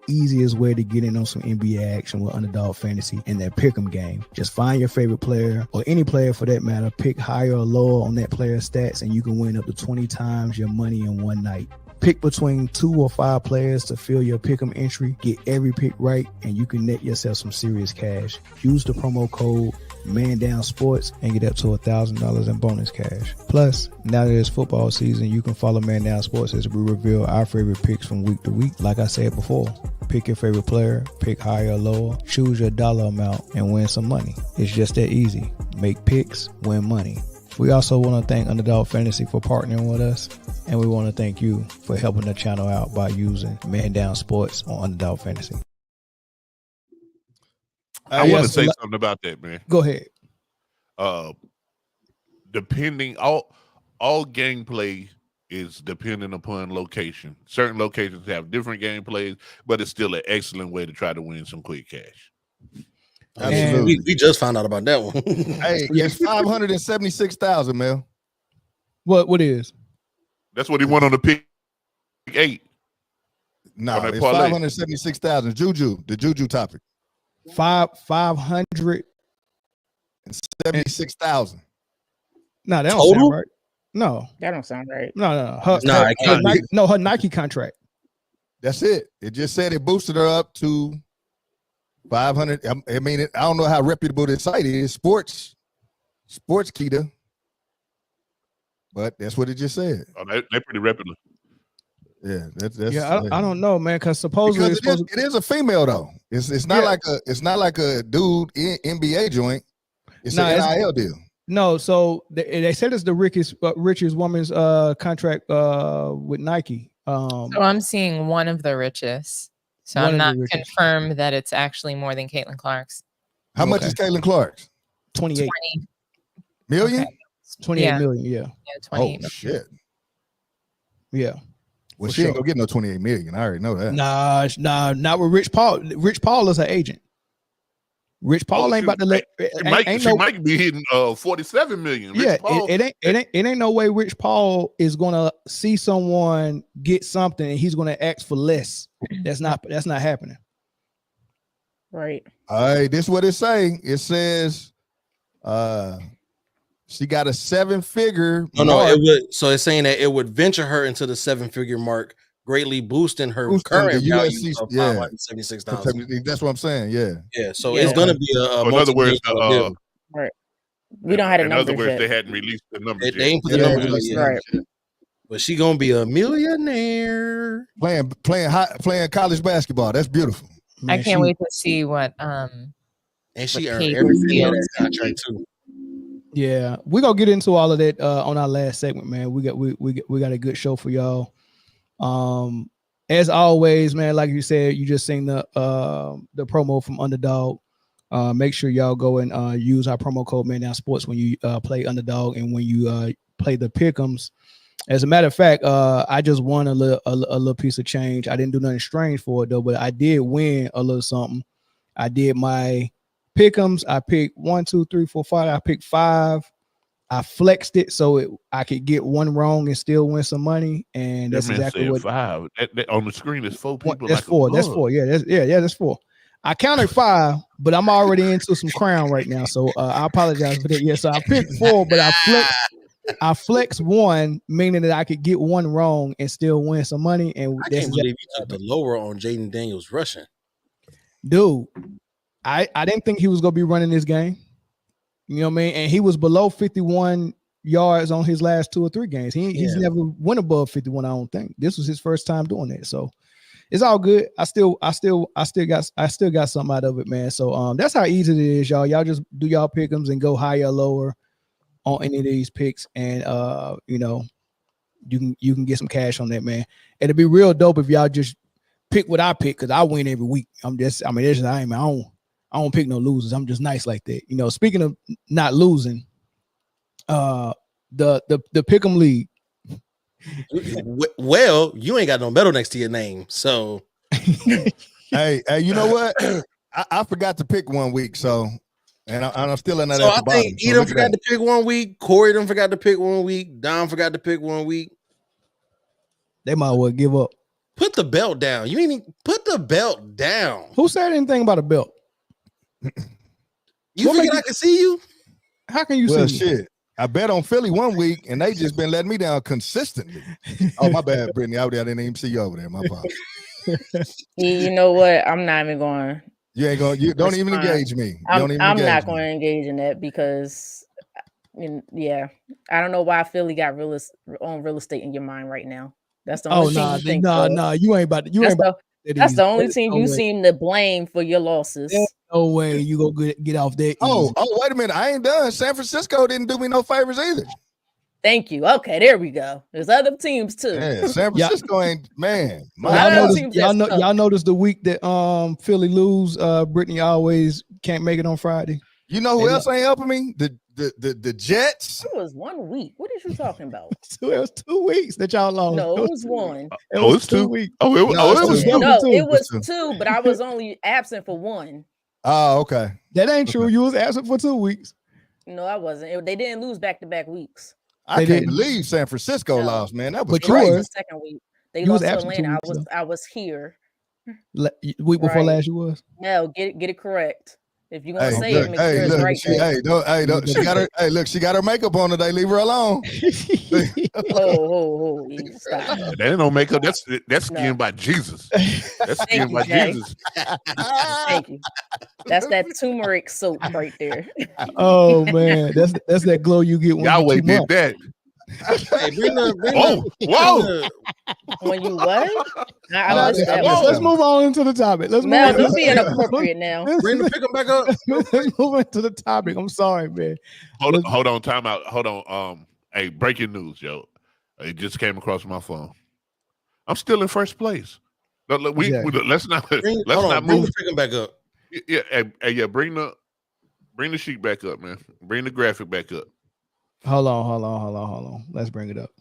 easiest way to get in on some NBA action with Underdog Fantasy and their pick'em game. Just find your favorite player or any player for that matter, pick higher or lower on that player's stats, and you can win up to 20 times your money in one night. Pick between 2 or 5 players to fill your pick'em entry. Get every pick right, and you can net yourself some serious cash. Use the promo code ManDownSports and get up to $1,000 in bonus cash. Plus, now that it's football season, you can follow Man Down Sports as we reveal our favorite picks from week to week. Like I said before, pick your favorite player, pick higher or lower, choose your dollar amount, and win some money. It's just that easy. Make picks, win money. We also want to thank Underdog Fantasy for partnering with us, and we want to thank you for helping the channel out by using Man Down Sports on Underdog Fantasy. I want to say something about that, man. Go ahead. Depending, all gameplay is dependent upon location. Certain locations have different gameplays, but it's still an excellent way to try to win some quick cash. Absolutely. We just found out about that one. Hey, it's 576,000, Mel. What is? That's what he won on the pick 8. No, it's 576,000. Juju, the Juju topic. 576,000. No, that don't sound right. No, that don't sound right. No. Her Nike contract. That's it. It just said it boosted her up to 500. I mean, I don't know how reputable this site is. Sports Kita, but that's what it just said. Oh, they're pretty reputable. Yeah, that's I don't know, man, because supposedly it is a female though. It's not like a dude in NBA joint. It's an NIL deal. No, so they said it's the richest woman's contract with Nike. So I'm seeing one of the richest. So I'm not confirmed that it's actually more than Caitlin Clark's. How much is Caitlin Clark's? 28 million. Okay. 28 million. Yeah. 28 million. Shit. Yeah. Well, she ain't gonna get no 28 million. I already know that. Nah, not with Rich Paul. Rich Paul is her agent. Rich Paul ain't about to let. She might be hitting 47 million. Rich Paul, it ain't no way Rich Paul is gonna see someone get something and he's gonna ask for less. That's not happening. Right. All right, this is what it's saying. It says she got a 7-figure. No, it would. So it's saying that it would venture her into the 7-figure mark, greatly boosting her current value of 576,000. That's what I'm saying. Yeah. So it's gonna be a. In other words, right. We don't have the numbers. In other words, yet. they hadn't released the numbers. They ain't put the numbers yet. Right. But she gonna be a millionaire playing college basketball. That's beautiful. Man, I can't wait to see what and she earned everything on that contract too. Yeah, we're gonna get into all of that on our last segment, man. We got a good show for y'all. As always, man, like you said, you just seen the promo from Underdog. Make sure y'all go and use our promo code Man Down Sports when you play Underdog and when you play the pick'ems. As a matter of fact, I just won a little piece of change. I didn't do nothing strange for it though, but I did win a little something. I did my pick'ems. I picked 1, 2, 3, 4, 5. I picked 5. I flexed it so I could get one wrong and still win some money. And that's exactly what 5. That on the screen is 4 people. That's 4. That's 4. Yeah, that's 4. I counted 5, but I'm already into some crown right now, so I apologize for that. Yeah, so I picked 4, but I flexed 1, meaning that I could get one wrong and still win some money. And I can't believe you took the lower on Jaden Daniels rushing. Dude, I didn't think he was gonna be running this game. You know what I mean? And he was below 51 yards on his last 2 or 3 games. He's never went above 51. I don't think this was his first time doing that. So it's all good. I still got something out of it, man. So that's how easy it is, y'all. Y'all just do y'all pick'ems and go higher or lower on any of these picks, and you can get some cash on that, man. It'd be real dope if y'all just pick what I pick, because I win every week. I don't pick no losers. I'm just nice like that. You know, speaking of not losing, the pick'em league. Well, you ain't got no medal next to your name, so hey, you know what? I forgot to pick one week, so and I'm still in that. So I think Edom forgot to pick 1 week. Corey done forgot to pick 1 week. Don forgot to pick 1 week. They might well give up. Put the belt down. You ain't even put the belt down. Who said anything about a belt? You What figured make I could see you? How can you Well, see me? shit. I bet on Philly 1 week, and they just been letting me down consistently. Oh, my bad, Britne. I didn't even see you over there. My fault. You know what? I'm not even going. You ain't going. You don't even Respond. engage me. I'm not going to engage in that because, yeah, I don't know why Philly got real estate in your mind right now. That's the only team you think of. Nah, you ain't about to. That's the only team you seem to blame for your losses. There's no way you go get off that. Oh, wait a minute. I ain't done. San Francisco didn't do me no favors either. Thank you. Okay, there we go. There's other teams too. Yeah, San Francisco ain't, man. Y'all noticed the week that Philly lose, Britne always can't make it on Friday. You know who else ain't helping me? The Jets. It was 1 week. What are you talking about? So it was 2 weeks that y'all lost. No, it was one. It was 2 weeks. Oh, it was two. No, it was 2, but I was only absent for 1. Oh, okay. That ain't true. You was absent for 2 weeks. No, I wasn't. They didn't lose back-to-back weeks. I can't believe San Francisco lost, man. That was crazy. The second week they lost to Atlanta. I was here. Week before last you was. No, get it correct. If you're gonna say it, make sure it's right. She got her. Hey, look, she got her makeup on today. Leave her alone. Oh, stop. That ain't no makeup. That's skin by Jesus. That's skin by Jesus. Thank you. That's that turmeric soap right there. Oh man, that's that glow you get when Yahweh did that. Hey, whoa! When you what? Let's move on into the topic. Let's be inappropriate now. Bring the pick them back up. Let's move into the topic. I'm sorry, man. Hold on. Time out. Hold on. Hey, breaking news, yo. It just came across my phone. I'm still in first place. No, let's not move. Bring the pick them back up. Yeah. Bring the sheet back up, man. Bring the graphic back up. Hold on. Let's bring it up.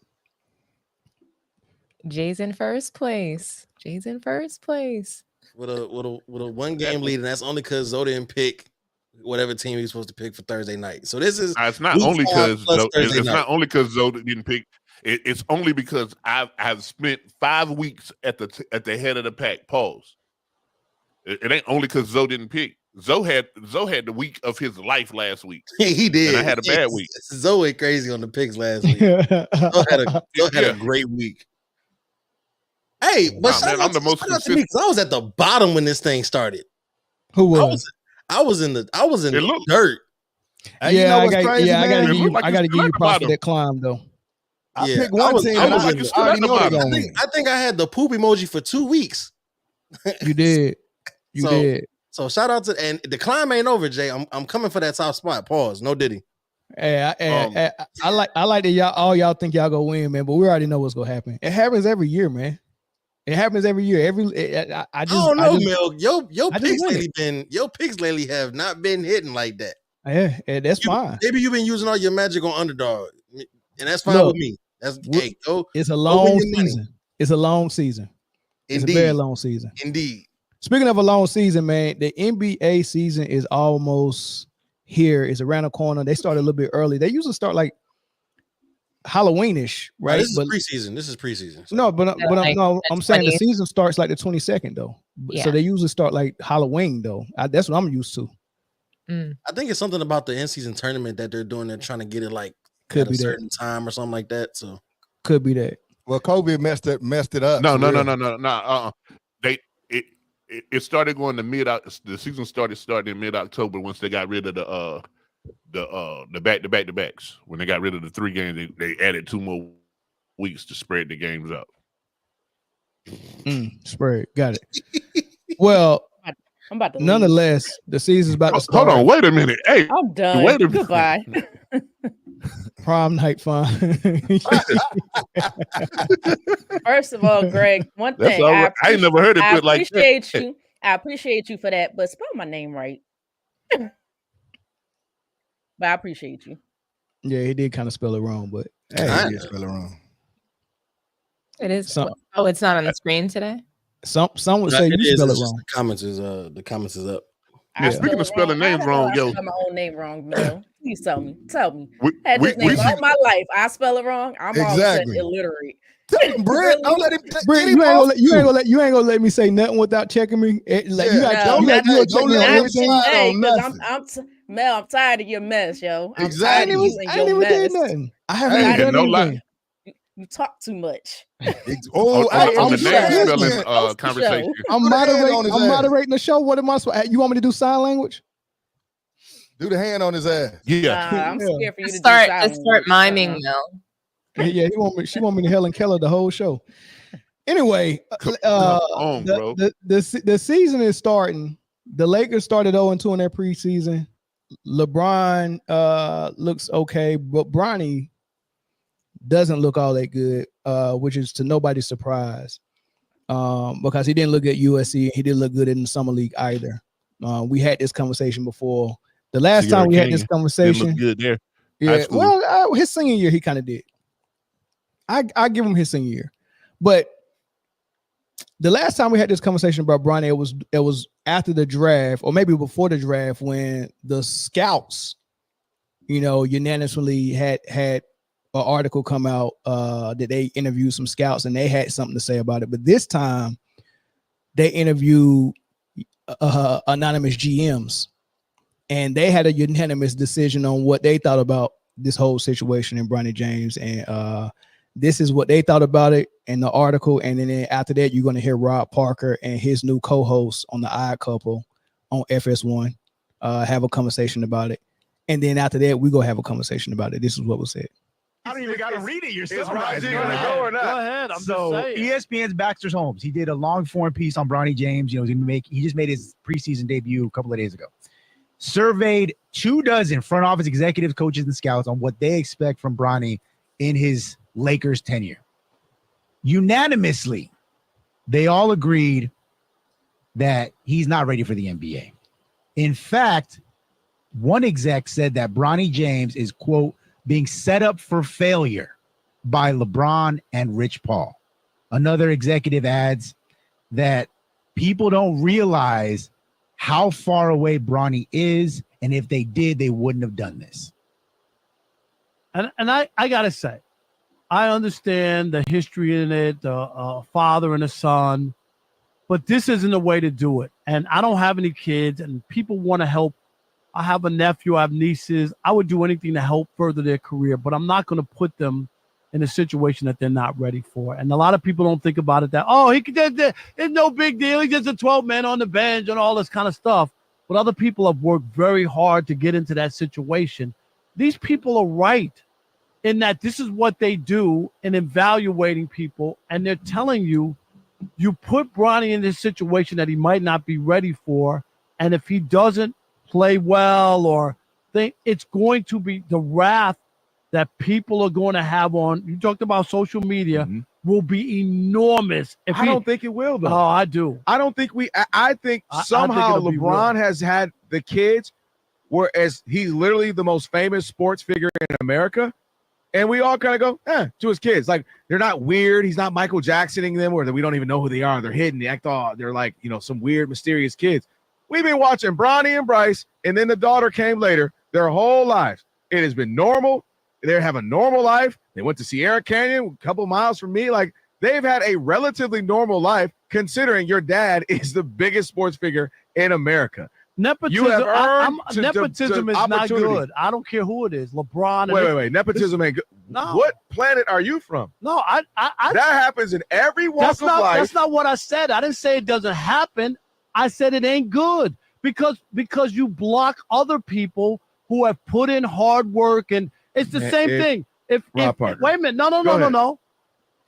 Jay's in first place. With a 1 game lead, and that's only because Zoe didn't pick whatever team he's supposed to pick for Thursday night. So this is it's not only because Zoe didn't pick. It's only because I've spent 5 weeks at the head of the pack. Pause. It ain't only because Zoe didn't pick. Zoe had the week of his life last week. He did. And I had a bad week. Zoe went crazy on the picks last week. Zoe had a great week. Hey, but I'm the most consistent. I was at the bottom when this thing started. Who was? I was in the dirt. Hey, you know what's crazy, I gotta give you props for bottom. that climb though. I picked one team. I already know they're gonna win. I think I had the poop emoji for 2 weeks. You did. You did. So shout out to, and the climb ain't over, Jay. I'm coming for that top spot. Pause. No Diddy. Hey, I like that y'all think y'all gonna win, man. But we already know what's gonna happen. It happens every year, man. It happens every year. I don't know, Milk. Your picks lately have not been hitting like that. Yeah, that's fine. Maybe you've been using all your magic on underdog, and that's fine with me. It's a long season. It's a long season. It's a very long season. Indeed. Speaking of a long season, man, the NBA season is almost here. It's around the corner. They started a little bit early. They usually start like Halloweenish, right? This is preseason. So. No, I'm saying the season starts like the 22nd though. Yeah. So they usually start like Halloween though. That's what I'm used to. I think it's something about the in-season tournament that they're doing. They're trying to get it like at a certain time or something like that. So could be that. Well, Kobe messed it up. No. It started going to the season started in mid-October once they got rid of the back-to-backs. When they got rid of the 3 games, they added 2 more weeks to spread the games out. Spread, got it. Well, I'm about to nonetheless, the seas's about to start. Hold on, wait a minute. Hey, I'm done. Wait a minute. Goodbye. Prom night fun. First of all, Greg, one thing right. I ain't never heard it put like that. I appreciate you for that, but spell my name right. But I appreciate you. Yeah, he did kind of spell it wrong, but he did spell it wrong. It is. It's not on the screen today. Some would say you spell it wrong. The comments is up. Yeah, speaking of spelling names wrong, yo. I spell my own name wrong, Please tell me. Tell me. We, Had we, this name we all my life. I spell it wrong. I'm all set Exactly. illiterate. Brent, don't let him. Brent, you ain't gonna let me say nothing without checking me. No, don't let him slide on nothing. Mel, I'm tired of your mess, yo. I'm Exactly. tired of you and I ain't your even did mess. nothing. I haven't Hey, even done no lie. anything. You talk too much. Oh, on the I'm name sure. spelling conversation. I'm moderating the show. What am I supposed? You want me to do sign language? Do the hand on his ass. Yeah. I'm scared for you to start do start miming Mel. Yeah, she want me to Helen Keller the whole show. Anyway, Come on, bro. The season is starting. The Lakers started 0-2 in their preseason. LeBron looks okay, but Bronny doesn't look all that good, which is to nobody's surprise, because he didn't look at USC. He didn't look good in the summer league either. We had this conversation before. The last time we had this conversation, look good there. yeah. Well, his senior year he kind of did. I give him his senior year, but the last time we had this conversation about Bronny, it was after the draft, or maybe before the draft, when the scouts, unanimously had an article come out that they interviewed some scouts and they had something to say about it. But this time, they interviewed anonymous GMs, and they had a unanimous decision on what they thought about this whole situation in Bronny James, and this is what they thought about it in the article. And then after that, you're going to hear Rob Parker and his new co-host on The Odd Couple on FS1 have a conversation about it. And then after that, we're going to have a conversation about it. This is what was said. I don't even got to read it yourself. Is Roger going to go or not? Go ahead. I'm so just saying. ESPN's Baxter Holmes, he did a long form piece on Bronny James. He just made his preseason debut a couple of days ago. Surveyed 24 front office executives, coaches, and scouts on what they expect from Bronny in his Lakers tenure. Unanimously, they all agreed that he's not ready for the NBA. In fact, one exec said that Bronny James is, quote, being set up for failure by LeBron and Rich Paul. Another executive adds that people don't realize how far away Bronny is, and if they did, they wouldn't have done this. And I got to say, I understand the history in it, the father and a son, but this isn't the way to do it. And I don't have any kids, and people want to help. I have a nephew, I have nieces. I would do anything to help further their career, but I'm not going to put them in a situation that they're not ready for. And a lot of people don't think about it that, it's no big deal. He's just a 12-man on the bench and all this kind of stuff. But other people have worked very hard to get into that situation. These people are right in that this is what they do in evaluating people, and they're telling you, you put Bronny in this situation that he might not be ready for, and if he doesn't play well or think, it's going to be the wrath that people are going to have on, you talked about social media, will be enormous. I don't think it will, though. Oh, I do. I don't think I think somehow LeBron has had the kids, whereas he's literally the most famous sports figure in America. And we all kind of go, to his kids. Like, they're not weird. He's not Michael Jacksoning them, or that we don't even know who they are. They're hidden. They act all, they're like, some weird, mysterious kids. We've been watching Bronny and Bryce, and then the daughter came later, their whole lives. It has been normal. They have a normal life. They went to Sierra Canyon, a couple miles from me. Like, they've had a relatively normal life, considering your dad is the biggest sports figure in America. Nepotism, nepotism is not good. I don't care who it is. LeBron. Wait. Nepotism ain't good. No. What planet are you from? No, that happens in every walk of life. That's not what I said. I didn't say it doesn't happen. I said it ain't good because you block other people who have put in hard work, and it's the same thing. If wait a minute, no.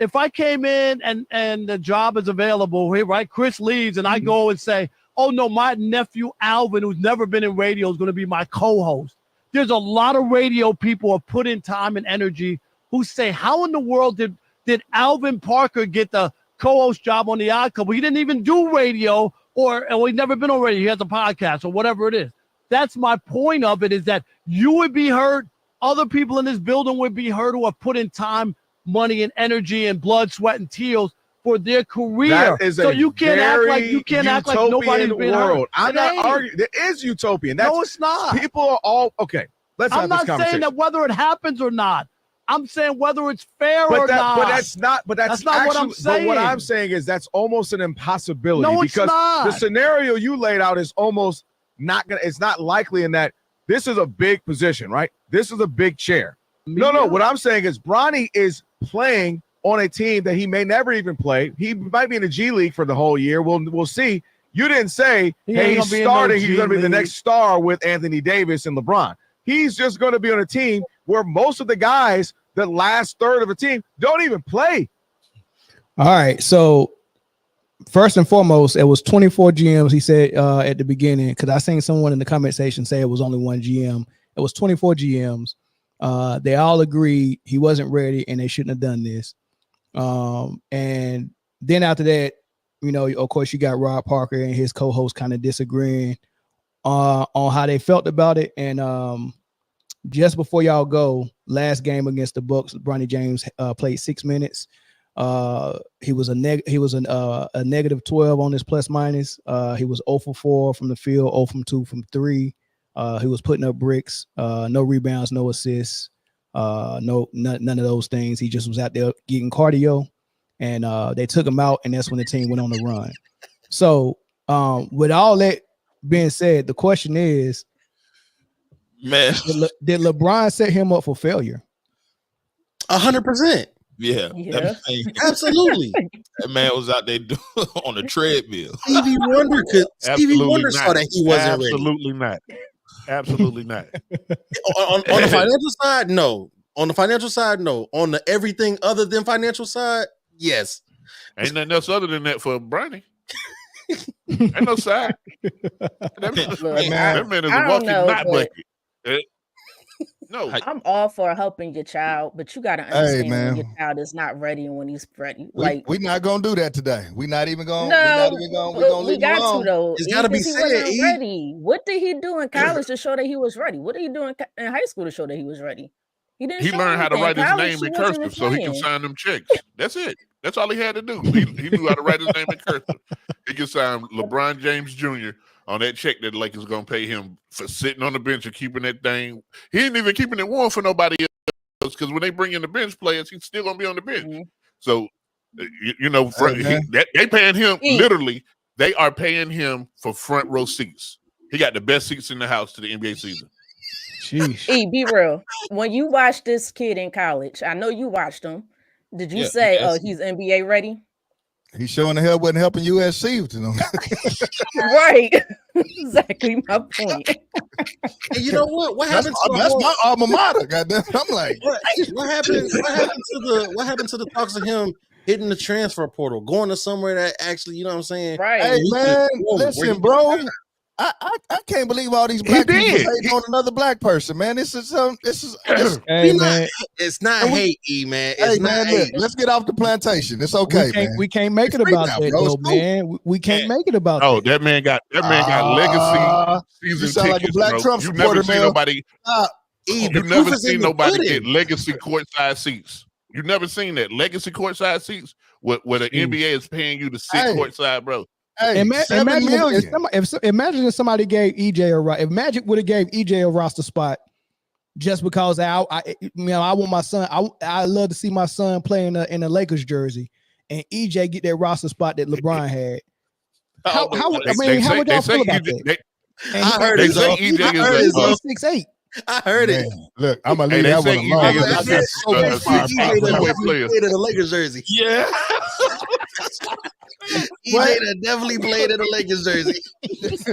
If I came in and the job is available, right? Chris leaves, and I go and say, oh, no, my nephew Alvin, who's never been in radio, is going to be my co-host. There's a lot of radio people who have put in time and energy who say, how in the world did Alvin Parker get the co-host job on The Odd Couple? He didn't even do radio, or he's never been on radio. He has a podcast or whatever it is. That's my point of it, is that you would be hurt. Other people in this building would be hurt who have put in time, money, and energy and blood, sweat, and tears for their career. So you can't act like nobody's been hurt. I'm not arguing. It is utopian. No, it's not. People are all okay. Let's I'm have not this conversation. saying that whether it happens or not. I'm saying whether it's fair or not. But that's not what I'm saying. But what I'm saying is that's almost an impossibility. No, it's because not. The scenario you laid out is almost not gonna. It's not likely in that this is a big position, right? This is a big chair. No. What I'm saying is Bronny is playing on a team that he may never even play. He might be in the G League for the whole year. We'll see. You didn't say, hey, he's starting. He's going to be the next star with Anthony Davis and LeBron. He's just going to be on a team where most of the guys, the last third of a team, don't even play. All right. So first and foremost, it was 24 GMs. He said at the beginning, because I seen someone in the comment section say it was only one GM. It was 24 GMs. They all agreed he wasn't ready and they shouldn't have done this. And then after that, you know, of course, you got Rob Parker and his co-host kind of disagreeing on how they felt about it. And just before y'all go, last game against the Bucks, Bronny James played 6 minutes. He was a negative 12 on his plus minus. He was 0 for 4 from the field, 0 from 2 from 3. He was putting up bricks, no rebounds, no assists, none of those things. He just was out there getting cardio, and they took him out, and that's when the team went on the run. So with all that being said, the question is, man, did LeBron set him up for failure? 100%. Yeah. Absolutely. That man was out there on a treadmill. Stevie Wonder saw that he wasn't ready. Absolutely not. On the financial side, no. On the financial side, no. On the everything other than financial side, yes. Ain't nothing else other than that for Bronny. Ain't no side. That man is a walking knot bucket. No, I'm all for helping your child, but you got to understand when your child is not ready and when he's ready. We're not gonna do that today. We're not even going. We got to though. It's got to be said. He wasn't ready. What did he do in college to show that he was ready? What did he do in high school to show that he was ready? He didn't. He learned how to write his name in cursive so he can sign them checks. That's it. That's all he had to do. He knew how to write his name in cursive. He could sign LeBron James Jr. on that check that the Lakers going to pay him for sitting on the bench and keeping that thing. He ain't even keeping it warm for nobody else because when they bring in the bench players, he's still going to be on the bench. Mm-hmm. So, they paying him, literally, they are paying him for front row seats. He got the best seats in the house to the NBA season. Jeez. Be real. When you watched this kid in college, I know you watched him. Did you say, he's NBA ready? He showing the hell wasn't helping USC. Right. Exactly my point. And you know what? What happened to that's my alma mater. Goddamn. I'm like, what happened to the talks of him hitting the transfer portal, going to somewhere that actually, you know what I'm saying? Right. Hey man, listen, bro. I can't believe all these black people hate on another black person, man. This is hey, man. It's not hate, man. It's not hate. Let's get off the plantation. It's okay, we can't make it about that, though, man. We can't make it about that. Oh, that man got legacy season you sound tickets, like a black bro. Trump You supporter, never see nobody. You never seen nobody get legacy courtside seats. You never seen that legacy courtside seats where the NBA is paying you to sit courtside, bro. Hey, imagine if somebody gave EJ a right. If Magic would have gave EJ a roster spot just because I want my son. I love to see my son play in a Lakers jersey, and EJ get that roster spot that LeBron had. How would y'all feel about that? I heard they say EJ is 6'8". I heard it. Look, I'm gonna leave that one alone. EJ played in a Lakers jersey. Yeah. EJ definitely played in a Lakers jersey.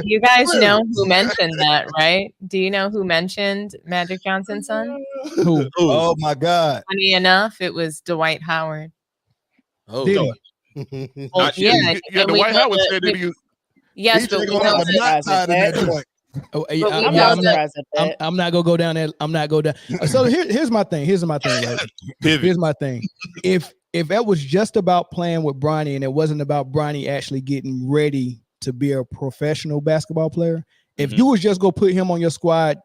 You guys know who mentioned that, right? Do you know who mentioned Magic Johnson's son? Who? Oh my God! Funny enough, it was Dwight Howard. Oh, well, yeah. Dwight Howard said that he. Yes, but we know that. I'm not gonna go down there. I'm not going down. So here's my thing. Right? Here's my thing. If that was just about playing with Bronny and it wasn't about Bronny actually getting ready to be a professional basketball player, if you was just go put him on your squad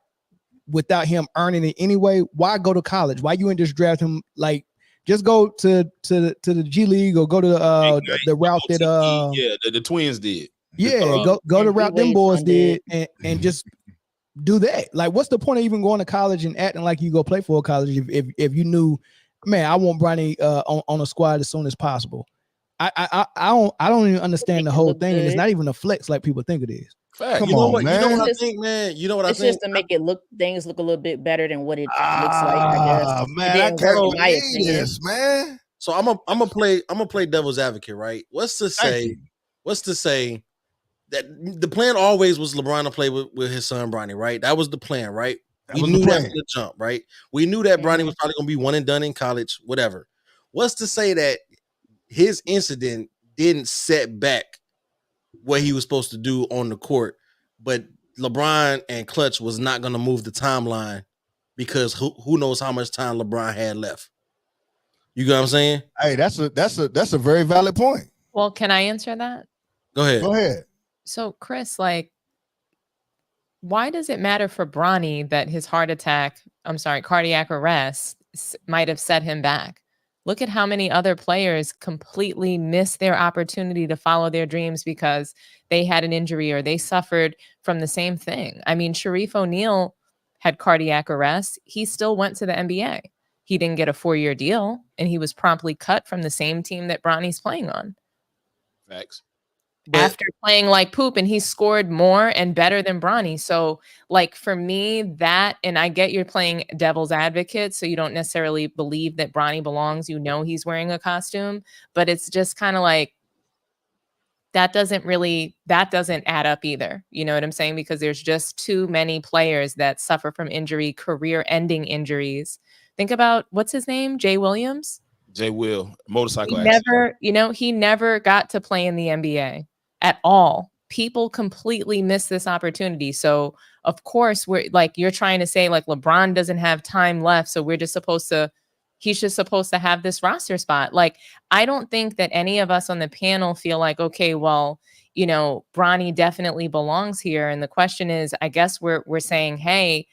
without him earning it anyway, why go to college? Why you ain't just draft him? Like, just go to the G League or go to the route that the Twins did. Yeah, go the route them boys did and just do that. Like, what's the point of even going to college and acting like you go play for a college if you knew, man, I want Bronny on a squad as soon as possible. I don't even understand the whole thing, and it's not even a flex like people think it is. Come on, man. You know what I think, man? You know what I think? It's just to make things look a little bit better than what it looks like, I guess. Man, it didn't work, in my opinion. This, man. So I'm gonna play devil's advocate, right? What's to say that the plan always was LeBron to play with his son Bronny, right? That was the plan, right? We knew that from the jump, right? We knew that Bronny was probably gonna be one and done in college, whatever. What's to say that his incident didn't set back what he was supposed to do on the court, but LeBron and Clutch was not going to move the timeline because who knows how much time LeBron had left. You get what I'm saying? Hey, that's a very valid point. Well, can I answer that? Go ahead. So, Chris, like, why does it matter for Bronny that his cardiac arrest might have set him back? Look at how many other players completely missed their opportunity to follow their dreams because they had an injury or they suffered from the same thing. I mean, Shareef O'Neal had cardiac arrest. He still went to the NBA. He didn't get a 4-year deal, and he was promptly cut from the same team that Bronny's playing on. Facts. After playing like poop, and he scored more and better than Bronny. So, like, for me, that, and I get you're playing devil's advocate, so you don't necessarily believe that Bronny belongs. You know he's wearing a costume, but it's just kind of like, that doesn't add up either. You know what I'm saying? Because there's just too many players that suffer from injury, career-ending injuries. Think about, what's his name? Jay Williams? Jay Will, motorcycle accident. He never got to play in the NBA. At all. People completely miss this opportunity. So of course you're trying to say like LeBron doesn't have time left. So he's just supposed to have this roster spot. Like, I don't think that any of us on the panel feel like, okay, well, you know, Bronny definitely belongs here. And the question is, I guess we're saying, hey,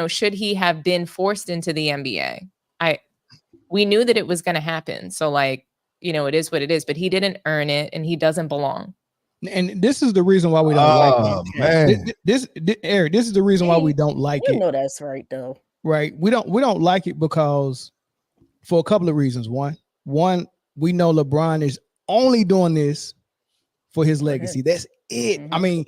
should he have been forced into the NBA? We knew that it was going to happen. So like, it is what it is, but he didn't earn it and he doesn't belong. And this is the reason why we don't like it. Man. Eric, this is the reason why we don't like it. You know that's right though. Right. We don't like it because for a couple of reasons. One, we know LeBron is only doing this for his legacy. That's it. I mean,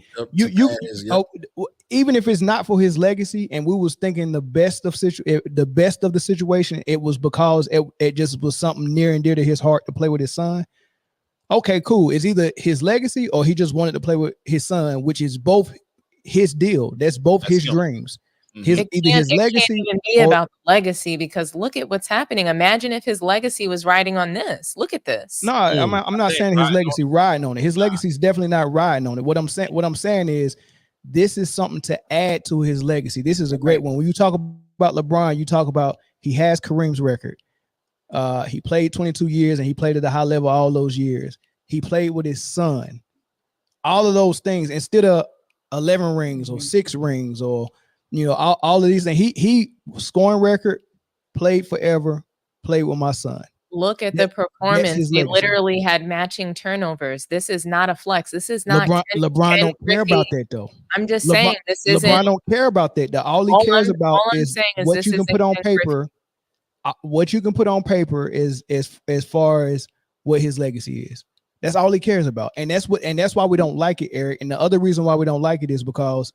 even if it's not for his legacy, and we was thinking the best of the situation, it was because it just was something near and dear to his heart to play with his son. Okay, cool. It's either his legacy or he just wanted to play with his son, which is both his deal. That's his dreams. Either his legacy. It can't even be about the legacy, because look at what's happening. Imagine if his legacy was riding on this. Look at this. No, I'm not saying his legacy riding on it. His legacy is definitely not riding on it. What I'm saying is, this is something to add to his legacy. This is a great one. When you talk about LeBron, you talk about he has Kareem's record. He played 22 years and he played at a high level all those years. He played with his son. All of those things, instead of 11 rings or 6 rings or all of these things. He scoring record, played forever, played with my son. Look at the performance. They literally had matching turnovers. This is not a flex. This is not LeBron don't care about that though. I'm just saying this isn't. LeBron don't care about that. All he cares about is what you can put on paper. What you can put on paper is as far as what his legacy is. That's all he cares about. And that's why we don't like it, Eric. And the other reason why we don't like it is because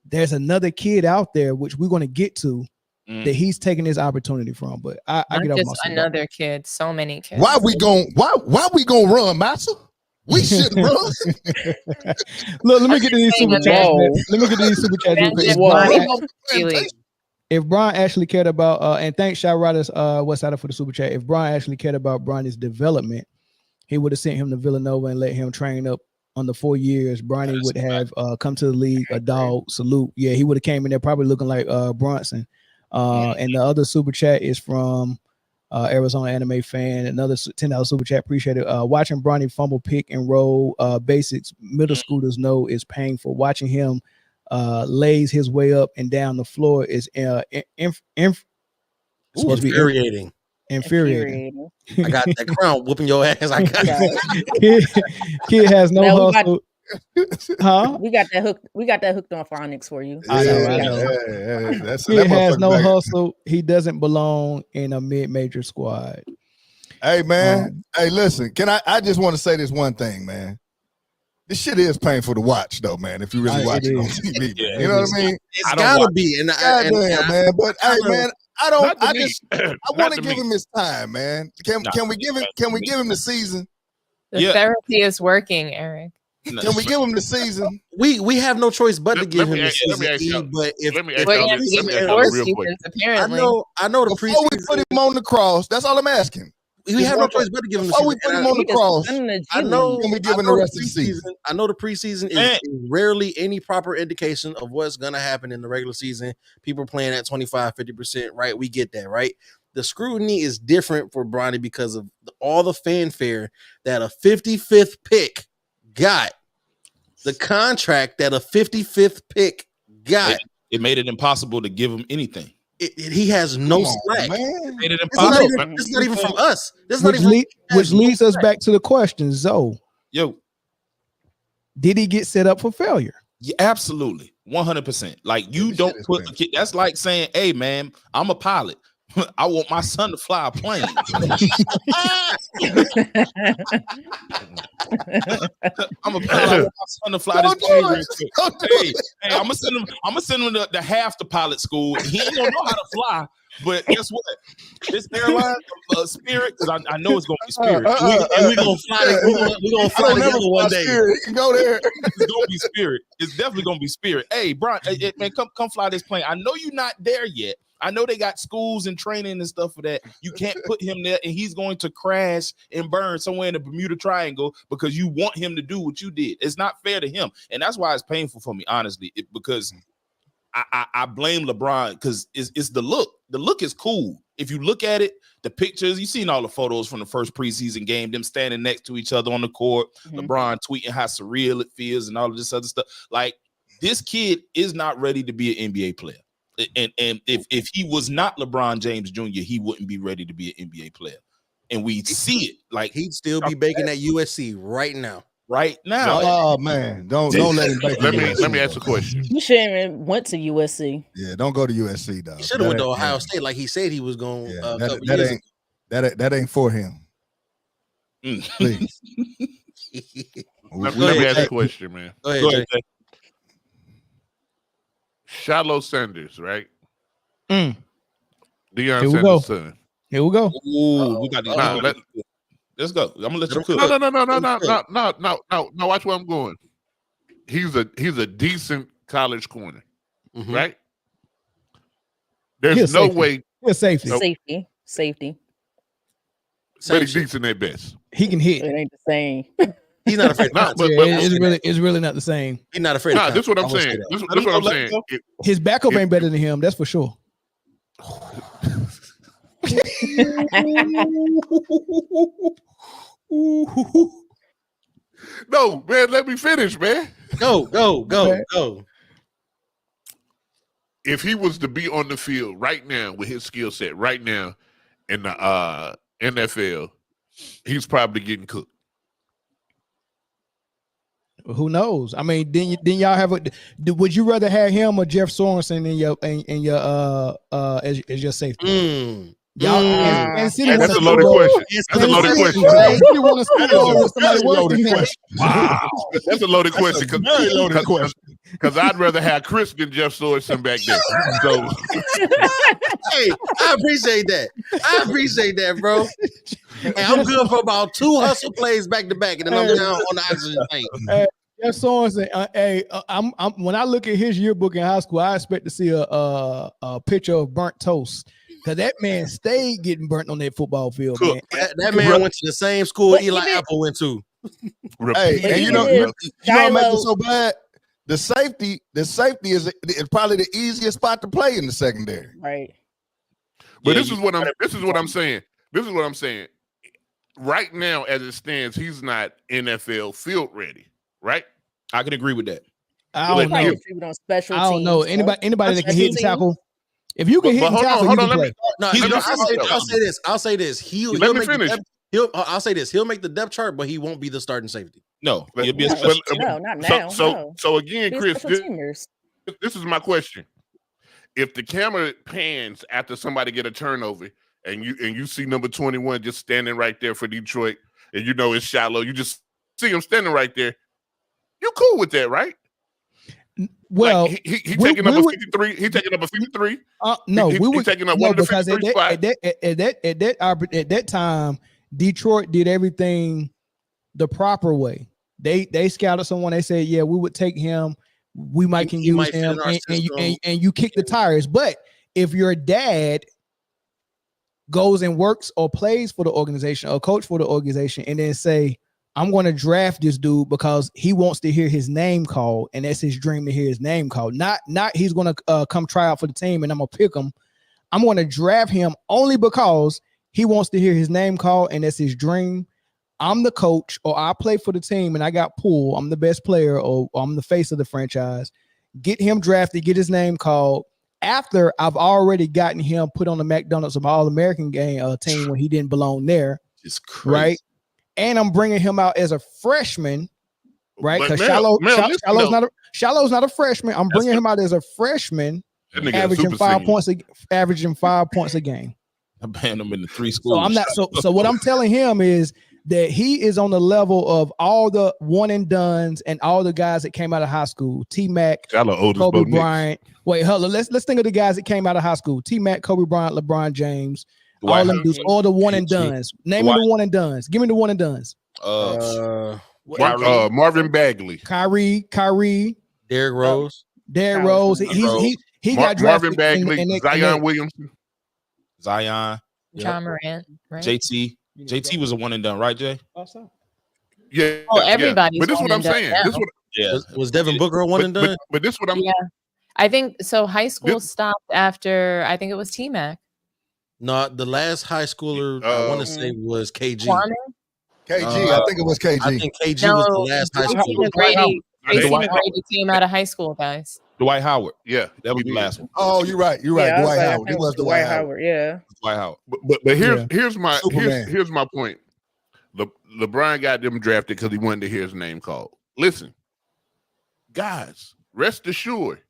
there's another kid out there, which we're going to get to, that he's taking this opportunity from. But I get off my another kid, so many kids. Why we gonna run, Master? We shouldn't run. Look, let me get to these super chats. Let me get to these super chats real quick. If Brian actually cared about, and thanks Shy Riders Westsider for the super chat. If Brian actually cared about Bronny's development, he would have sent him to Villanova and let him train up under 4 years. Bronny would have come to the league, a dog, salute. Yeah, he would have came in there probably looking like Bronson. And the other super chat is from Arizona Anime Fan. Another $10 super chat. Appreciate it. Watching Bronny fumble, pick and roll basics middle schoolers know is painful. Watching him lays his way up and down the floor is infuriating. Infuriating. I got that crown whooping your ass. I got it. Kid has no hustle. Huh? We got that hooked. We got that hooked on phonics for you. I know. He has no hustle. He doesn't belong in a mid-major squad. Hey man, hey, listen. Can I just want to say this one thing, man. This shit is painful to watch, though, man. If you really watch it on TV, man. You know what I mean? It's gotta be. And man. But hey, man, I want to give me. him his time, man. Can we give him? Can we give him the season? The therapy is working, Eric. Can we give him the season? We have no choice but to give him the season. But if apparently, I know the before we put him on the cross, that's all I'm asking. We have no choice but to give him the season. Before we put him on the cross, I know. Can we give him the rest of the season? I know the preseason is rarely any proper indication of what's going to happen in the regular season. People playing at 25-50%, right? We get that, right? The scrutiny is different for Bronny because of all the fanfare that a 55th pick got. The contract that a 55th pick got. It made it impossible to give him anything. He has no slack. Made it impossible. This is not even from us. Which leads us back to the question, Zoe. Yo, did he get set up for failure? Yeah, absolutely, 100%. Like you don't put a kid. That's like saying, "Hey, man, I'm a pilot. I want my son to fly a plane." I'm a pilot. I want my son to fly this plane. Hey, I'm gonna send him to half the pilot school. He ain't gonna know how to fly. But guess what? This airline, Spirit, because I know it's gonna be Spirit. We're gonna fly. We're gonna fly together one day. You can go there. It's gonna be Spirit. It's definitely gonna be Spirit. Hey, Brian, man, come fly this plane. I know you're not there yet. I know they got schools and training and stuff for that. You can't put him there, and he's going to crash and burn somewhere in the Bermuda Triangle because you want him to do what you did. It's not fair to him, and that's why it's painful for me, honestly, because I blame LeBron because it's the look. The look is cool. If you look at it, the pictures, you've seen all the photos from the first preseason game, them standing next to each other on the court, LeBron tweeting how surreal it feels and all of this other stuff. Like, this kid is not ready to be an NBA player. And if he was not LeBron James Jr., he wouldn't be ready to be an NBA player. And we see it. Like, he'd still be baking at USC right now. Right now. Oh man, don't let him bake. Let me ask a question. You shouldn't even went to USC. Yeah, don't go to USC though. He should have went to Ohio State like he said he was going. Yeah, that ain't for him. Please. Let me ask a question, man. Go ahead. Shiloh Sanders, right? Deion Sanders' son. Here we go. Ooh, we got let's go. I'm gonna let you cook. No. Watch where I'm going. He's a decent college corner, right? There's no way. He's safety. Safety. But he's decent at best. He can hit. It ain't the same. He's not afraid. It's really not the same. He's not afraid. Nah, this is what I'm saying. This is what I'm saying. His backup ain't better than him. That's for sure. No, man, let me finish, man. Go. If he was to be on the field right now with his skill set right now in the NFL, he's probably getting cooked. Who knows? I mean, then y'all have would you rather have him or Jeff Sorensen as your safety? Y'all, that's a loaded question. That's a loaded question. Wow, that's a loaded question. Because I'd rather have Chris than Jeff Sorensen back there. So, hey, I appreciate that, bro. Hey, I'm good for about 2 hustle plays back to back, and then I'm down on the oxygen tank. Jeff Sorensen, when I look at his yearbook in high school, I expect to see a picture of burnt toast. Because that man stayed getting burnt on that football field, man. That man went to the same school Eli Apple went to. Hey, and you know what makes it so bad? The safety is probably the easiest spot to play in the secondary. Right. But this is what I'm saying. Right now, as it stands, he's not NFL field ready, right? I can agree with that. I don't know. Anybody that can hit and tackle. If you can hit and tackle, you can play. I'll say this. He'll make the depth chart, but he won't be the starting safety. No, you'll be a No, special no, not now. No. So again, Be Chris, special teamers. this is my question. If the camera pans after somebody get a turnover and you see number 21 just standing right there for Detroit, and you know it's shallow, you just see him standing right there, you're cool with that, right? Well, like he taking up a 53. He taking up a 53. No, he taking up one of the 53 spots. At that time, Detroit did everything the proper way. They scouted someone. They said, yeah, we would take him. We can use him, and you kick the tires. But if your dad goes and works or plays for the organization or coach for the organization, and then say, I'm going to draft this dude because he wants to hear his name called, and that's his dream to hear his name called. Not he's going to come try out for the team and I'm going to pick him. I'm going to draft him only because he wants to hear his name called, and that's his dream. I'm the coach, or I play for the team and I got pulled. I'm the best player, or I'm the face of the franchise. Get him drafted, get his name called after I've already gotten him put on the McDonald's of All-American game team when he didn't belong there. It's crazy. Right? And I'm bringing him out as a freshman, right? Because Shallow's not a freshman. I'm bringing him out as a freshman, averaging 5 points a game. I banned him in the 3 schools. So I'm not. So what I'm telling him is that he is on the level of all the one and dones and all the guys that came out of high school. T-Mac, Kobe Bryant. Wait, hold on. Let's think of the guys that came out of high school. T-Mac, Kobe Bryant, LeBron James. All them dudes, all the one and dones. Name me the one and dones. Give me the one and dones. Marvin Bagley, Kyrie, Derrick Rose. He got drafted. Marvin Bagley, Zion Williamson, John Morant, right? JT was a one and done, right, Jay? Yeah. Oh, everybody. But this is what I'm saying. Was Devin Booker a one and done? But this is what I'm. Yeah, I think so. High school stopped after I think it was T-Mac. No, the last high schooler I want to say was KG. I think it was KG. I think KG was the last high schooler. Tracy McGrady came out of high school, guys. Dwight Howard. Yeah, that was the last one. Oh, you're right. Yeah, Dwight Howard. It was Dwight Howard. Yeah. Dwight Howard. But here's my point. LeBron got them drafted because he wanted to hear his name called. Listen, guys, rest assured,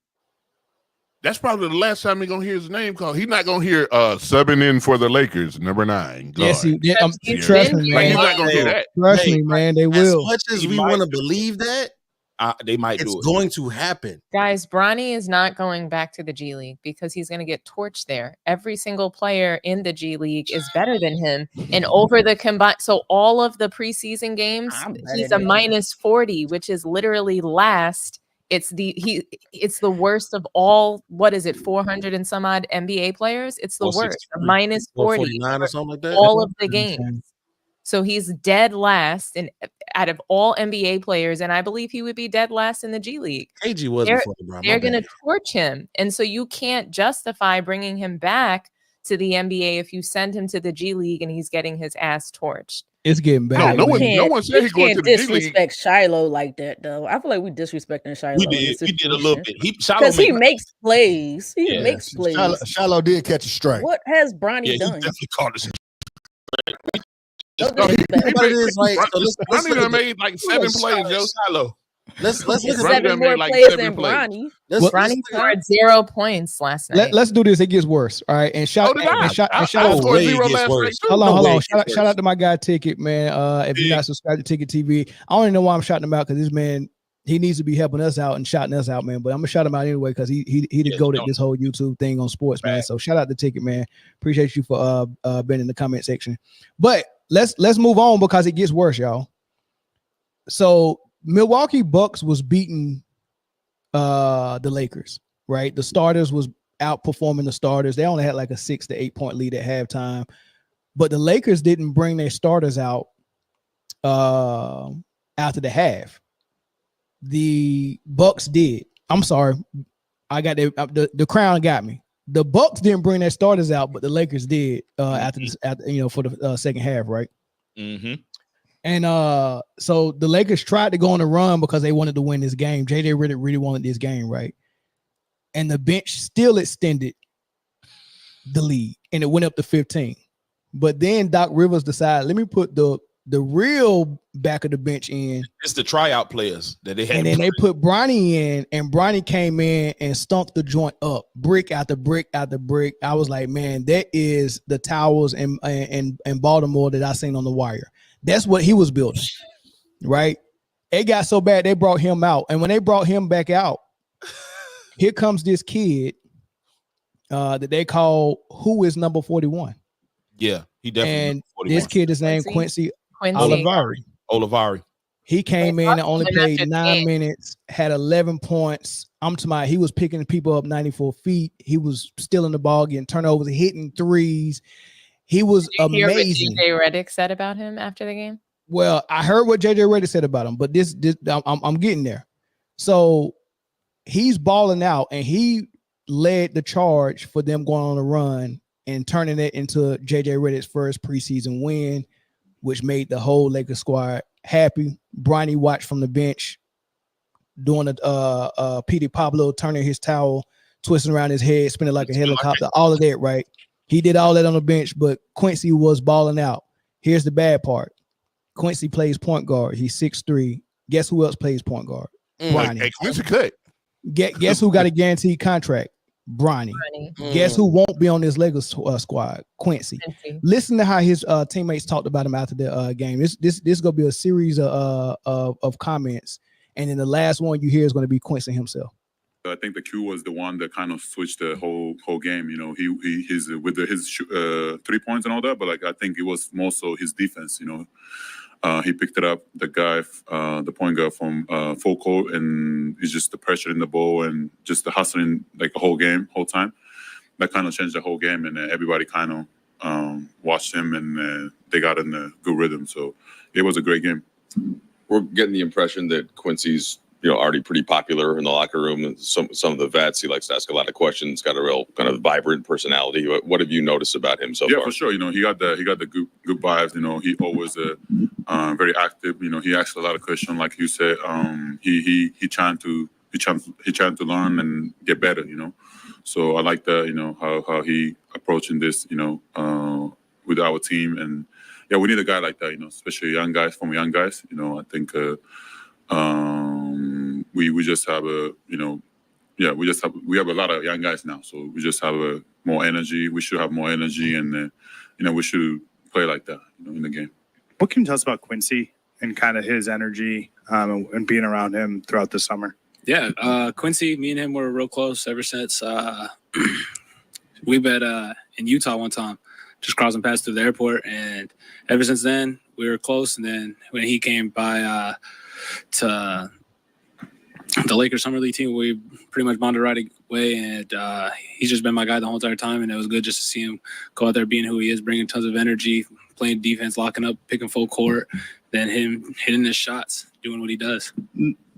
that's probably the last time he's gonna hear his name called. He's not gonna hear subbing in for the Lakers, number 9. Yes, trust me, man. Like, he's not gonna hear that. Trust me, man. They will. As much as we want to believe that, they might do it. It's going to happen. Guys, Bronny is not going back to the G League because he's going to get torched there. Every single player in the G League is better than him. And over the combined, so all of the preseason games, he's a minus 40, which is literally last. It's the worst of all. What is it? 400 and some odd NBA players. It's the worst. A minus 40 or something like that. All of the games. So he's dead last out of all NBA players, and I believe he would be dead last in the G League. KG was before LeBron. They're going to torch him, and so you can't justify bringing him back to the NBA if you send him to the G League and he's getting his ass torched. It's getting bad. No one said he's going to the G League. Disrespect Shiloh like that, though. I feel like we disrespecting Shiloh. We did a little bit. Because he makes plays. He makes plays. Shiloh did catch a strike. What has Bronny done? He definitely caught us. Bronny made like 7 plays, Joe. Shiloh. Let's look at 7 more plays than Bronny. Bronny scored 0 points last night. Let's do this. It gets worse. All right. And shout out. Hold on. Shout out to my guy Ticket, man. If you're not subscribed to Ticket TV, I don't even know why I'm shouting him out, because this man, he needs to be helping us out and shouting us out, man. But I'm gonna shout him out anyway, because he the goat at this whole YouTube thing on sports, man. So shout out to Ticket, man. Appreciate you for being in the comment section. But let's move on, because it gets worse, y'all. So Milwaukee Bucks was beating the Lakers, right? The starters was outperforming the starters. They only had like a 6 to 8 point lead at halftime, but the Lakers didn't bring their starters out after the half. The Bucks did. I'm sorry, I got the crown got me. The Bucks didn't bring their starters out, but the Lakers did after for the second half, right? Mm-hmm. And so the Lakers tried to go on a run because they wanted to win this game. JJ really wanted this game, right? And the bench still extended the lead, and it went up to 15. But then Doc Rivers decided, let me put the the real back of the bench in. It's the tryout players that they had. And then they put Bronny in, and Bronny came in and stumped the joint up, brick after brick after brick. I was like, man, that is the towers in Baltimore that I seen on the wire. That's what he was building, right? It got so bad they brought him out, and when they brought him back out, here comes this kid that they call who is number 41. Yeah, he definitely. And this kid is named Quincy Olivari. He came in and only played 9 minutes, had 11 points. I'm talking about he was picking people up 94 feet. He was stealing the ball, getting turnovers, hitting threes. He was amazing. Hear what JJ Redick said about him after the game? Well, I heard what JJ Redick said about him, but this I'm getting there. So he's balling out, and he led the charge for them going on a run and turning it into JJ Redick's first preseason win, which made the whole Lakers squad happy. Bronny watched from the bench, doing a Petey Pablo, turning his towel, twisting around his head, spinning like a helicopter, all of that, right? He did all that on the bench, but Quincy was balling out. Here's the bad part. Quincy plays point guard. He's 6'3". Guess who else plays point guard? Bronny. Hey, Quincy cut. Guess who got a guaranteed contract? Bronny. Guess who won't be on this Lakers squad? Quincy. Listen to how his teammates talked about him after the game. This gonna be a series of comments, and then the last one you hear is going to be Quincy himself. I think the Q was the one that kind of switched the whole game. You know, he's with his 3 points and all that, but like I think it was more so his defense. You know, he picked it up, the guy, the point guard from full court, and it's just the pressure in the ball and just the hustling like the whole time. That kind of changed the whole game, and everybody kind of watched him, and they got in a good rhythm. So it was a great game. We're getting the impression that Quincy's already pretty popular in the locker room, and some of the vets, he likes to ask a lot of questions, got a real kind of vibrant personality. What have you noticed about him so far? Yeah, for sure. You know, he got the good vibes. You know, he always very active. You know, he asks a lot of questions, like you said. He trying to learn and get better. You know, so I like that. You know how he approaching this. You know, with our team, and yeah, we need a guy like that. You know, especially young guys. You know, I think. We just have we have a lot of young guys now, so we just have more energy. We should have more energy, and we should play like that, in the game. What can you tell us about Quincy and kind of his energy and being around him throughout the summer? Yeah, Quincy, me and him were real close ever since we met in Utah one time, just crossing paths through the airport, and ever since then we were close. And then when he came by to the Lakers Summer League team, we pretty much bonded right away, and he's just been my guy the whole entire time, and it was good just to see him go out there being who he is, bringing tons of energy, playing defense, locking up, picking full court, then him hitting his shots, doing what he does.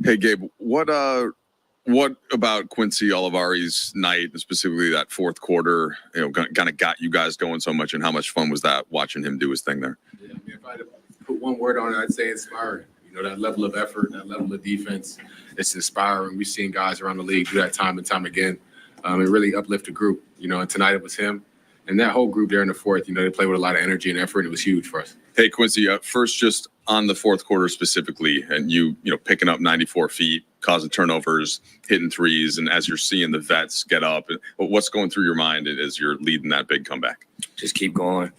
Hey, Gabe, what about Quincy Olivari's night, and specifically that fourth quarter, kind of got you guys going so much, and how much fun was that watching him do his thing there? Yeah, if I had to put one word on it, I'd say inspiring. That level of effort, that level of defense, it's inspiring. We've seen guys around the league do that time and time again, and really uplift the group. And tonight it was him and that whole group there in the fourth. They played with a lot of energy and effort, and it was huge for us. Hey, Quincy, first just on the fourth quarter specifically, and you picking up 94 feet, causing turnovers, hitting threes, and as you're seeing the vets get up, what's going through your mind as you're leading that big comeback? Just keep going.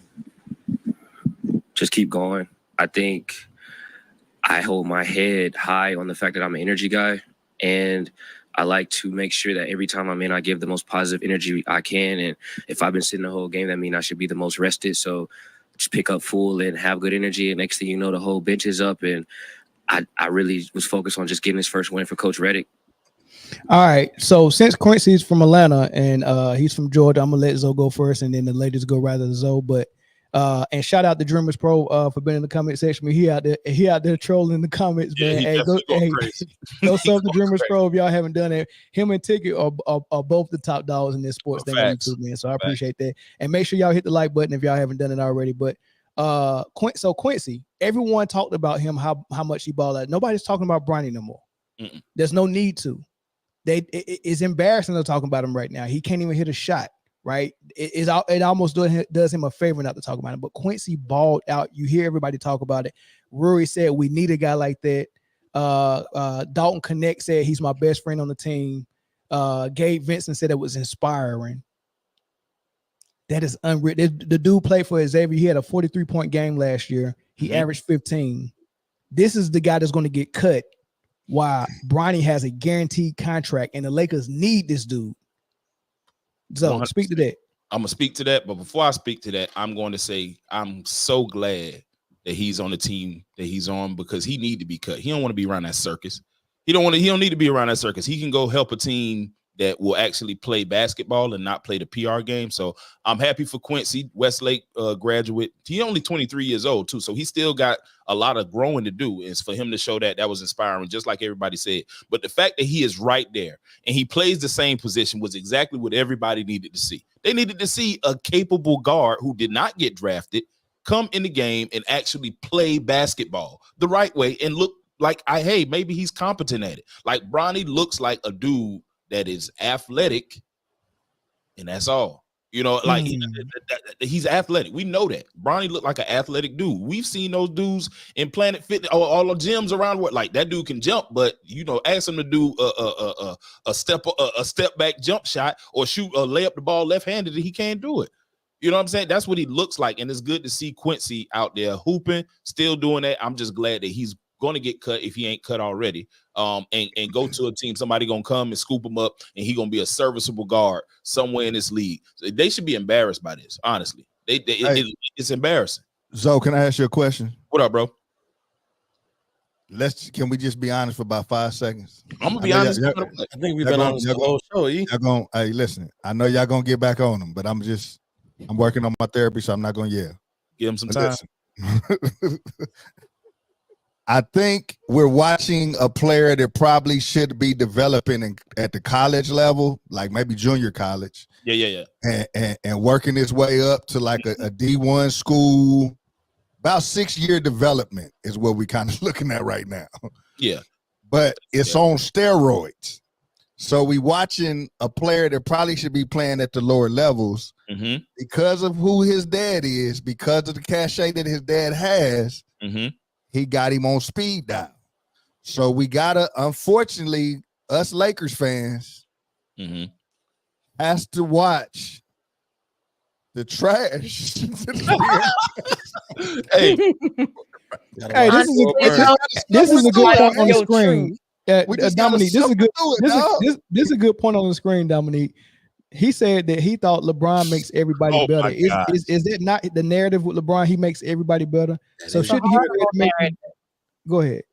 I think I hold my head high on the fact that I'm an energy guy, and I like to make sure that every time I'm in, I give the most positive energy I can. And if I've been sitting the whole game, that means I should be the most rested. So just pick up full and have good energy. And next thing you know, the whole bench is up. And I really was focused on just getting his first win for Coach Redick. All right. So since Quincy's from Atlanta and he's from Georgia, I'm gonna let Zoe go first, and then the ladies go rather than Zoe. But and shout out to Dreamers Pro for being in the comment section. He out there trolling the comments, man. Yeah, Go sub the Dreamers Pro if y'all haven't done it. Him and Ticket are both the top dogs in this sports thing on YouTube, man. So I appreciate that. And make sure y'all hit the like button if y'all haven't done it already. But so Quincy, everyone talked about him, how much he balled out. Nobody's talking about Bronny no more. Mm-mm. There's no need to. It's embarrassing to talk about him right now. He can't even hit a shot. right? It almost does him a favor not to talk about it. But Quincy balled out. You hear everybody talk about it. Rory said we need a guy like that. Dalton Connect said he's my best friend on the team. Gabe Vincent said it was inspiring. That is unreal. The dude played for Xavier. He had a 43-point game last year. He averaged 15. This is the guy that's going to get cut while Bronny has a guaranteed contract, and the Lakers need this dude. So speak to that. I'm going to speak to that. But before I speak to that, I'm going to say I'm so glad that he's on the team that he's on, because he need to be cut. He don't want to be around that circus. He don't need to be around that circus. He can go help a team that will actually play basketball and not play the PR game. So I'm happy for Quincy, Westlake graduate. He only 23 years old too, so he still got a lot of growing to do. It's for him to show that was inspiring, just like everybody said. But the fact that he is right there and he plays the same position was exactly what everybody needed to see. They needed to see a capable guard who did not get drafted come in the game and actually play basketball the right way and look like, hey, maybe he's competent at it. Like Bronny looks like a dude that is athletic, and that's all. You know, like he's athletic. We know that. Bronny looked like an athletic dude. We've seen those dudes in Planet Fitness, all the gyms around. What, like that dude can jump, but you know, ask him to do a step back jump shot or shoot or lay up the ball left-handed, and he can't do it. You know what I'm saying? That's what he looks like, and it's good to see Quincy out there hooping, still doing that. I'm just glad that he's going to get cut if he ain't cut already, and go to a team. Somebody going to come and scoop him up, and he going to be a serviceable guard somewhere in this league. So they should be embarrassed by this, honestly. It's embarrassing. Zoe, can I ask you a question? What up, bro? Can we just be honest for about 5 seconds? I'm going to be honest. I think we've been on the whole show. Hey, listen, I know y'all going to get back on them, but I'm working on my therapy, so I'm not going to yell. Give him some time. I think we're watching a player that probably should be developing at the college level, like maybe junior college. Yeah. And working his way up to like a D1 school. About 6-year development is what we're kind of looking at right now. Yeah. But it's on steroids. So we watching a player that probably should be playing at the lower levels because of who his dad is, because of the cachet that his dad has. He got him on speed dial. So we gotta, unfortunately, us Lakers fans has to watch the trash. Hey, this is a good point on the screen. Dominique, this is a good point on the screen, Dominique. He said that he thought LeBron makes everybody better. Is that not the narrative with LeBron? He makes everybody better. So shouldn't he go ahead?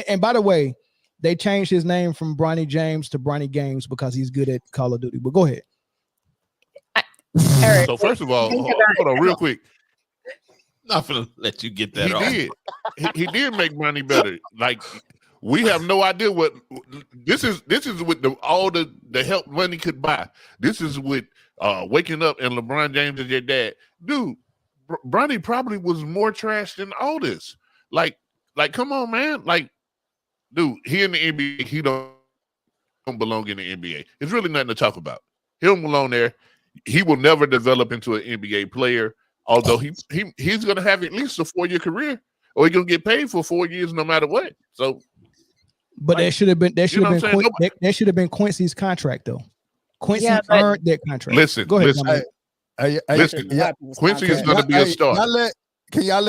And by the way, they changed his name from Bronny James to Bronny Games because he's good at Call of Duty. But go ahead. So first of all, hold on real quick. Not gonna let you get that off. He did make Bronny better. Like, we have no idea what this is. This is with all the help money could buy. This is with waking up and LeBron James is your dad. Dude, Bronny probably was more trash than all this. Like, come on, man. Like, dude, he in the NBA, he don't belong in the NBA. It's really nothing to talk about. He don't belong there. He will never develop into an NBA player, although he's going to have at least a 4-year career, or he's going to get paid for 4 years no matter what. So, but that should have been Quincy's contract though. Quincy earned that contract. Listen, go ahead. Listen, Quincy is going to be a star. Can y'all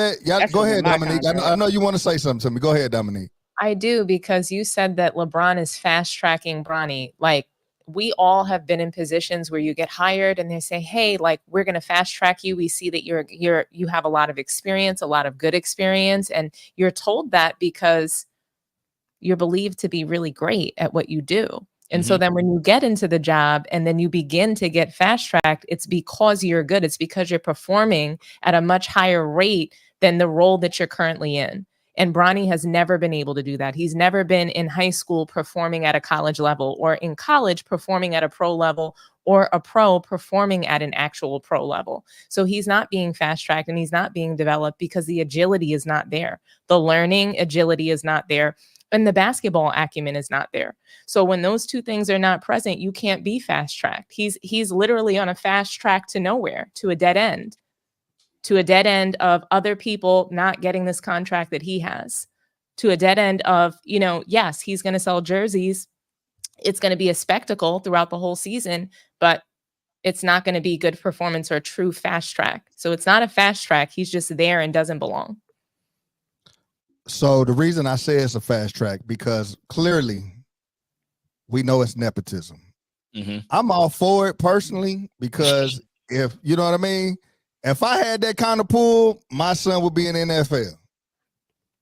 go ahead, Dominique? I know you want to say something to me. Go ahead, Dominique. I do, because you said that LeBron is fast tracking Bronny. Like, we all have been in positions where you get hired and they say, hey, like, we're going to fast track you. We see that you have a lot of experience, a lot of good experience. And you're told that because you're believed to be really great at what you do. And so then when you get into the job and then you begin to get fast tracked, it's because you're good. It's because you're performing at a much higher rate than the role that you're currently in. And Bronny has never been able to do that. He's never been in high school performing at a college level, or in college performing at a pro level, or a pro performing at an actual pro level. So he's not being fast tracked and he's not being developed because the agility is not there. The learning agility is not there. and the basketball acumen is not there. So when those two things are not present, you can't be fast tracked. He's literally on a fast track to nowhere, to a dead end of other people not getting this contract that he has, to a dead end of, yes, he's going to sell jerseys. It's going to be a spectacle throughout the whole season, but it's not going to be good performance or a true fast track. So it's not a fast track. He's just there and doesn't belong. So the reason I say it's a fast track, because clearly we know it's nepotism. Mm-hmm. I'm all for it personally, because if you know what I mean, if I had that kind of pull, my son would be in the NFL.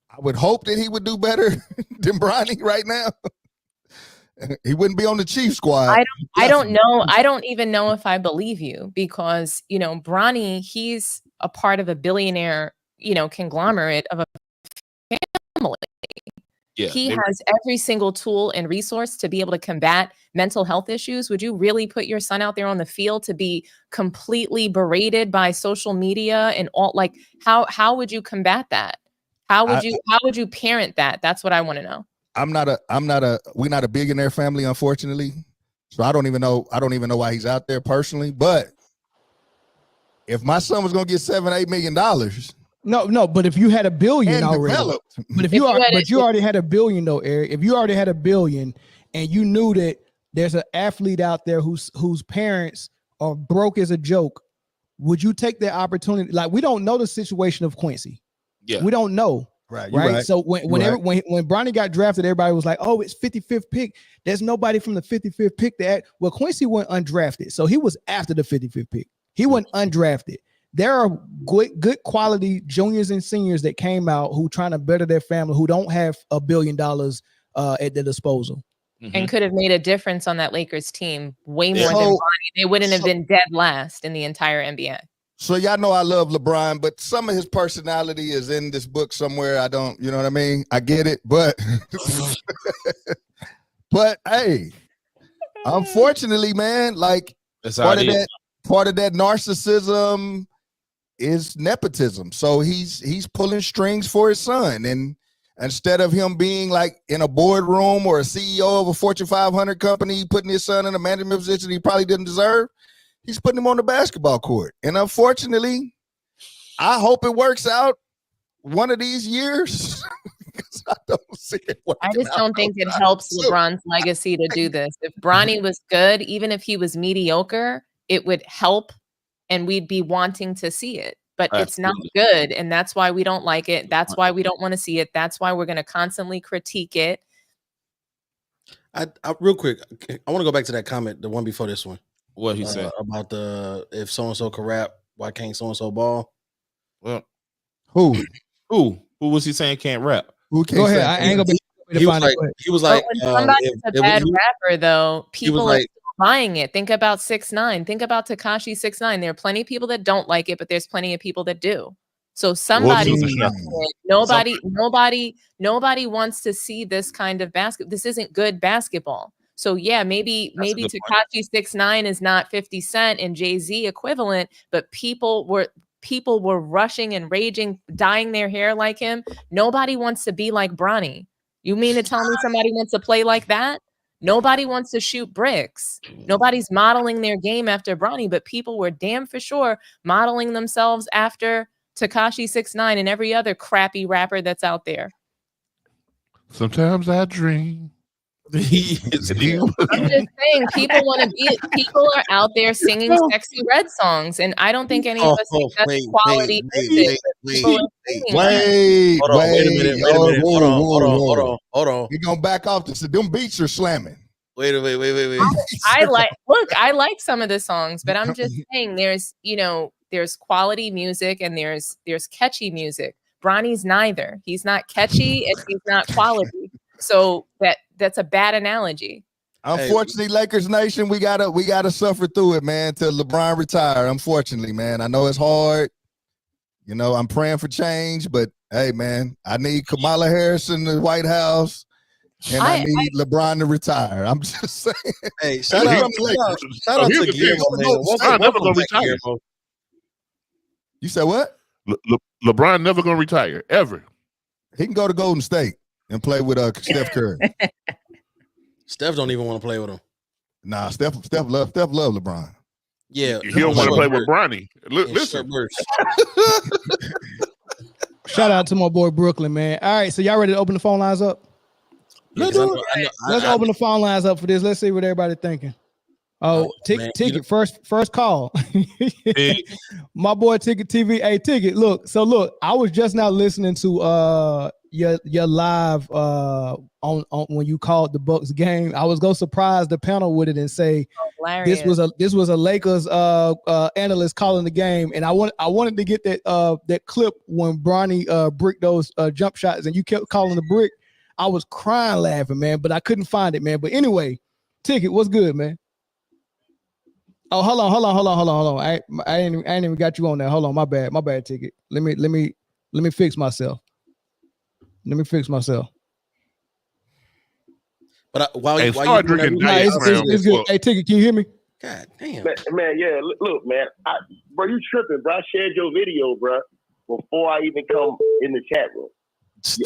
I would hope that he would do better than Bronny right now. He wouldn't be on the Chiefs squad. I don't know. I don't even know if I believe you, because, Bronny, he's a part of a billionaire, conglomerate of a family. Yeah, he has every single tool and resource to be able to combat mental health issues. Would you really put your son out there on the field to be completely berated by social media and all? Like, how would you combat that? How would you parent that? That's what I want to know. We're not a billionaire family, unfortunately. So I don't even know why he's out there personally. But if my son was gonna get $7-8 million, no, but if you had $1 billion already, but you already had $1 billion though, Eric. If you already had $1 billion and you knew that there's an athlete out there whose parents are broke as a joke, would you take that opportunity? Like, we don't know the situation of Quincy. Yeah, we don't know. Right. So when Bronny got drafted, everybody was like, "Oh, it's 55th pick." There's nobody from the 55th pick that. Well, Quincy went undrafted, so he was after the 55th pick. He went undrafted. There are good quality juniors and seniors that came out who trying to better their family, who don't have $1 billion at their disposal, and could have made a difference on that Lakers team way more than Bronny. They wouldn't have been dead last in the entire NBA. So y'all know I love LeBron, but some of his personality is in this book somewhere. I don't, you know what I mean? I get it, but hey, unfortunately, man, like part of that narcissism is nepotism. So he's pulling strings for his son, and instead of him being like in a boardroom or a CEO of a Fortune 500 company, putting his son in a management position he probably didn't deserve, he's putting him on the basketball court. And unfortunately, I hope it works out one of these years. Because I don't see it working. I just don't think it helps LeBron's legacy to do this. If Bronny was good, even if he was mediocre, it would help and we'd be wanting to see it. But it's not good. And that's why we don't like it. That's why we don't want to see it. That's why we're going to constantly critique it. I real quick, I want to go back to that comment, the one before this one. What he said about if so and so can rap, why can't so and so ball? Well, who was he saying can't rap? Who can't? Go ahead. I ain't gonna be. He was like, when somebody's a bad rapper, though, people are still buying it. Think about 6ix9ine. Think about Tekashi 6ix9ine. There are plenty of people that don't like it, but there's plenty of people that do. So nobody wants to see this kind of basketball. This isn't good basketball. So yeah, maybe Tekashi 6ix9ine is not 50 Cent and Jay-Z equivalent, but people were rushing and raging, dyeing their hair like him. Nobody wants to be like Bronny. You mean to tell me somebody wants to play like that? Nobody wants to shoot bricks. Nobody's modeling their game after Bronny, but people were damn for sure modeling themselves after Tekashi 6ix9ine and every other crappy rapper that's out there. Sometimes I dream. I'm just saying, people are out there singing Sexy Red songs, and I don't think any of us think that's quality music. Wait a minute. Hold on. You're gonna back off this. Them beats are slamming. Wait. I like some of the songs, but I'm just saying there's quality music and there's catchy music. Bronny's neither. He's not catchy and he's not quality. So that's a bad analogy. Unfortunately, Lakers Nation, we gotta suffer through it, man, till LeBron retire. Unfortunately, man. I know it's hard. You know, I'm praying for change, but hey, man, I need Kamala Harris in the White House, and I need LeBron to retire. I'm just saying. Hey, shout out to Guillermo. You said what? LeBron never gonna retire ever. He can go to Golden State and play with Steph Curry. Steph don't even want to play with him. Nah, Steph love LeBron. Yeah, He don't want to play with Bronny. Listen. Shout out to my boy Brooklyn, man. All right, so y'all ready to open the phone lines up? Let's open the phone lines up for this. Let's see what everybody's thinking. Oh, Ticket, first call. My boy Ticket TV. Hey, Ticket, look, I was just now listening to your live on when you called the Bucks game. I was gonna surprise the panel with it and say this was a Lakers analyst calling the game, and I wanted to get that clip when Bronny bricked those jump shots and you kept calling the brick. I was crying laughing, man, but I couldn't find it, man. But anyway, Ticket, what's good, man? Oh, hold on. I ain't even got you on there. Hold on, my bad, Ticket. Let me fix myself. But while you drinking it's good. Hey, Ticket, can you hear me? God damn, man. Yeah, look, man. Bro, you tripping, bro? I shared your video, bro, before I even come in the chat room.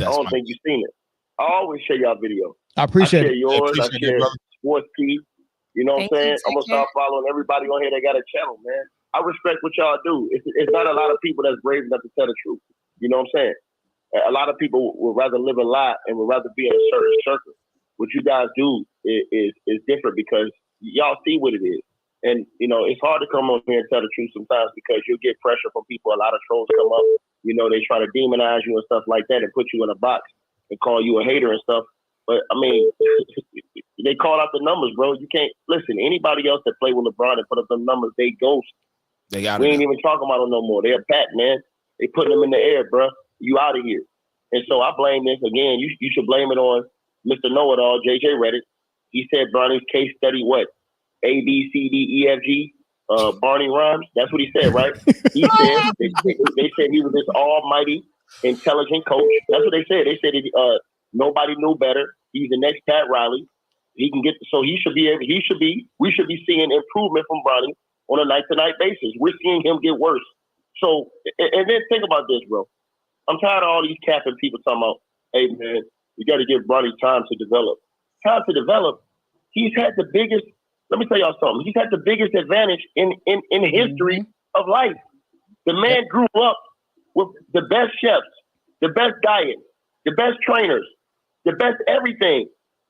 I don't think you've seen it. I always share y'all video. I appreciate it. Yours. I share Sports Key. You know what I'm saying? I'm gonna start following everybody on here that got a channel, man. I respect what y'all do. It's not a lot of people that's brave enough to tell the truth. You know what I'm saying? A lot of people would rather live a lie and would rather be in a certain circle. What you guys do is different because y'all see what it is. And, you know, it's hard to come on here and tell the truth sometimes because you'll get pressure from people. A lot of trolls come up, you know, they try to demonize you and stuff like that and put you in a box and call you a hater and stuff. But, I mean, they call out the numbers, bro. You can't listen. Anybody else that play with LeBron and put up them numbers, they ghost. We ain't even talking about them no more. They're packed, man. They putting them in the air, bro. You out of here. And so I blame this again. You should blame it on Mr. Know-It-All, JJ Reddick. He said Bronny's case study what? A, B, C, D, E, F, G, Barney Rhymes. That's what he said, right? He said they said he was this almighty, intelligent coach. That's what they said. They said nobody knew better. He's the next Pat Riley. He can get we should be seeing improvement from Bronny on a night-to-night basis. We're seeing him get worse. So, and then think about this, bro. I'm tired of all these capping people talking about, hey, man, you got to give Bronny time to develop. Time to develop. He's had the biggest, let me tell y'all something. He's had the biggest advantage in history of life. The man grew up with the best chefs, the best diet, the best trainers, the best everything.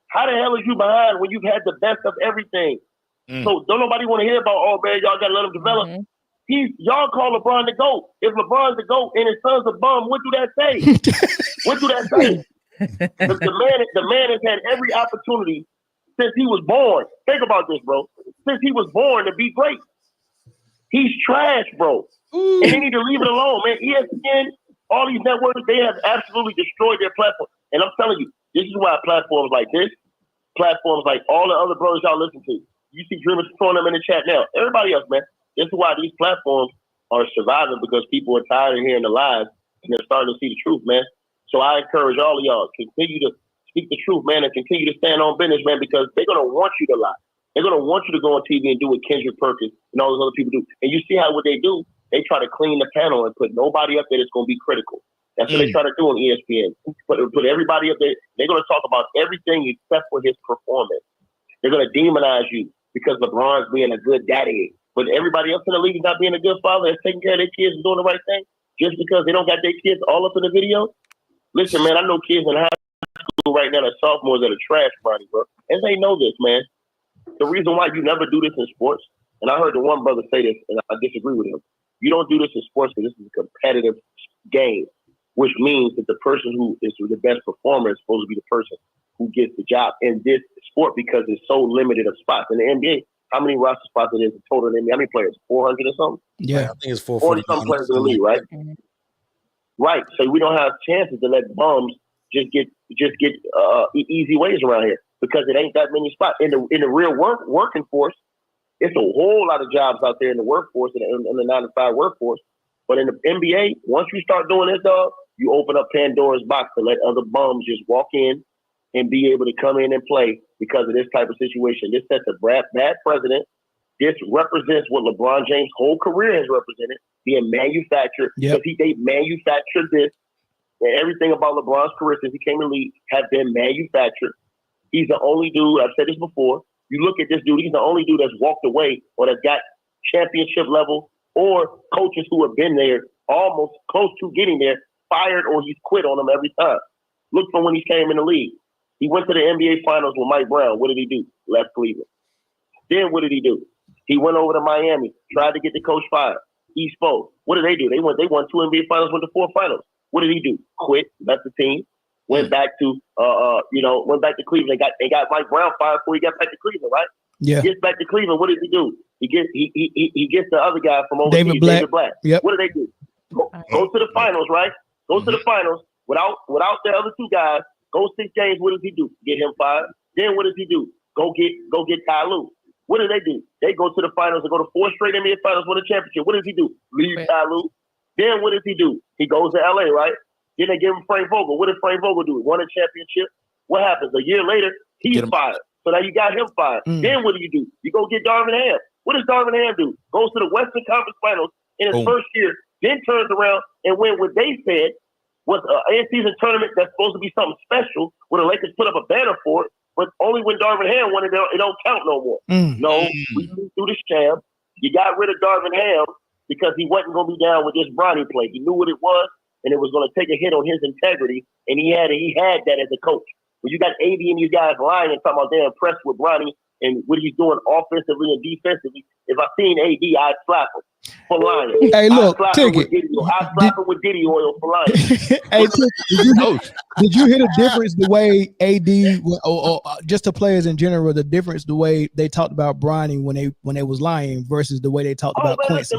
How the hell is you behind when you've had the best of everything? So don't nobody want to hear about, oh, man, y'all got to let him develop. Y'all call LeBron the GOAT. If LeBron's the GOAT and his son's a bum, what do that say? What do that say? The man has had every opportunity since he was born. Think about this, bro. Since he was born to be great. He's trash, bro. And they need to leave it alone, man. ESPN, all these networks, they have absolutely destroyed their platform. And I'm telling you, this is why platforms like this, platforms like all the other brothers y'all listen to, you see Dreamers throwing them in the chat now. Everybody else, man. This is why these platforms are surviving because people are tired of hearing the lies and they're starting to see the truth, man. So I encourage all of y'all, continue to speak the truth, man, and continue to stand on business, man, because they're going to want you to lie. They're going to want you to go on TV and do what Kendrick Perkins and all those other people do. And you see how what they do, they try to clean the panel and put nobody up there that's going to be critical. That's what they try to do on ESPN. Put everybody up there. They're going to talk about everything except for his performance. They're going to demonize you because LeBron's being a good daddy. But everybody else in the league is not being a good father and taking care of their kids and doing the right thing just because they don't got their kids all up in the video. Listen, man, I know kids in high school right now that sophomores that are trash, Bronny, bro. And they know this, man. The reason why you never do this in sports, and I heard the one brother say this, and I disagree with him. You don't do this in sports because this is a competitive game, which means that the person who is the best performer is supposed to be the person who gets the job in this sport because it's so limited of spots. In the NBA, how many roster spots it is in total in the NBA? How many players? 400 or something? Yeah, I think it's 440. 40-some players in the league, right? Right. So we don't have chances to let bums just get easy ways around here because it ain't that many spots. In the real working force, it's a whole lot of jobs out there in the workforce, in the 9-to-5 workforce. But in the NBA, once you start doing this, dog, you open up Pandora's box to let other bums just walk in and be able to come in and play because of this type of situation. This sets a bad precedent. This represents what LeBron James' whole career has represented, being manufactured. Because they manufactured this and everything about LeBron's career since he came in the league have been manufactured. He's the only dude, I've said this before, you look at this dude, he's the only dude that's walked away or that's got championship level or coaches who have been there almost close to getting there, fired or he's quit on them every time. Look from when he came in the league. He went to the NBA Finals with Mike Brown. What did he do? Left Cleveland. Then what did he do? He went over to Miami, tried to get the coach fired. East Foe. What did they do? They won 2 NBA Finals, went to 4 finals. What did he do? Quit, left the team, went back to went back to Cleveland. They got Mike Brown fired before he got back to Cleveland, right? Yeah. Gets back to Cleveland. What does he do? He gets the other guy from overseas, David Black. Yep. What do they do? Go to the finals, right? Go to the finals without the other 2 guys. Go 6 games. What does he do? Get him fired. Then what does he do? Go get Ty Lue. What do? They go to the finals and go to 4 straight NBA finals, win a championship. What does he do? Leave Ty Lue. Then what does he do? He goes to LA, right? Then they give him Frank Vogel. What did Frank Vogel do? He won a championship. What happens? A year later, he's fired. So now you got him fired. Then what do? You go get Darvin Ham. What does Darvin Ham do? Goes to the Western Conference Finals in his first year, then turns around and win what they said was an in-season tournament that's supposed to be something special where the Lakers put up a banner for it, but only when Darvin Ham won it don't count no more. No, we threw the sham. You got rid of Darvin Ham because he wasn't going to be down with this Bronny play. He knew what it was, and it was going to take a hit on his integrity, and he had that as a coach. When you got AD and these guys lying and talking about they're impressed with Bronny and what he's doing offensively and defensively, if I seen AD, I'd slap him for lying. Hey, look, Ticket. I'd slap him with Diddy oil for lying. Hey, did you hear the difference the way AD or just the players in general, the difference the way they talked about Bronny when they was lying versus the way they talked about Quincy?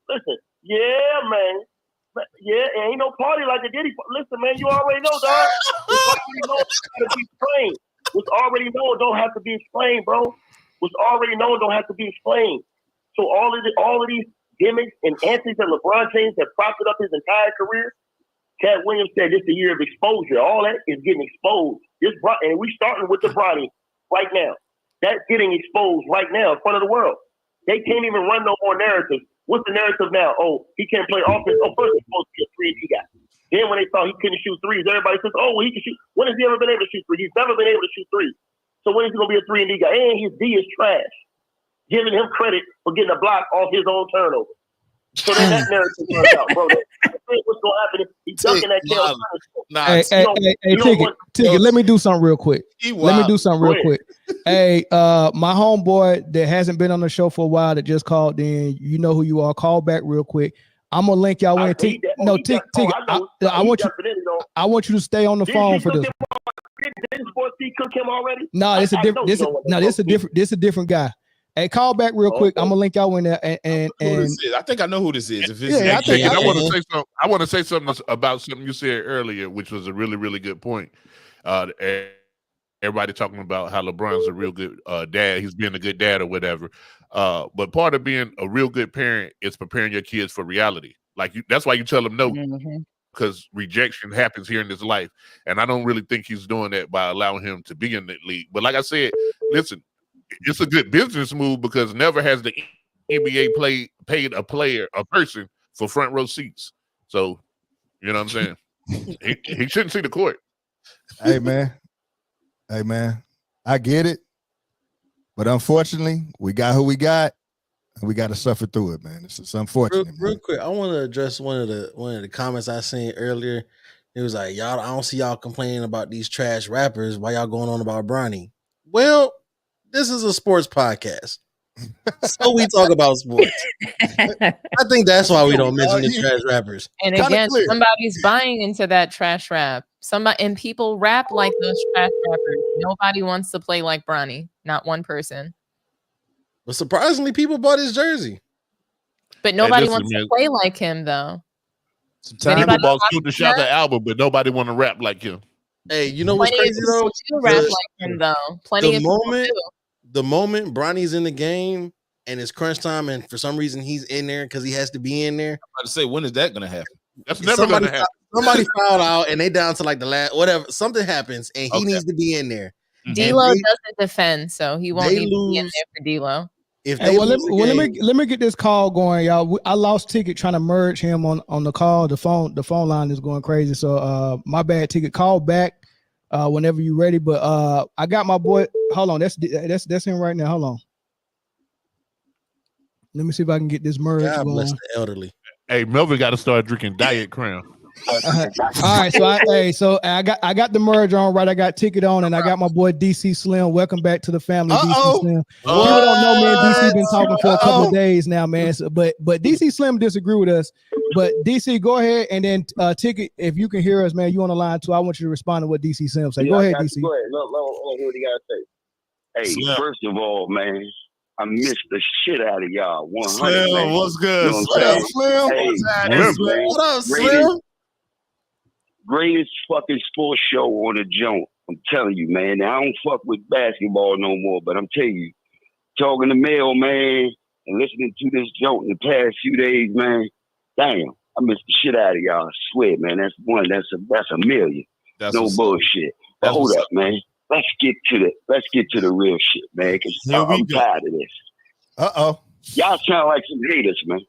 Listen. Yeah, man. Yeah, it ain't no party like the Diddy. Listen, man, you already know, dog. What's already known has to be explained. What's already known don't have to be explained, bro. What's already known don't have to be explained. So all of these gimmicks and antics that LeBron James have propped up his entire career, Cat Williams said this is the year of exposure. All that is getting exposed. And we starting with the Bronny right now. That's getting exposed right now in front of the world. They can't even run no more narratives. What's the narrative now? Oh, he can't play offense. Oh, first he's supposed to be a 3-and-D guy. Then when they thought he couldn't shoot threes, everybody says, oh, well, he can shoot. When has he ever been able to shoot threes? He's never been able to shoot threes. So when is he going to be a 3-and-D guy? And his D is trash. Giving him credit for getting a block off his own turnover. So then that narrative turns out, bro. What's going to happen if he's ducking that tail? Ticket, let me do something real quick. Hey, my homeboy that hasn't been on the show for a while that just called in, you know who you are. Call back real quick. I'm gonna link y'all in. I want you to stay on the phone for this. Didn't Sports T cook him already? No, this a different guy. Hey, call back real quick. I'm gonna link y'all in there. And I think I know who this is. I want to say something about something you said earlier, which was a really, really good point. Everybody talking about how LeBron's a real good dad. He's being a good dad or whatever. But part of being a real good parent is preparing your kids for reality. That's why you tell them no, because rejection happens here in this life. And I don't really think he's doing that by allowing him to be in the league. But like I said, listen, it's a good business move because never has the NBA paid a person for front row seats. So, you know what I'm saying? he shouldn't see the court. Hey, man, I get it. But unfortunately, we got who we got, and we got to suffer through it, man. It's unfortunate. Real quick, I want to address one of the comments I seen earlier. It was like, y'all, I don't see y'all complaining about these trash rappers. Why y'all going on about Bronny? Well, this is a sports podcast, so we talk about sports. I think that's why we don't mention the trash rappers. And again, somebody's buying into that trash rap. And people rap like those trash rappers. Nobody wants to play like Bronny. Not one person. But surprisingly, people bought his jersey. But nobody wants to play like him, though. People bought Shoot the Shot the album, but nobody want to rap like him. Hey, you know what's crazy though? Rap like him though. The moment Bronny's in the game and it's crunch time, and for some reason he's in there because he has to be in there. I'm about to say, when is that going to happen? That's never going to happen. Somebody fouled out and they down to like the last whatever. Something happens and he needs to be in there. D'Lo doesn't defend, so he won't need to be in there for D'Lo. If Hey, let me get this call going, y'all. I lost Ticket trying to merge him on the call. The phone line is going crazy. So my bad, Ticket. Call back whenever you're ready. But I got my boy. Hold on, that's him right now. Hold on. Let me see if I can get this merge God going. bless the elderly. Hey, Melvin got to start drinking Diet Crown. All right, so I got the merge on right. I got Ticket on, and I got my boy DC Slim. Welcome back to the family, DC Slim. People don't know, man. DC been talking for a couple of days now, man. So, but DC Slim disagree with us. But DC, go ahead, and then Ticket, if you can hear us, man, you on the line too. I want you to respond to what DC Slim say. Go ahead, DC. Go ahead. Let hear what he got to say. Hey, first of all, man, I missed the shit out of y'all. 100. Slim, what's good? You know what I'm saying? Hey, Slim. What up, Slim? Greatest fucking sports show on the joint. I'm telling you, man. Now, I don't fuck with basketball no more, but I'm telling you, talking to Mel, man, and listening to this joint in the past few days, man, damn, I missed the shit out of y'all. I swear, man. That's a million. No bullshit. But hold up, man. Let's get to the real shit, man. Because I'm tired of this. Y'all sound like some haters, man.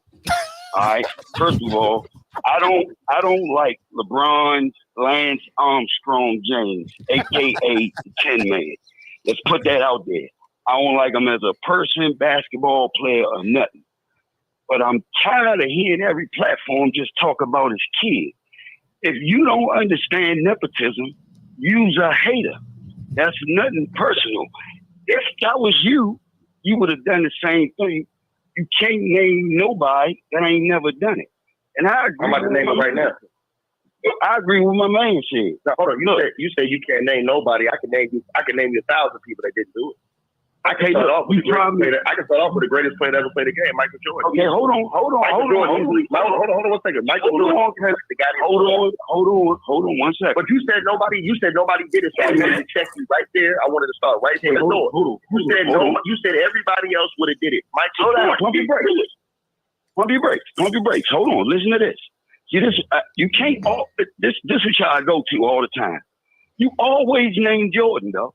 All right. First of all, I don't like LeBron Lance Armstrong James, aka the 10 Man. Let's put that out there. I don't like him as a person, basketball player, or nothing. But I'm tired of hearing every platform just talk about his kid. If you don't understand nepotism, you's a hater. That's nothing personal. If that was you, you would have done the same thing. You can't name nobody that ain't never done it. And I agree. I'm about to name it right now. I agree with my man said. Now, hold on. You said you can't name nobody. I can name you 1,000 people that didn't do it. I can start off with the greatest player that ever played the game, Michael Jordan. Okay, hold on one second. Michael Jordan. Hold on 1 second. But you said nobody did it, so I wanted to check you right there. I wanted to start right there. You said everybody else would have did it. Michael Jordan. Pump your brakes. Hold on. Listen to this. See this. You can't. This is what y'all go to all the time. You always name Jordan, though.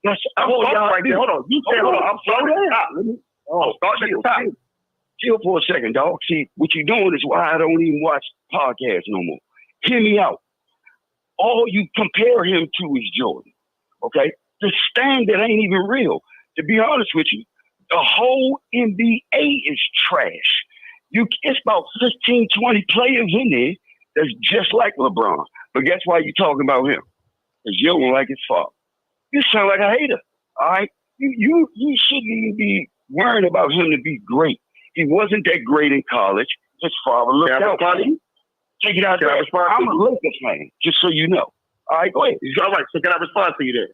That's all y'all right there. Hold on. You said, hold on. I'm sorry. Start at the top. Chill for a second, dog. See, what you're doing is why I don't even watch podcasts no more. Hear me out. All you compare him to is Jordan. Okay? The standard ain't even real. To be honest with you, the whole NBA is trash. It's about 15, 20 players in there that's just like LeBron. But guess why you're talking about him? Because you don't like his father. You sound like a hater. All right? You shouldn't even be worrying about him to be great. He wasn't that great in college. His father looked out for him. Take it out there. I'm a Lakers fan, just so you know. All right, go ahead. All right, so can I respond to you then?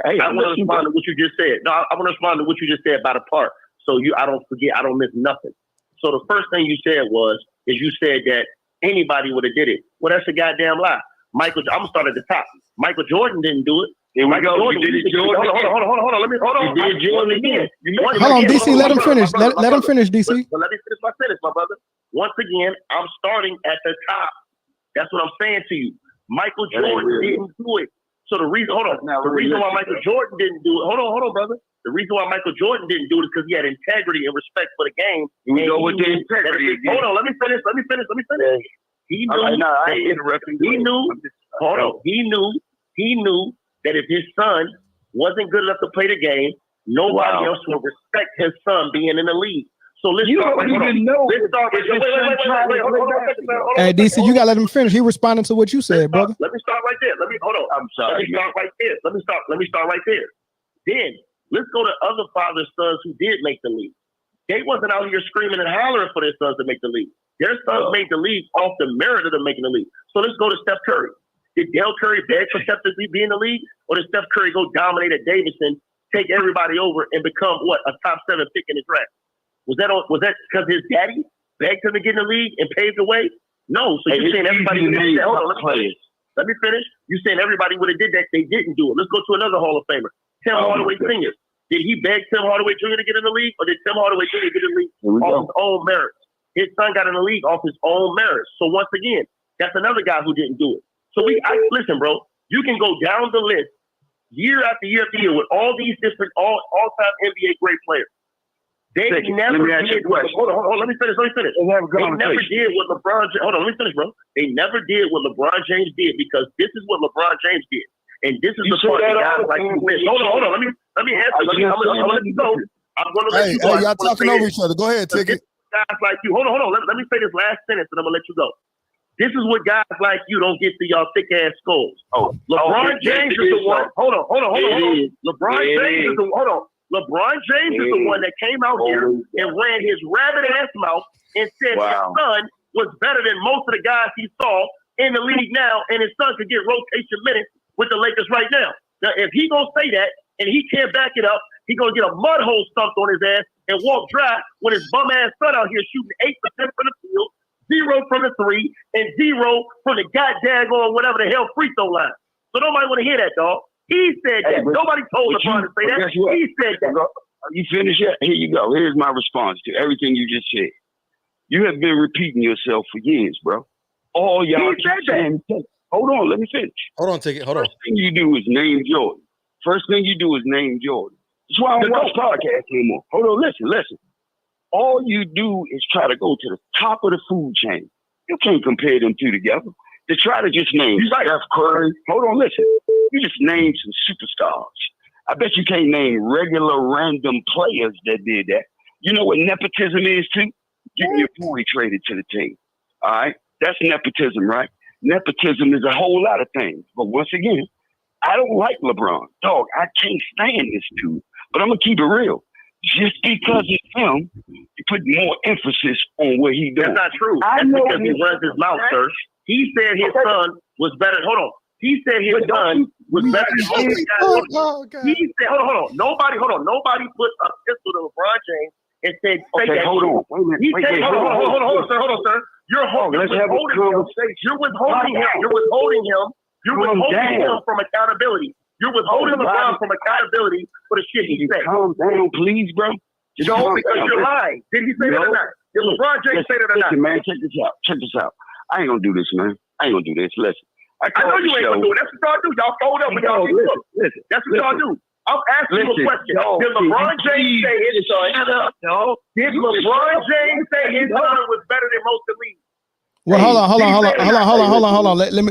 Hey, I want to respond to what you just said. No, I want to respond to what you just said about a part. So I don't forget, I don't miss nothing. So the first thing you said you said that anybody would have did it. Well, that's a goddamn lie. I'm gonna start at the top. Michael Jordan didn't do it. Here we go. You did it, Jordan. Hold on. Let me hold on. You did Jordan again. Hold on, DC. Let him finish. Let him finish, DC. But let me finish my sentence, my brother. Once again, I'm starting at the top. That's what I'm saying to you. Michael Jordan didn't do it. So the reason why Michael Jordan didn't do it. Hold on, brother. The reason why Michael Jordan didn't do it is because he had integrity and respect for the game. Here we go with the integrity again. Hold on, let me finish. He knew. I ain't interrupting. He knew that if his son wasn't good enough to play the game, nobody else would respect his son being in the league. So let's start right here. Hey, DC, you gotta let him finish. He responding to what you said, brother. Let me start right there. Hold on. I'm sorry. Let me start right there. Let me start right there. Then let's go to other fathers' sons who did make the league. They wasn't out here screaming and hollering for their sons to make the league. Their sons made the league off the merit of them making the league. So let's go to Steph Curry. Did Dale Curry beg for Steph to be in the league? Or did Steph Curry go dominate at Davidson, take everybody over, and become a top 7 pick in the draft? Was that because his daddy begged him to get in the league and paved the way? No. So you're saying everybody would have did that? Hold on, let me finish. You're saying everybody would have did that. They didn't do it. Let's go to another Hall of Famer, Tim Hardaway Sr. Did he beg Tim Hardaway Jr. to get in the league, or did Tim Hardaway Jr. get in the league off his own merits? His son got in the league off his own merits. So once again, that's another guy who didn't do it. So listen, bro. You can go down the list year after year after year with all these different all-time NBA great players. They never did. Hold on. Let me finish. They never did what LeBron. Hold on. Let me finish, bro. They never did what LeBron James did because this is what LeBron James did, and this is the part that guys like you miss. Hold on. Let me answer. I'm gonna let you go. I'm gonna let you go. Hey, y'all talking over each other. Go ahead, Ticket. Guys like you. Hold on. Let me say this last sentence, and I'm gonna let you go. This is what guys like you don't get to y'all thick ass skulls. LeBron James is the one. Hold on. LeBron James is the one that came out here and ran his rabbit ass mouth and said his son was better than most of the guys he saw in the league now, and his son could get rotation minutes with the Lakers right now. Now, if he gonna say that and he can't back it up, he gonna get a mud hole stumped on his ass and walk dry when his bum ass son out here shooting 8% from the field, 0 from the 3, and 0 from the goddamn or whatever the hell free throw line. So nobody want to hear that, dog. He said that. Nobody told LeBron to say that. He said that. You finished yet? Here you go. Here's my response to everything you just said. You have been repeating yourself for years, bro. All y'all keep saying, hold on, let me finish. Hold on, Ticket. Hold on. First thing you do is name Jordan. That's why I don't watch podcasts anymore. Hold on, listen. All you do is try to go to the top of the food chain. You can't compare them two together. To try to just name Steph Curry. Hold on, listen. You just named some superstars. I bet you can't name regular random players that did that. You know what nepotism is too? Getting your boy traded to the team. All right? That's nepotism, right? Nepotism is a whole lot of things. But once again, I don't like LeBron. Dog, I can't stand this dude. But I'm going to keep it real. Just because it's him, you put more emphasis on what he doing. That's not true. That's because he runs his mouth, sir. He said his son was better. Hold on. He said his son was better than most of the guys. He said, hold on. Nobody put a pistol to LeBron James and said, hold on. He said, hold on, sir. You're withholding him from accountability. You're withholding LeBron from accountability for the shit he said. Calm down, please, bro. No, because you're lying. Did he say that or not? Did LeBron James say that or not? Listen, man, check this out. I ain't gonna do this, man. Listen. I know you ain't gonna do it. That's what y'all do. Y'all fold up and y'all get cooked. That's what y'all do. I'm asking you a question. Did LeBron James say his son? Did LeBron James say his son was better than most of the league? Well, hold on. Let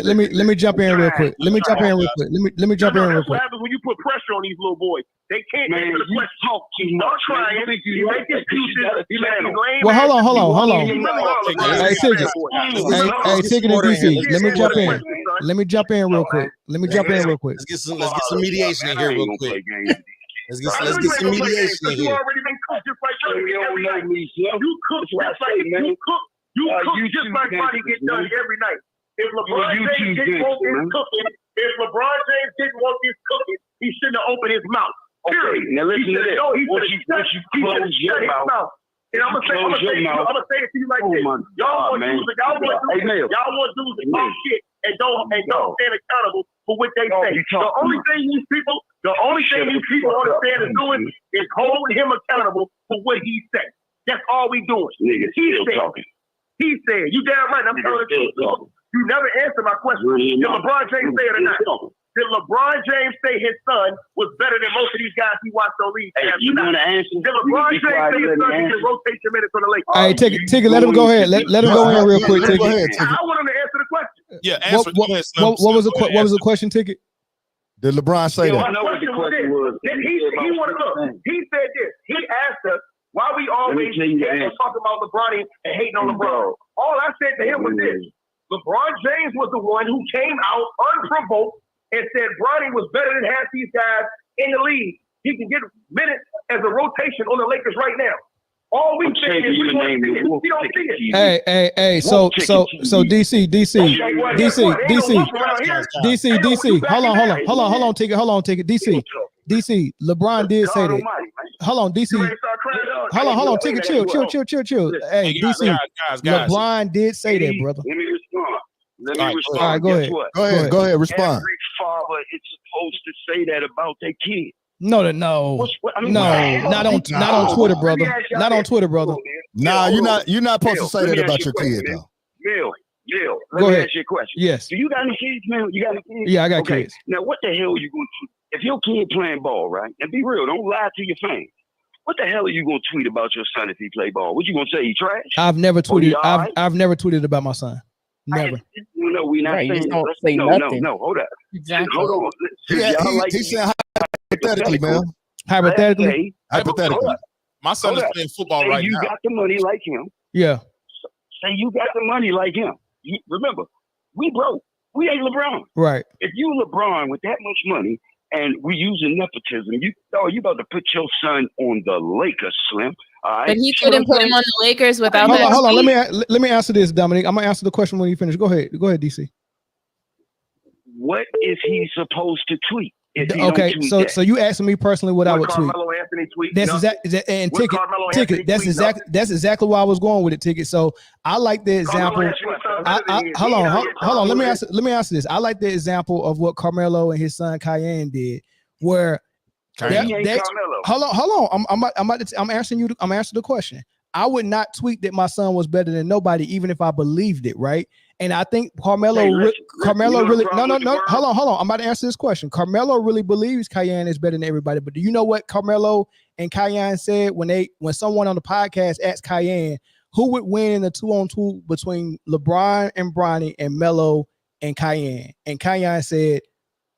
me jump in real quick. Let me jump in real quick. That's what happens when you put pressure on these little boys. They can't answer the question. Start trying. You make excuses. You make them lame. Well, hold on. Hey, Ticket and DC. Let me jump in real quick. Let's get some mediation in here real quick. Let's get some mediation in here. You already been cooked just like Johnny every night. You cook just like you cook. You cook just like Bonnie gets done every night. If LeBron James didn't want this cooking, he shouldn't have opened his mouth. Period. Now listen to this. He shut his mouth. And I'm gonna say it to you like this. Y'all want dudes to talk shit and don't stand accountable for what they say. The only thing these people understand is doing is holding him accountable for what he said. That's all we doing. He said, you damn right, I'm telling the truth. You never answered my question. Did LeBron James say it or not? Did LeBron James say his son was better than most of these guys he watched on league? Hey, you want to answer? Did LeBron James say his son could rotate your minutes on the Lakers? Hey, Ticket, let him go ahead. Let him go in real quick, Ticket. I want him to answer the question. Yeah, answer. What was the question, Ticket? Did LeBron say that? My question was this. He said this. He asked us why we always talking about LeBron and hating on LeBron. All I said to him was this. LeBron James was the one who came out unprovoked and said Bronny was better than half these guys in the league. He can get minutes as a rotation on the Lakers right now. All we say is we want to see it. We don't see it. Hey. So DC. Hold on, Ticket. DC. LeBron did say that. Hold on, DC. Hold on, Ticket. Chill. Hey, DC. LeBron did say that, brother. Let me respond. All right, go ahead. Go ahead. Respond. Every father is supposed to say that about their kid. No, not on Twitter, brother. Not on Twitter, brother. Nah, you're not supposed to say that about your kid, though. Bill, go ahead. Ask you a question. Yes. Do you got any kids, man? You got any kids? Yeah, I got kids. Now, what the hell are you going to do? If your kid playing ball, right? And be real, don't lie to your fans. What the hell are you gonna tweet about your son if he play ball? What you gonna say? He trash? I've never Oh, he tweeted. all right? I've never tweeted about my son. Never. No, we're not Right, you saying just don't that. say No, nothing. hold up. Exactly. Hold on. He said hypothetically, man. Hypothetically. Hypothetically. Hold up. My son Hold is up. playing football Say right you now. got the money like him. Yeah. Say you got the money like him. Remember, we broke. We ain't LeBron. Right. If you LeBron with that much money and we using nepotism, you about to put your son on the Lakers, Slim. All right. But he couldn't put him on the Lakers without that. Hold on. Let me answer this, Dominic. I'm gonna answer the question when you finish. Go ahead, DC. What is he supposed to tweet? If he Okay, don't tweet so you asking me personally what I would tweet. Carmelo Anthony tweet. That's and ticket. That's exactly why I was going with it. Ticket. So I like the example. Hold on. Let me answer this. I like the example of what Carmelo and his son Cayenne did, where hold on. I'm answering you. I'm answering the question. I would not tweet that my son was better than nobody, even if I believed it, right? And I think Carmelo really. No. Hold on. I'm about to answer this question. Carmelo really believes Cayenne is better than everybody. But do you know what Carmelo and Cayenne said when someone on the podcast asked Cayenne who would win in the 2-on-2 between LeBron and Bronny and Melo and Cayenne? And Cayenne said,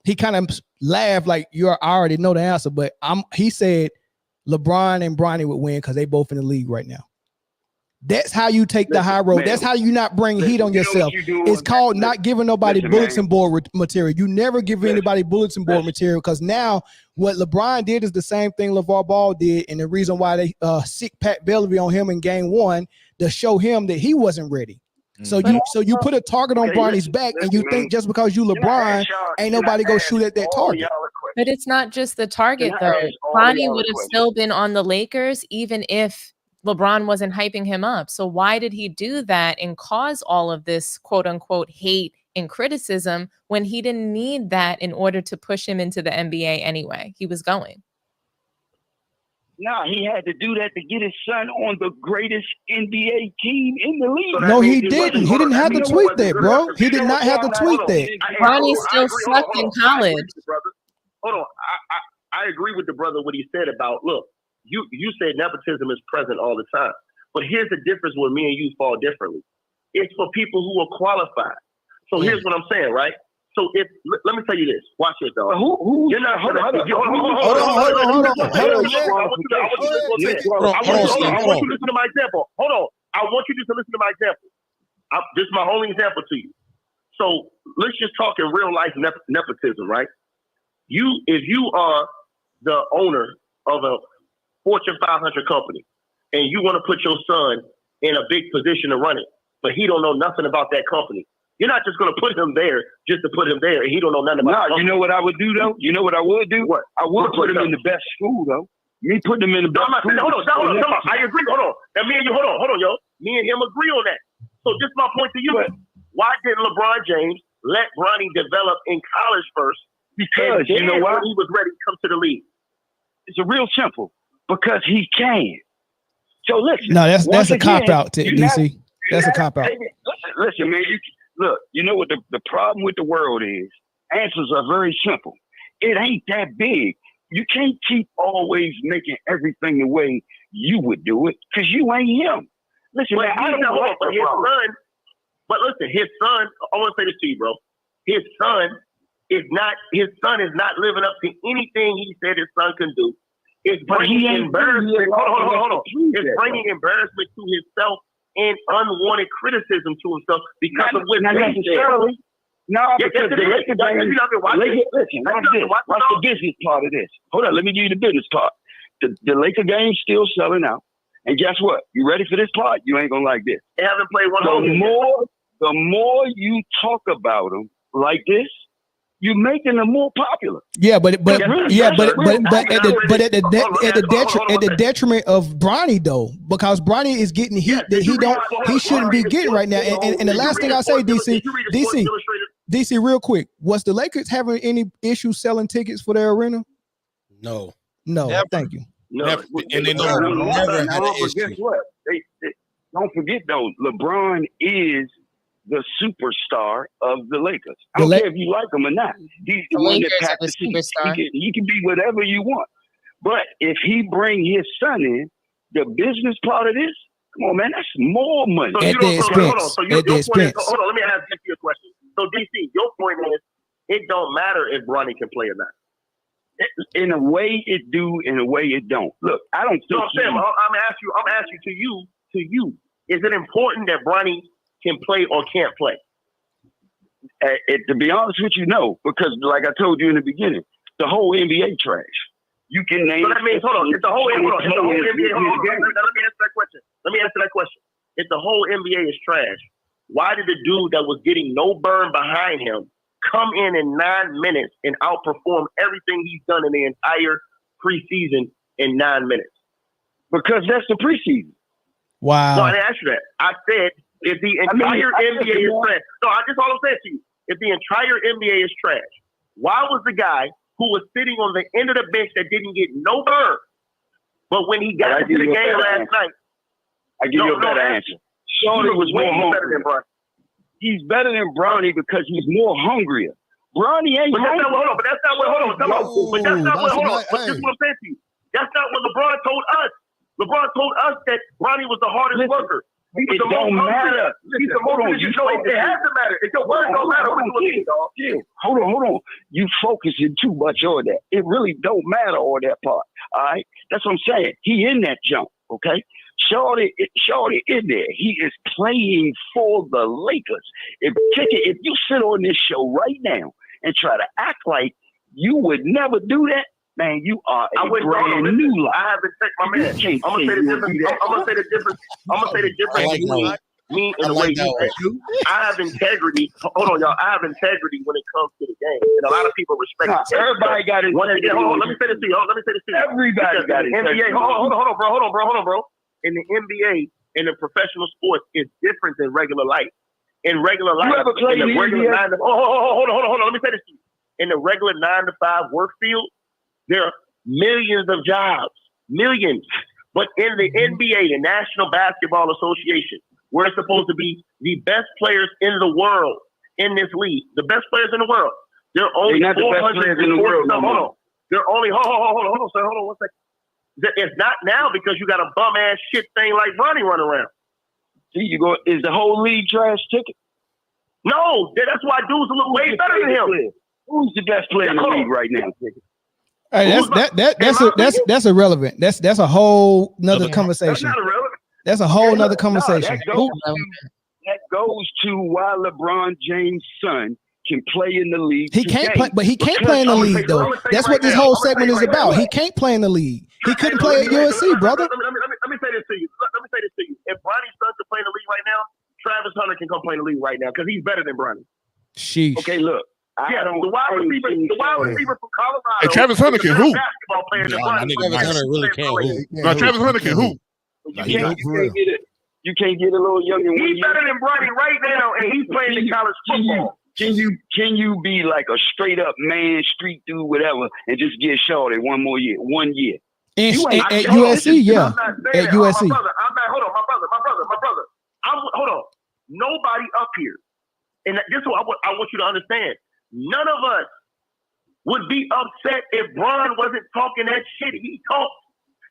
he kind of laughed like I already know the answer, but he said LeBron and Bronny would win because they both in the league right now. That's how you take the high road. That's how you not bring heat on yourself. It's called not giving nobody bulletin board material. You never give anybody bulletin board material, because now what LeBron did is the same thing LeVar Ball did, and the reason why they sick Pat Beverly on him in game 1 to show him that he wasn't ready. So you put a target on Bronny's back, and you think just because you LeBron, ain't nobody go shoot at that target. But it's not just the target, though. Bronny would have still been on the Lakers even if LeBron wasn't hyping him up. So why did he do that and cause all of this quote unquote hate and criticism when he didn't need that in order to push him into the NBA anyway? He was going. No, he had to do that to get his son on the greatest NBA team in the league. No, he didn't. He didn't have to tweet that, bro. He did not have to tweet that. Bronny still sucked in college. Hold on. I agree with the brother what he said about, look, you said nepotism is present all the time. But here's the difference where me and you fall differently. It's for people who are qualified. So here's what I'm saying, right? So let me tell you this. Watch it, though. You're not hold on. I want you to listen to my example. Hold on. I want you to listen to my example. This is my only example to you. So let's just talk in real life nepotism, right? If you are the owner of a Fortune 500 company, and you want to put your son in a big position to run it, but he don't know nothing about that company. You're not just going to put him there just to put him there, and he don't know nothing about. You know what I would do though? You know what I would do? What? I would put him in the best school though. Me putting him in the best school. Hold on. I agree. Hold on. Now me and you, hold on, yo. Me and him agree on that. So this is my point to you. Why didn't LeBron James let Bronny develop in college first? Because you know why? When he was ready to come to the league. It's a real simple. Because he can. So listen. No, that's a cop out, DC. That's a cop out. Listen, man. Look, you know what the problem with the world is? Answers are very simple. It ain't that big. You can't keep always making everything the way you would do it, because you ain't him. Listen, man, I don't know what his son. But listen, his son. I want to say this to you, bro. His son is not living up to anything he said his son can do. It's bringing embarrassment. Hold on. It's bringing embarrassment to himself and unwanted criticism to himself because of what they said. No, because listen, watch the business part of this. Hold on, let me give you the business part. The Laker game's still selling out. And guess what? You ready for this part? You ain't gonna like this. They haven't played one home. The more you talk about them like this, you're making them more popular. Yeah, but at the detriment of Bronny though, because Bronny is getting heat that he shouldn't be getting right now. And the last thing I say, DC, real quick, was the Lakers having any issues selling tickets for their arena? No. Never. Thank you. No, never had an issue. Guess what? They don't forget though, LeBron is the superstar of the Lakers. I don't care if you like him or not. He's the one that packed the seats. He can be whatever you want. But if he bring his son in, the business part of this, come on, man, that's more money. So At the expense. Hold on, let me ask you a question. So DC, your point is, it don't matter if Bronny can play or not. In a way it do, in a way it don't. Look, I don't think. So I'm saying, I'm asking to you, is it important that Bronny can play or can't play? To be honest with you, no, because like I told you in the beginning, the whole NBA trash. You can name. So that means, hold on, it's the whole NBA. Hold on, let me answer that question. If the whole NBA is trash, why did the dude that was getting no burn behind him come in 9 minutes and outperform everything he's done in the entire preseason in 9 minutes? Because that's the preseason. Wow. No, I didn't ask you that. I said if the entire NBA is trash. No, that's all I'm saying to you. If the entire NBA is trash, why was the guy who was sitting on the end of the bench that didn't get no burn, but when he got into the game last night, I give you a better answer. Shorty was more hungry. He's better than Bronny because he's more hungrier. Bronny ain't hungry. But that's not what I'm saying to you. That's not what LeBron told us. LeBron told us that Bronny was the hardest worker. It don't matter. It has to matter. If your words don't matter, what you dog? Hold on. You focusing too much on that. It really don't matter on that part. All right? That's what I'm saying. He in that jump, okay? Shorty in there. He is playing for the Lakers. If you sit on this show right now and try to act like you would never do that, man, you are a brand new life. I haven't checked my man. I'm gonna say the difference. Me and the way you. I have integrity. Hold on, y'all. I have integrity when it comes to the game, and a lot of people respect. Everybody got it. Hold on. Let me say this to you. Everybody got it. NBA. Hold on, bro. In the NBA, in the professional sports, is different than regular life. In regular life, you ever played in the regular NBA? Hold on. Let me say this to you. In the regular 9 to 5 work field, there are millions of jobs, millions. But in the NBA, the National Basketball Association, we're supposed to be the best players in the world in this league. The best players in the world. There are only 400 in the world. No, hold on. There are only hold on, sir. Hold on 1 second. It's not now because you got a bum ass shit thing like Bronny running around. See, is the whole league trash ticket? No, that's why dudes look way better than him. Who's the best player in the league right now? Hey, that's irrelevant. That's a whole nother conversation. That's not irrelevant. That's a whole nother conversation. That goes to why LeBron James' son can play in the league. He can't play, but he can't play in the league though. That's what this whole segment is about. He can't play in the league. He couldn't play at USC, brother. Let me say this to you. If Bronny's son can play in the league right now, Travis Hunter can come play in the league right now because he's better than Bronny. Sheesh. Okay, look. The wide receiver from Colorado. Hey, Travis Hunter can hoop. Travis Hunter really can't hoop. No, Travis Hunter can hoop. You can't get a little younger. He's better than Bronny right now, and he's playing in college football. Can you be like a straight up man, street dude, whatever, and just get Shorty 1 more year, 1 year? At USC, yeah. At USC. My brother. Hold on. Nobody up here, and this is what I want you to understand. None of us would be upset if Bron wasn't talking that shit he talked.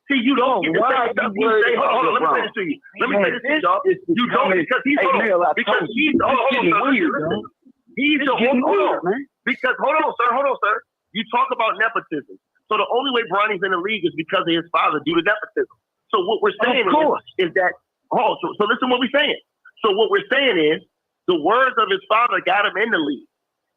See, you don't get the same stuff he say. Hold on, let me say this to you. Let me say this to you, dog. You don't because he's He's the hold on, sir. You talk about nepotism. So the only way Bronny's in the league is because of his father due to nepotism. So what we're saying is that so listen what we're saying. So what we're saying is the words of his father got him in the league.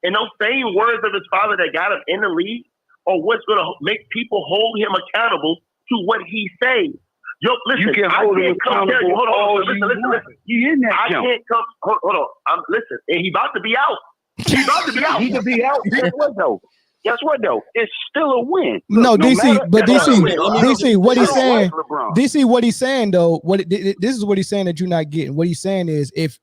And those same words of his father that got him in the league are what's going to make people hold him accountable to what he says. Yo, listen, you can hold him accountable. Hold on, listen. You in that I can't come. Hold on. Listen, and he about to be out. He's about to be out. He could be out. Guess what though? It's still a win. No, DC, but DC, what he's saying, DC, what he's saying though, this is what he's saying that you're not getting. What he's saying is, if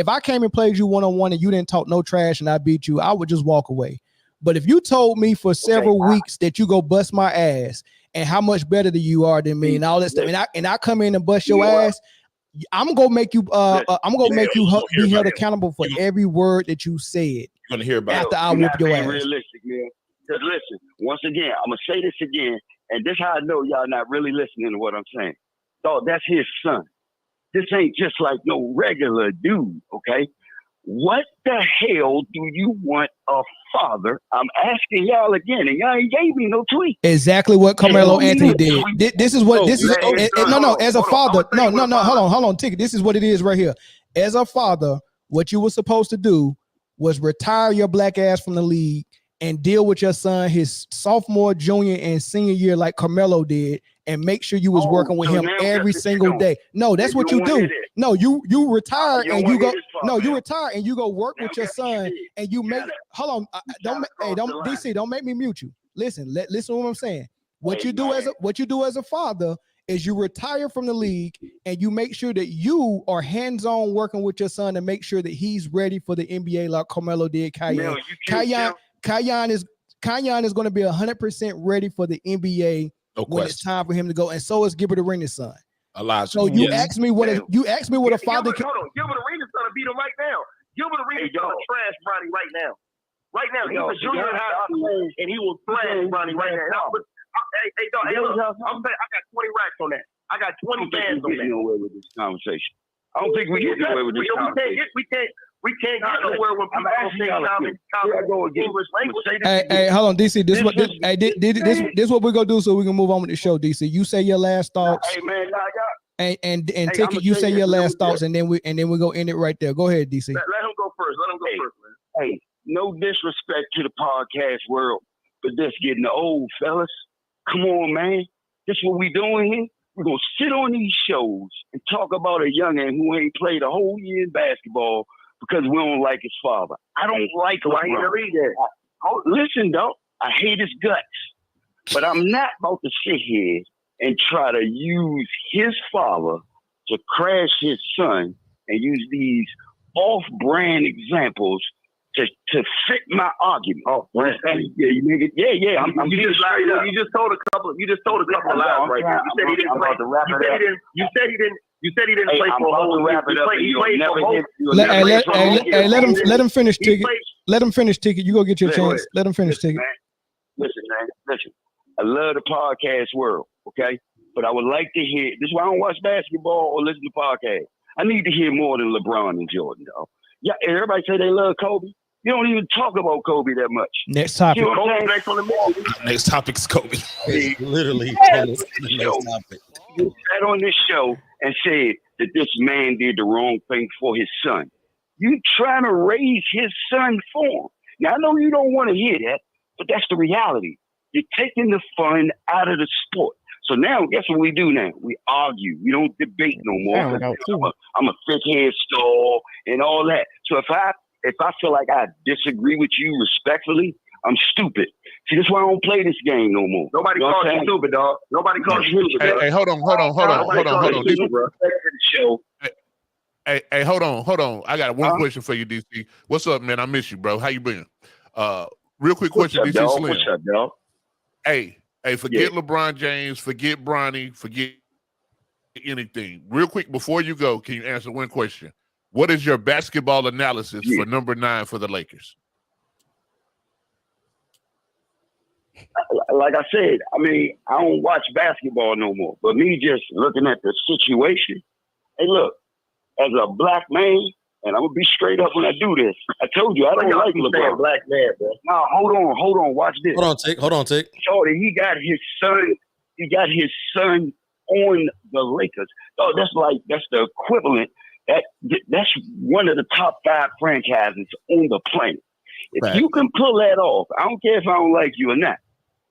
I came and played you 1-on-1 and you didn't talk no trash and I beat you, I would just walk away. But if you told me for several weeks that you go bust my ass and how much better you are than me and all that stuff, and I come in and bust your ass, I'm gonna make you be held accountable for every word that you said. You're gonna hear about after I whoop your ass. Realistic, man. Because listen, once again, I'm gonna say this again, and this how I know y'all not really listening to what I'm saying. Dog, that's his son. This ain't just like no regular dude, okay? What the hell do you want a father? I'm asking y'all again, and y'all ain't gave me no tweet. Exactly what Carmelo Anthony did. This is what this is. No. As a father, no. Hold on, Ticket. This is what it is right here. As a father, what you were supposed to do was retire your black ass from the league and deal with your son his sophomore, junior, and senior year like Carmelo did, and make sure you was working with him every single day. No, that's what you do. No, you retire and you go. No, you retire and you go work with your son, and you make. Hold on, don't DC, don't make me mute you. Listen to what I'm saying. What you do as a father is you retire from the league and you make sure that you are hands-on working with your son to make sure that he's ready for the NBA like Carmelo did. Kayan is going to be 100% ready for the NBA when it's time for him to go, and so is Gilbert Arenas' son. Elijah. So you asked me what a father. Hold on, Gilbert Arenas' son beat him right now. Gilbert Arenas' son trash Bronny right now. Right now, he's a junior in high school, and he will trash Bronny right now. Hey, look, I'm saying I got 20 racks on that. I got 20 fans on that. Away with this conversation. I don't think we get away with this conversation. We can't get nowhere when people say common English language. Hey, hold on, DC. This what we're gonna do so we can move on with the show, DC. You say your last thoughts. Hey man, and Ticket, you say your last thoughts, and then we go end it right there. Go ahead, DC. Let him go first. Man. Hey, no disrespect to the podcast world, but this getting old, fellas. Come on, man. This what we doing here? We're going to sit on these shows and talk about a youngin' who ain't played a whole year in basketball because we don't like his father. I don't like him. Listen, though, I hate his guts. But I'm not about to sit here and try to use his father to crash his son and use these off-brand examples to fit my argument. You make it. Yeah. You just told a couple of lies right now. You said he didn't play for a whole year. Let him finish, Ticket. Let him finish, Ticket. You go get your chance. Let him finish, Ticket. Listen. I love the podcast world, okay? But I would like to hear. This is why I don't watch basketball or listen to podcasts. I need to hear more than LeBron and Jordan, though. Yeah, everybody say they love Kobe. You don't even talk about Kobe that much. Next topic. You know next topic's Kobe. Literally. Next topic. You sat on this show and said that this man did the wrong thing for his son. You trying to raise his son for him. Now, I know you don't want to hear that, but that's the reality. You're taking the fun out of the sport. So now, guess what we do now? We argue. We don't debate no more. I'm a thick head stall and all that. So if I feel like I disagree with you respectfully, I'm stupid. See, that's why I don't play this game no more. Nobody calls you stupid, dog. Nobody calls you stupid. Hey, hold on. Hey, hold on. I got one question for you, DC. What's up, man? I miss you, bro. How you been? Real quick question, DC Slim. What's up, dog? Hey, forget LeBron James, forget Bronny, forget anything. Real quick, before you go, can you answer one question? What is your basketball analysis for number 9 for the Lakers? Like I said, I mean, I don't watch basketball no more. But me just looking at the situation, hey, look, as a black man, and I'm gonna be straight up when I do this. I told you I don't like LeBron. Black man, bro. No, hold on. Watch this. Hold on, Tick. Shorty, he got his son on the Lakers. Oh, that's the equivalent. That's one of the top 5 franchises on the planet. If you can pull that off, I don't care if I don't like you or not.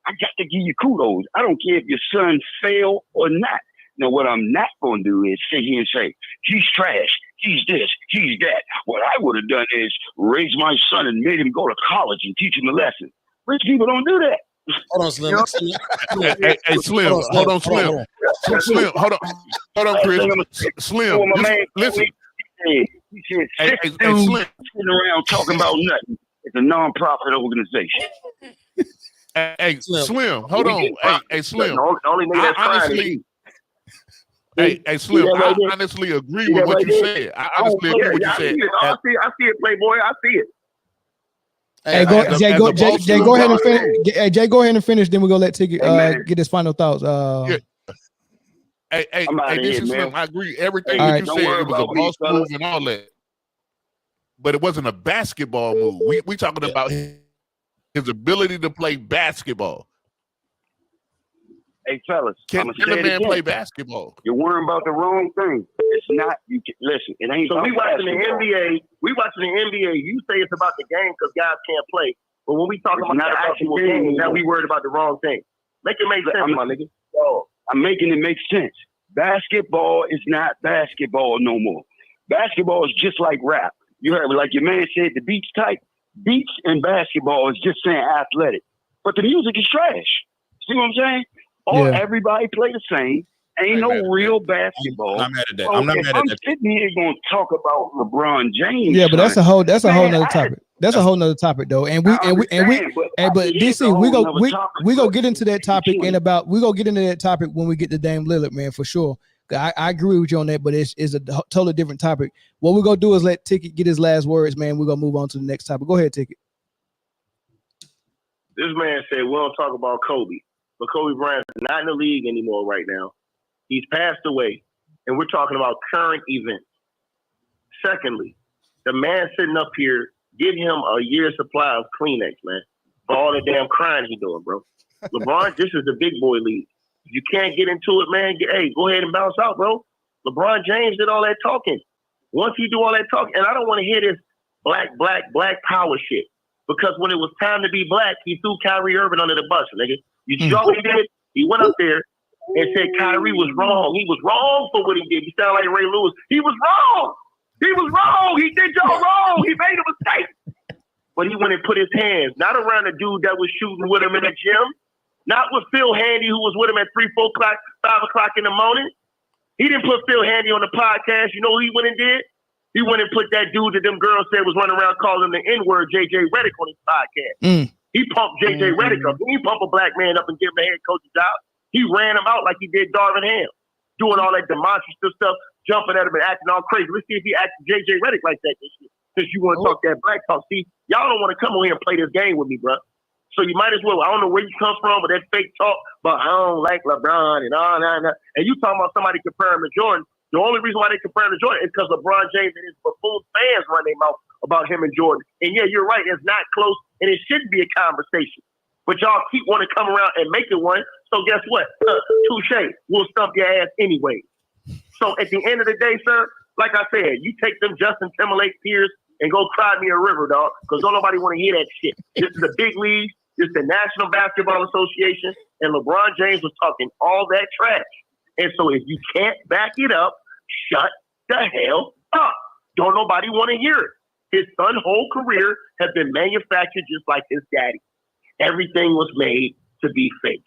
I got to give you kudos. I don't care if your son fail or not. Now, what I'm not going to do is sit here and say, he's trash, he's this, he's that. What I would have done is raise my son and made him go to college and teach him a lesson. Rich people don't do that. Hold on, Slim. Hey, Slim. Hold on, Slim. Slim, hold on, Chris. Slim, listen. He said, six dudes sitting around talking about nothing. It's a non-profit organization. Hey, Slim, hold on. Hey, Slim. The only nigga that's crying. Hey, Slim, I honestly agree with what you said. I honestly agree with what you said. I see it, Playboy. I see it. Hey, go ahead and finish. Hey, Jay, go ahead and finish. Then we go let Ticket get his final thoughts. Hey, this is Slim. I agree everything All that right. you Don't said. worry It was a about me, boss move fellas. and all that, but it wasn't a basketball move. We talking about his ability to play basketball. Hey, fellas, Can the man play basketball? You're worrying about the wrong thing. It's not. You can, listen, it ain't. So we watching the basketball. NBA. We watching the NBA. You say it's about the game because guys can't play. But when we talking It's about not the actual game, now we worried about the wrong thing. Make it make sense, my nigga. I'm making it make sense. Basketball is not basketball no more. Basketball is just like rap. You heard me, like your man said, the beats type. Beats and basketball is just saying athletic. But the music is trash. See what I'm saying? Everybody play the same. Ain't no real basketball. I'm not mad at that. So I'm not if mad at that. sitting here going to talk about LeBron James. Yeah, but that's a whole nother Man, topic. That's a whole nother topic though. And we but DC, we go get into that topic we go get into that topic when we get to Dame Lillard, man, for sure. I agree with you on that, but it's a totally different topic. What we're gonna do is let Ticket get his last words, man. We're gonna move on to the next topic. Go ahead, Ticket. This man said we don't talk about Kobe, but Kobe Bryant's not in the league anymore right now. He's passed away, and we're talking about current events. Secondly, the man sitting up here, give him a year's supply of Kleenex, man, for all the damn crying he doing, bro. LeBron, this is the big boy league. If you can't get into it, man, hey, go ahead and bounce out, bro. LeBron James did all that talking. Once he do all that talking, and I don't want to hear this black power shit, because when it was time to be black, he threw Kyrie Irving under the bus, nigga. You saw what he did? He went up there and said Kyrie was wrong. He was wrong for what he did. He sound like Ray Lewis. He was wrong. He was wrong. He did y'all wrong. He made a mistake. But he went and put his hands, not around the dude that was shooting with him in the gym, not with Phil Handy, who was with him at 3, 4 o'clock, 5 o'clock in the morning. He didn't put Phil Handy on the podcast. You know what he went and did? He went and put that dude that them girls said was running around calling him the N-word, JJ Redick, on his podcast. He pumped JJ Redick up. He pumped a black man up and give him a head coach's job. He ran him out like he did Darvin Ham, doing all that demonstrative stuff, jumping at him and acting all crazy. Let's see if he acts JJ Redick like that this year. Since you want to talk that black talk. See, y'all don't want to come over here and play this game with me, bro. So you might as well. I don't know where you come from, but that fake talk, but I don't like LeBron and all that. And you talking about somebody comparing to Jordan. The only reason why they compare him to Jordan is because LeBron James and his buffoon fans run their mouth about him and Jordan. And yeah, you're right. It's not close, and it shouldn't be a conversation. But y'all keep wanting to come around and make it one. So guess what? Touche. We'll stump your ass anyway. So at the end of the day, sir, like I said, you take them Justin Timberlake peers and go cry me a river, dog, because don't nobody want to hear that shit. This is the big league. This is the National Basketball Association, and LeBron James was talking all that trash. And so if you can't back it up, shut the hell up. Don't nobody want to hear it. His son's whole career has been manufactured just like his daddy. Everything was made to be fake.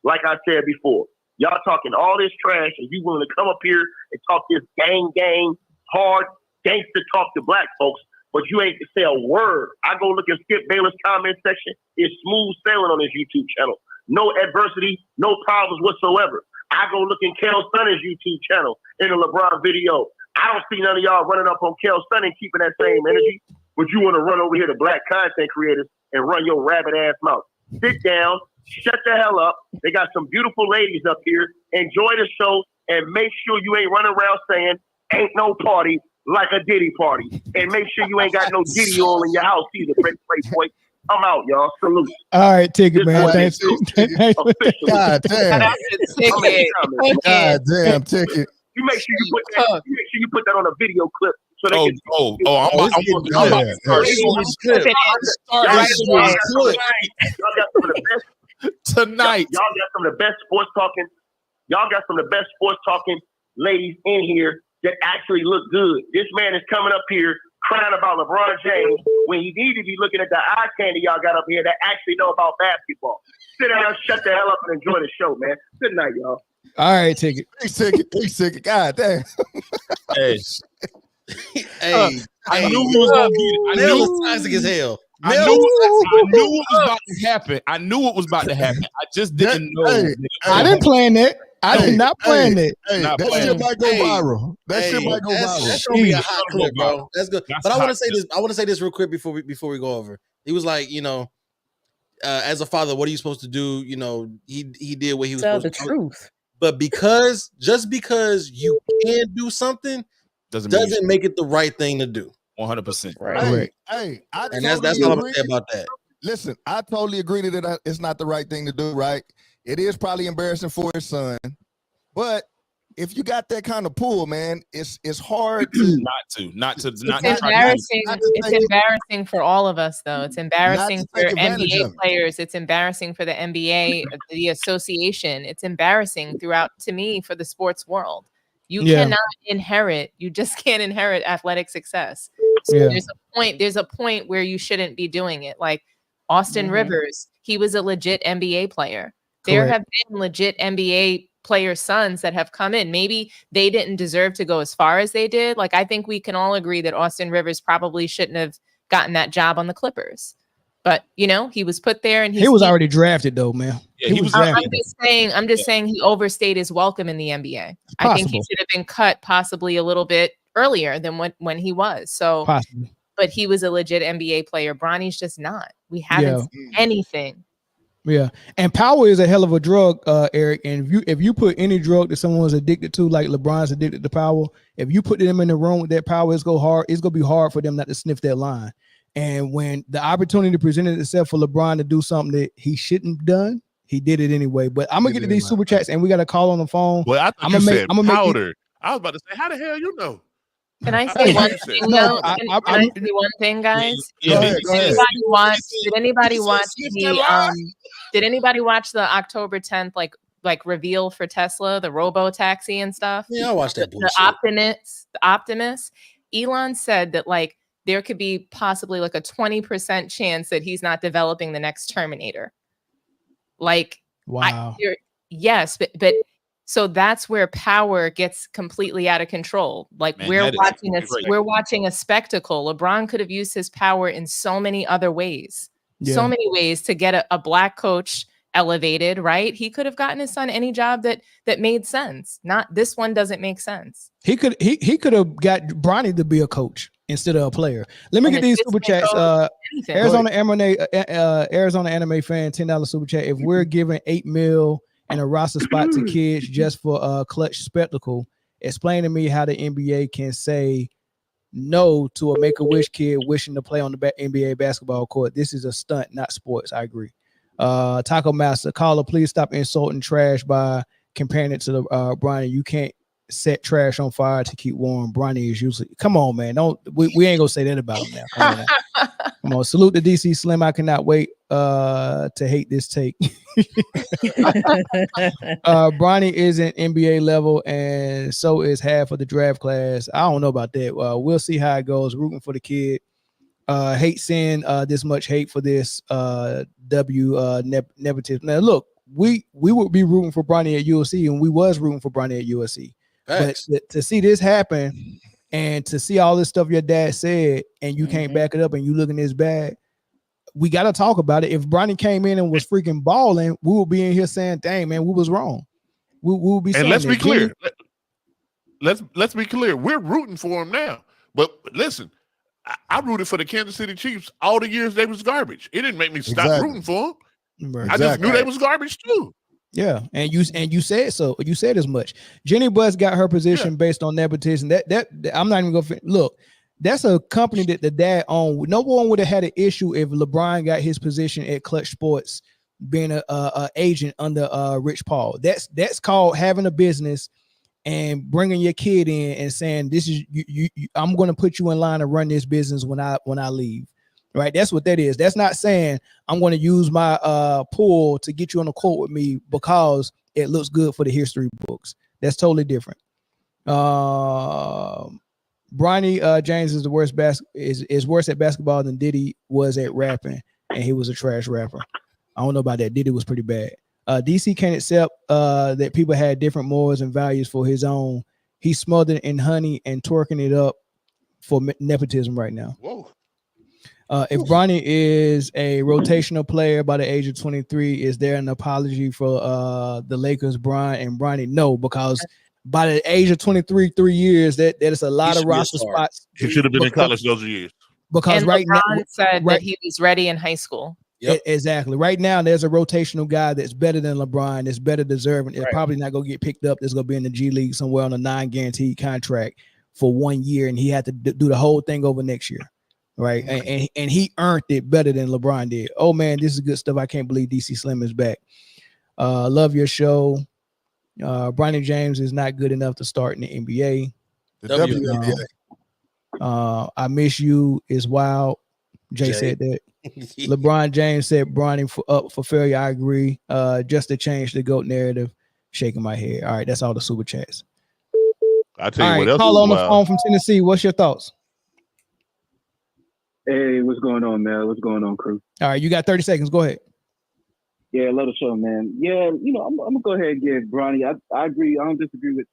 Like I said before, y'all talking all this trash, and you willing to come up here and talk this gang, hard gangster talk to black folks, but you ain't say a word. I go look at Skip Bayless' comment section. It's smooth sailing on his YouTube channel. No adversity, no problems whatsoever. I go look in Kel Stunner's YouTube channel in the LeBron video. I don't see none of y'all running up on Kel Stunner keeping that same energy, but you want to run over here to black content creators and run your rabbit ass mouth. Sit down, shut the hell up. They got some beautiful ladies up here. Enjoy the show and make sure you ain't running around saying ain't no party like a Diddy party. And make sure you ain't got no Diddy oil in your house either, Playboy. I'm out, y'all. Salute. All right, Ticket, man. Thanks. God damn. God damn, Ticket. You make sure you put that. You make sure you put that on a video clip. So they can. I'm about to start Y'all got some of the best tonight. Y'all got some of the best sports talking. Y'all got some of the best sports talking ladies in here that actually look good. This man is coming up here crying about LeBron James when he need to be looking at the eye candy y'all got up here that actually know about basketball. Sit down, shut the hell up, and enjoy the show, man. Good night, y'all. All right, Ticket. Please, Ticket. God damn. Hey, I knew we was gonna get it. I knew it was toxic as hell. I knew it was about to happen. I knew it was about to happen. I just didn't know. I didn't plan that. I did not plan that. That shit might go viral. That shit might go viral. That's gonna be a hot clip, bro. That's good. But I want to say this. I want to say this real quick before we go over. He was like, as a father, what are you supposed to do? He did what he was Tell supposed the to do. truth. But just because you can do something doesn't make it the right thing to do. 100%. Right. Hey, I And totally that's all I'm agree. gonna say about that. Listen, I totally agree that it's not the right thing to do, right? It is probably embarrassing for his son, but if you got that kind of pull, man, it's hard to not It's try to embarrassing. not to It's take embarrassing for all of us, though. It's embarrassing for take advantage NBA of it. players. It's embarrassing for the NBA, the association. It's embarrassing throughout, to me, for the sports world. You cannot inherit. You just can't inherit athletic success. So there's a point where you shouldn't be doing it. Like Austin Rivers, he was a legit NBA player. There have been legit NBA players' sons that have come in. Maybe they didn't deserve to go as far as they did. Like, I think we can all agree that Austin Rivers probably shouldn't have gotten that job on the Clippers. But he was put there, and he was already drafted, though, man. Yeah, he was drafted. I'm just saying he overstayed his welcome in the NBA. I think he should have been cut possibly a little bit earlier than when he was. So, possibly. But he was a legit NBA player. Bronny's just not. We haven't seen anything. Yeah, and power is a hell of a drug, Eric. And if you put any drug that someone's addicted to, like LeBron's addicted to power, if you put them in the room with that power, it's gonna be hard for them not to sniff that line. And when the opportunity presented itself for LeBron to do something that he shouldn't have done, he did it anyway. But I'm gonna get to these super chats, and we got a call on the phone. Well, I thought I'm you gonna said make powder. I was about to say, how the hell you know? Can I say one thing? No, Can I say one thing, guys? Go ahead. Did anybody watch Did anybody watch the October 10th like reveal for Tesla, the robo taxi and stuff? Yeah, I watched that bullshit. The Optimus. Elon said that there could be possibly a 20% chance that he's not developing the next Terminator. Wow. Yes, but so that's where power gets completely out of control. We're watching a spectacle. LeBron could have used his power in so many other ways. Yeah. So many ways to get a black coach elevated, right? He could have gotten his son any job that made sense. Not this one doesn't make sense. He could have got Bronny to be a coach instead of a player. Let me get these super chats. Arizona Anime fan, $10 super chat. If we're giving $8 million and a roster spot to kids just for a clutch spectacle, explain to me how the NBA can say no to a Make-A-Wish kid wishing to play on the NBA basketball court. This is a stunt, not sports. I agree. Taco Master, caller, please stop insulting trash by comparing it to the Bronny. You can't set trash on fire to keep warm. Bronny is usually. Come on, man. We ain't gonna say that about him now. Come on, now. Come on. Salute to DC Slim. I cannot wait to hate this take. Bronny isn't NBA level, and so is half of the draft class. I don't know about that. We'll see how it goes. Rooting for the kid. Hate seeing this much hate for this nepotism. Now, look, we would be rooting for Bronny at USC, and we was rooting for Bronny at USC. But to see this happen and to see all this stuff your dad said, and you can't back it up, and you looking this bad, we got to talk about it. If Bronny came in and was freaking balling, we would be in here saying, "Dang, man, we was wrong." We will be. And let's be clear. Let's be clear. We're rooting for him now. But listen, I rooted for the Kansas City Chiefs all the years they was garbage. It didn't make me stop rooting for them. Right. I just knew they was garbage too. Yeah, and you said so. You said as much. Jenny Buss got her position based on nepotism. That I'm not even gonna look. That's a company that the dad owned. No one would have had an issue if LeBron got his position at Clutch Sports, being a agent under Rich Paul. That's called having a business and bringing your kid in and saying, "This is you. I'm going to put you in line to run this business when I leave." Right? That's what that is. That's not saying I'm going to use my pull to get you on the court with me because it looks good for the history books. That's totally different. Bronny James is the worst is worse at basketball than Diddy was at rapping, and he was a trash rapper. I don't know about that. Diddy was pretty bad. DC can't accept that people had different morals and values for his own. He's smothered in honey and twerking it up for nepotism right now. Whoa. If Bronny is a rotational player by the age of 23, is there an apology for the Lakers, Bron and Bronny? No, because by the age of 23, 3 years, that is a lot of roster spots. He should have been in college those years. Because and right LeBron now, said that he was ready in high school. Exactly. Right now, there's a rotational guy that's better than LeBron, that's better deserving. It's probably not going to get picked up. That's going to be in the G League somewhere on a non-guaranteed contract for 1 year, and he had to do the whole thing over next year, right? And he earned it better than LeBron did. Oh man, this is good stuff. I can't believe DC Slim is back. Love your show. Bronny James is not good enough to start in the NBA. The WNBA. I miss you is wild. Jay said that. LeBron James said Bronny up for failure. I agree. Just to change the GOAT narrative. Shaking my head. All right, that's all the super chats. I tell you what else. Call on the phone from Tennessee. What's your thoughts? Hey, what's going on, man? What's going on, crew? All right, you got 30 seconds. Go ahead. Yeah, I love the show, man. Yeah, I'm gonna go ahead and give Bronny. I agree. I don't disagree with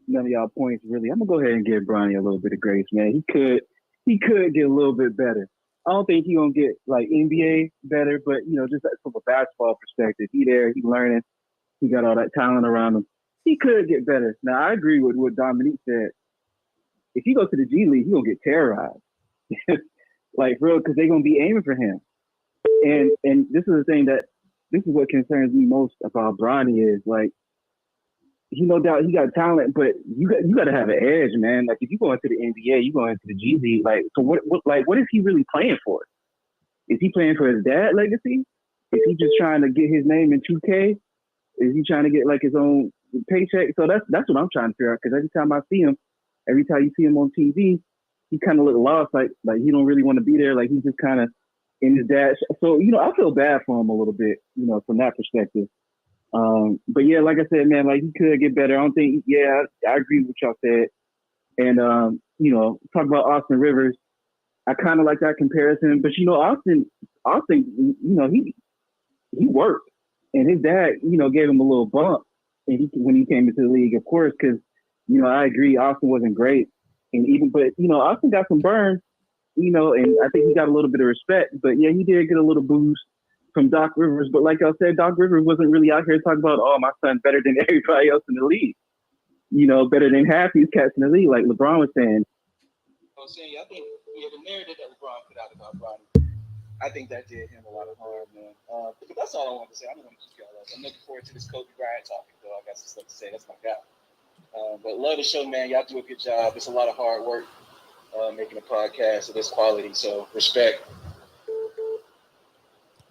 none of y'all points, really. I'm gonna go ahead and give Bronny a little bit of grace, man. He could get a little bit better. I don't think he's gonna get like NBA better, but just from a basketball perspective, he learning. He got all that talent around him. He could get better. Now I agree with what Dominique said. If he goes to the G League, he's gonna get terrorized. Like real, because they're gonna be aiming for him. And this is what concerns me most about Bronny is like he no doubt he got talent, but you got to have an edge, man. Like if you go into the NBA, you go into the G League. Like so, what is he really playing for? Is he playing for his dad legacy? Is he just trying to get his name in 2K? Is he trying to get like his own paycheck? So that's what I'm trying to figure out. Because every time you see him on TV, he kind of look lost, like he don't really want to be there. Like he's just kind of in his dad. So I feel bad for him a little bit, from that perspective. But yeah, like I said, man, like he could get better. I don't think. Yeah, I agree with what y'all said. And talk about Austin Rivers. I kind of like that comparison, but Austin, he worked, and his dad, gave him a little bump, and when he came into the league, of course, because I agree, Austin wasn't great, but Austin got some burn, and I think he got a little bit of respect. But yeah, he did get a little boost from Doc Rivers, but like I said, Doc Rivers wasn't really out here talking about, oh, my son's better than everybody else in the league, better than half these cats in the league, like LeBron was saying. I think the narrative that LeBron put out about Bronny, I think that did him a lot of harm, man. But that's all I wanted to say. I don't want to keep y'all up. I'm looking forward to this Kobe Bryant topic, though. I got some stuff to say. That's my guy. But love the show, man. Y'all do a good job. It's a lot of hard work making a podcast of this quality, so respect.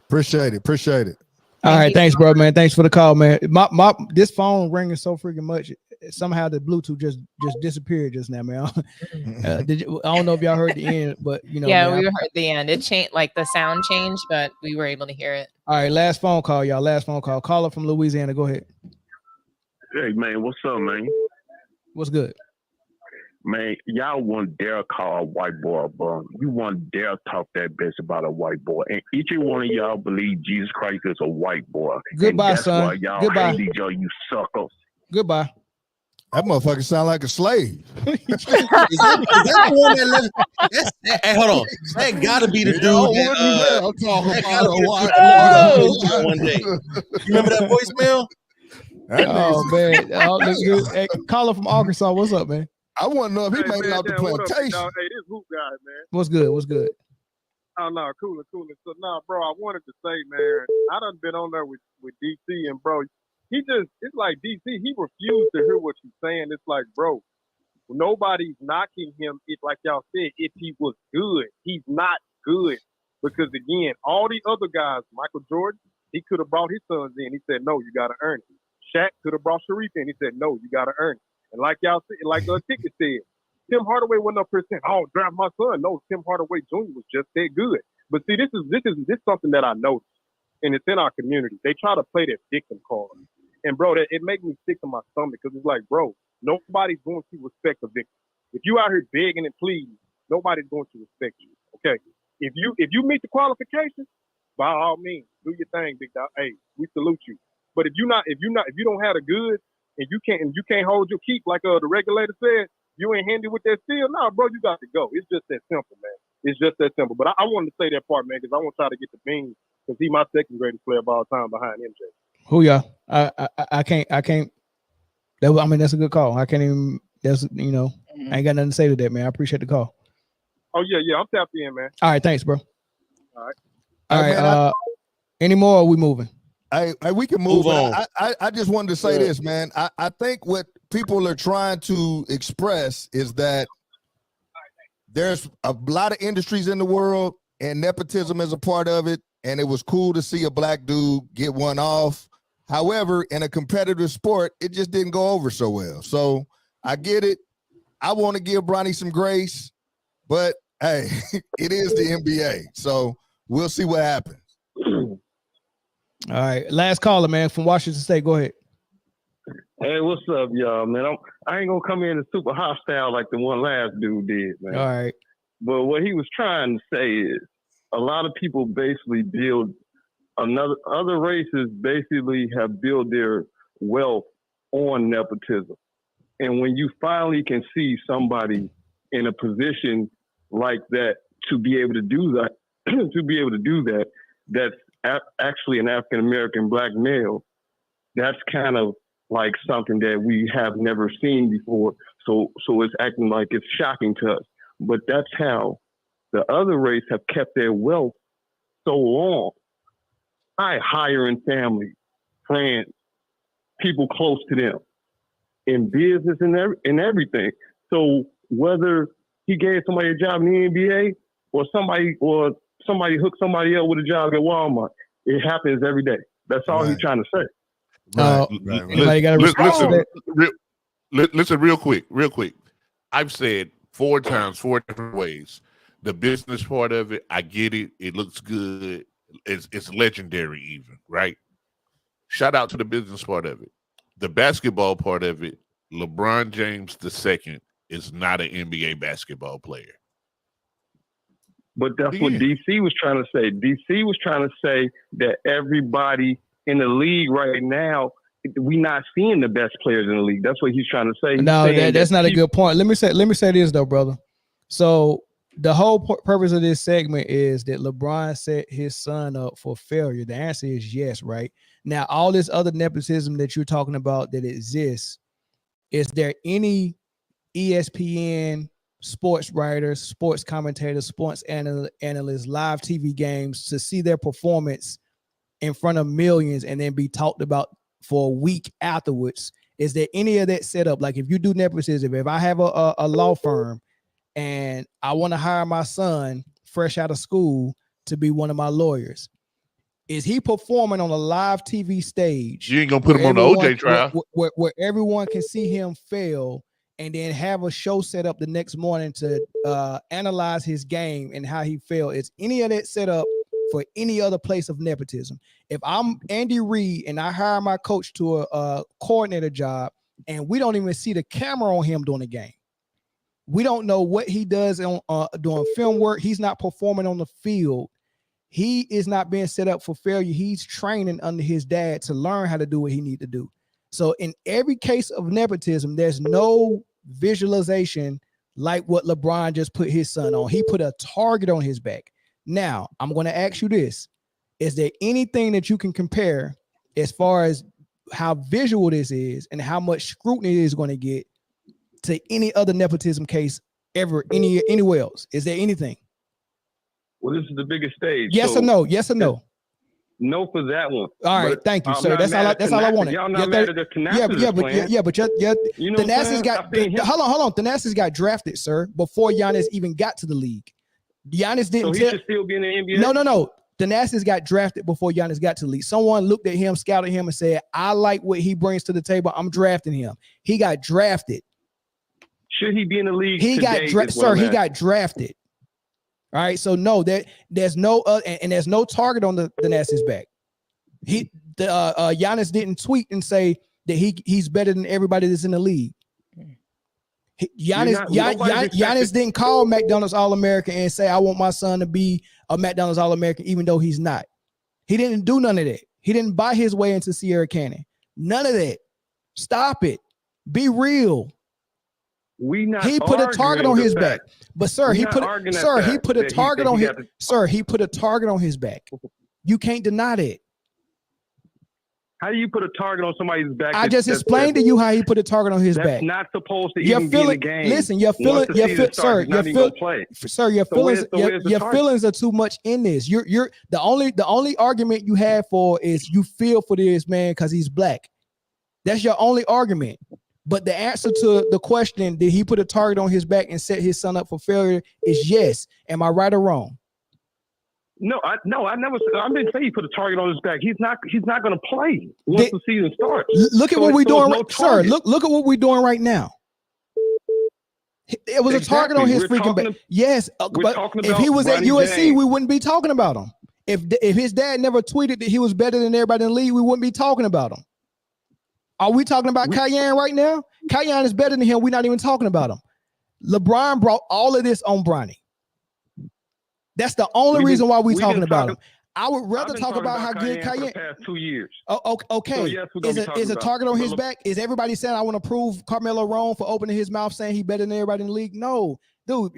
Appreciate it. All right, thanks, bro, man. Thanks for the call, man. My this phone ringing so freaking much. Somehow the Bluetooth just disappeared just now, man. I don't know if y'all heard the end, but yeah, we heard the end. It changed, like the sound changed, but we were able to hear it. All right, last phone call, y'all. Last phone call. Caller from Louisiana. Go ahead. Hey man, what's up, man? What's good? Man, y'all won't dare call a white boy a bum. You won't dare talk that bitch about a white boy. And each and one of y'all believe Jesus Christ is a white boy. Goodbye, and that's son. Why y'all Goodbye. hate each other, you suckers. Goodbye. That motherfucker sound like a slave. Is that the one that lives? Hey, hold on. That gotta be the dude. I'm talking about one day. You remember that voicemail? Oh man, that's good. Hey, caller from Arkansas. What's up, man? I want to know if he made it out the plantation. Hey, this hoop guy, man. What's good? Oh no, cooler. So bro, I wanted to say, man, I done been on there with DC, and bro, it's like DC, he refused to hear what you're saying. It's like, bro, nobody's knocking him. It's like y'all said, if he was good, he's not good. Because again, all the other guys, Michael Jordan, he could have brought his sons in. He said, no, you gotta earn it. Shaq could have brought Sharif in. He said, no, you gotta earn it. And like y'all said, like the ticket said, Tim Hardaway wasn't up here saying, "Oh, draft my son." No, Tim Hardaway Jr. was just that good. But see, this is something that I noticed, and it's in our community. They try to play that victim card, and bro, it makes me sick to my stomach because it's like, bro, nobody's going to respect a victim. If you out here begging and pleading, nobody's going to respect you. Okay, if you meet the qualifications, by all means, do your thing, big dog. Hey, we salute you. But if you don't have the goods and you can't hold your keep like the regulator said, you ain't handy with that steel. Nah, bro, you got to go. It's just that simple, man. It's just that simple. But I wanted to say that part, man, because I want y'all to get the beans because he's my second greatest player of all time behind MJ. Who y'all? I can't. That's a good call. I can't even. I ain't got nothing to say to that, man. I appreciate the call. Oh yeah, I'm tapped in, man. All right, thanks, bro. All right. All right. Man, any more? Or are we moving? We can move on. I just wanted to say this, man. I think what people are trying to express is that there's a lot of industries in the world, and nepotism is a part of it. And it was cool to see a black dude get one off. However, in a competitive sport, it just didn't go over so well. So I get it. I want to give Bronny some grace, but hey, it is the NBA. So we'll see what happens. All right. Last caller, man, from Washington State. Go ahead. Hey, what's up, y'all, man? I ain't gonna come in and super hostile like the one last dude did, man. All right. But what he was trying to say is a lot of people basically build other races basically have built their wealth on nepotism. And when you finally can see somebody in a position like that to be able to do that, that's actually an African American black male, that's kind of like something that we have never seen before. So it's acting like it's shocking to us. But that's how the other race have kept their wealth so long. Hiring family, friends, people close to them, in business and everything. So whether he gave somebody a job in the NBA or somebody hooked somebody up with a job at Walmart, it happens every day. That's all he's trying to say. Anybody got a response to that? Listen, real quick. I've said 4 times, 4 different ways. The business part of it, I get it. It looks good. It's legendary even, right? Shout out to the business part of it. The basketball part of it, LeBron James II is not an NBA basketball player. But that's what DC was trying to say. DC was trying to say that everybody in the league right now, we not seeing the best players in the league. That's what he's trying to say. No, that's not a good point. Let me say this though, brother. So the whole purpose of this segment is that LeBron set his son up for failure. The answer is yes, right? Now, all this other nepotism that you're talking about that exists, is there any ESPN sports writers, sports commentators, sports analysts, live TV games to see their performance in front of millions and then be talked about for a week afterwards? Is there any of that set up? Like if you do nepotism, if I have a law firm and I want to hire my son fresh out of school to be one of my lawyers, is he performing on a live TV stage? You ain't gonna put him on the OJ trial where everyone can see him fail and then have a show set up the next morning to analyze his game and how he failed? Is any of that set up for any other place of nepotism? If I'm Andy Reid and I hire my coach to a coordinator job and we don't even see the camera on him during the game, we don't know what he does on doing film work. He's not performing on the field. He is not being set up for failure. He's training under his dad to learn how to do what he needs to do. So in every case of nepotism, there's no visualization like what LeBron just put his son on. He put a target on his back. Now, I'm going to ask you this. Is there anything that you can compare as far as how visual this is and how much scrutiny it is going to get to any other nepotism case ever anywhere else? Is there anything? Well, this is the biggest stage. Yes or no? Yes or no? No for that one. All right, thank you, sir. That's all I wanted. Y'all not mad at the but Thanasis got hold on. Thanasis got drafted, sir, before Giannis even got to the league. Giannis didn't. So he should still be in the NBA. No. Thanasis got drafted before Giannis got to the league. Someone looked at him, scouted him, and said, "I like what he brings to the table. I'm drafting him." He got drafted. Should he be in the league? He got drafted. All right, so no, there's no and there's no target on the Thanasis back. Giannis didn't tweet and say that he's better than everybody that's in the league. Giannis didn't call McDonald's All-American and say, I want my son to be a McDonald's All-American, even though he's not. He didn't do none of that. He didn't buy his way into Sierra Canyon. None of that. Stop it. Be real. He put a target on his back. But sir, he put a target on his back. You can't deny that. How do you put a target on somebody's back? I just explained to you how he put a target on his that's back. not supposed to Your even be in the feeling, game. listen, your feeling, Once the season starts, he's not even gonna play. sir, your So feelings, where's the your target? feelings are too much in this. You're the only argument you have for is you feel for this man because he's black. That's your only argument. But the answer to the question, did he put a target on his back and set his son up for failure, is yes. Am I right or wrong? No, I never said. I didn't say he put a target on his back. He's not going to play once the season starts. Look at what we're doing, sir. Look at what we're doing right now. It was a target on his freaking back. Yes, but if he was at USC, we wouldn't be talking about him. If his dad never tweeted that he was better than everybody in the league, we wouldn't be talking about him. Are we talking about Cayenne right now? Cayenne is better than him. We're not even talking about him. LeBron brought all of this on Bronny. That's the only reason why we're talking about him. I would rather talk about how good Cayenne. For the past 2 years. Oh, okay. So yes, is a target on his back? Is everybody saying I want to prove Carmelo wrong for opening his mouth saying he better than everybody in the league? No, dude,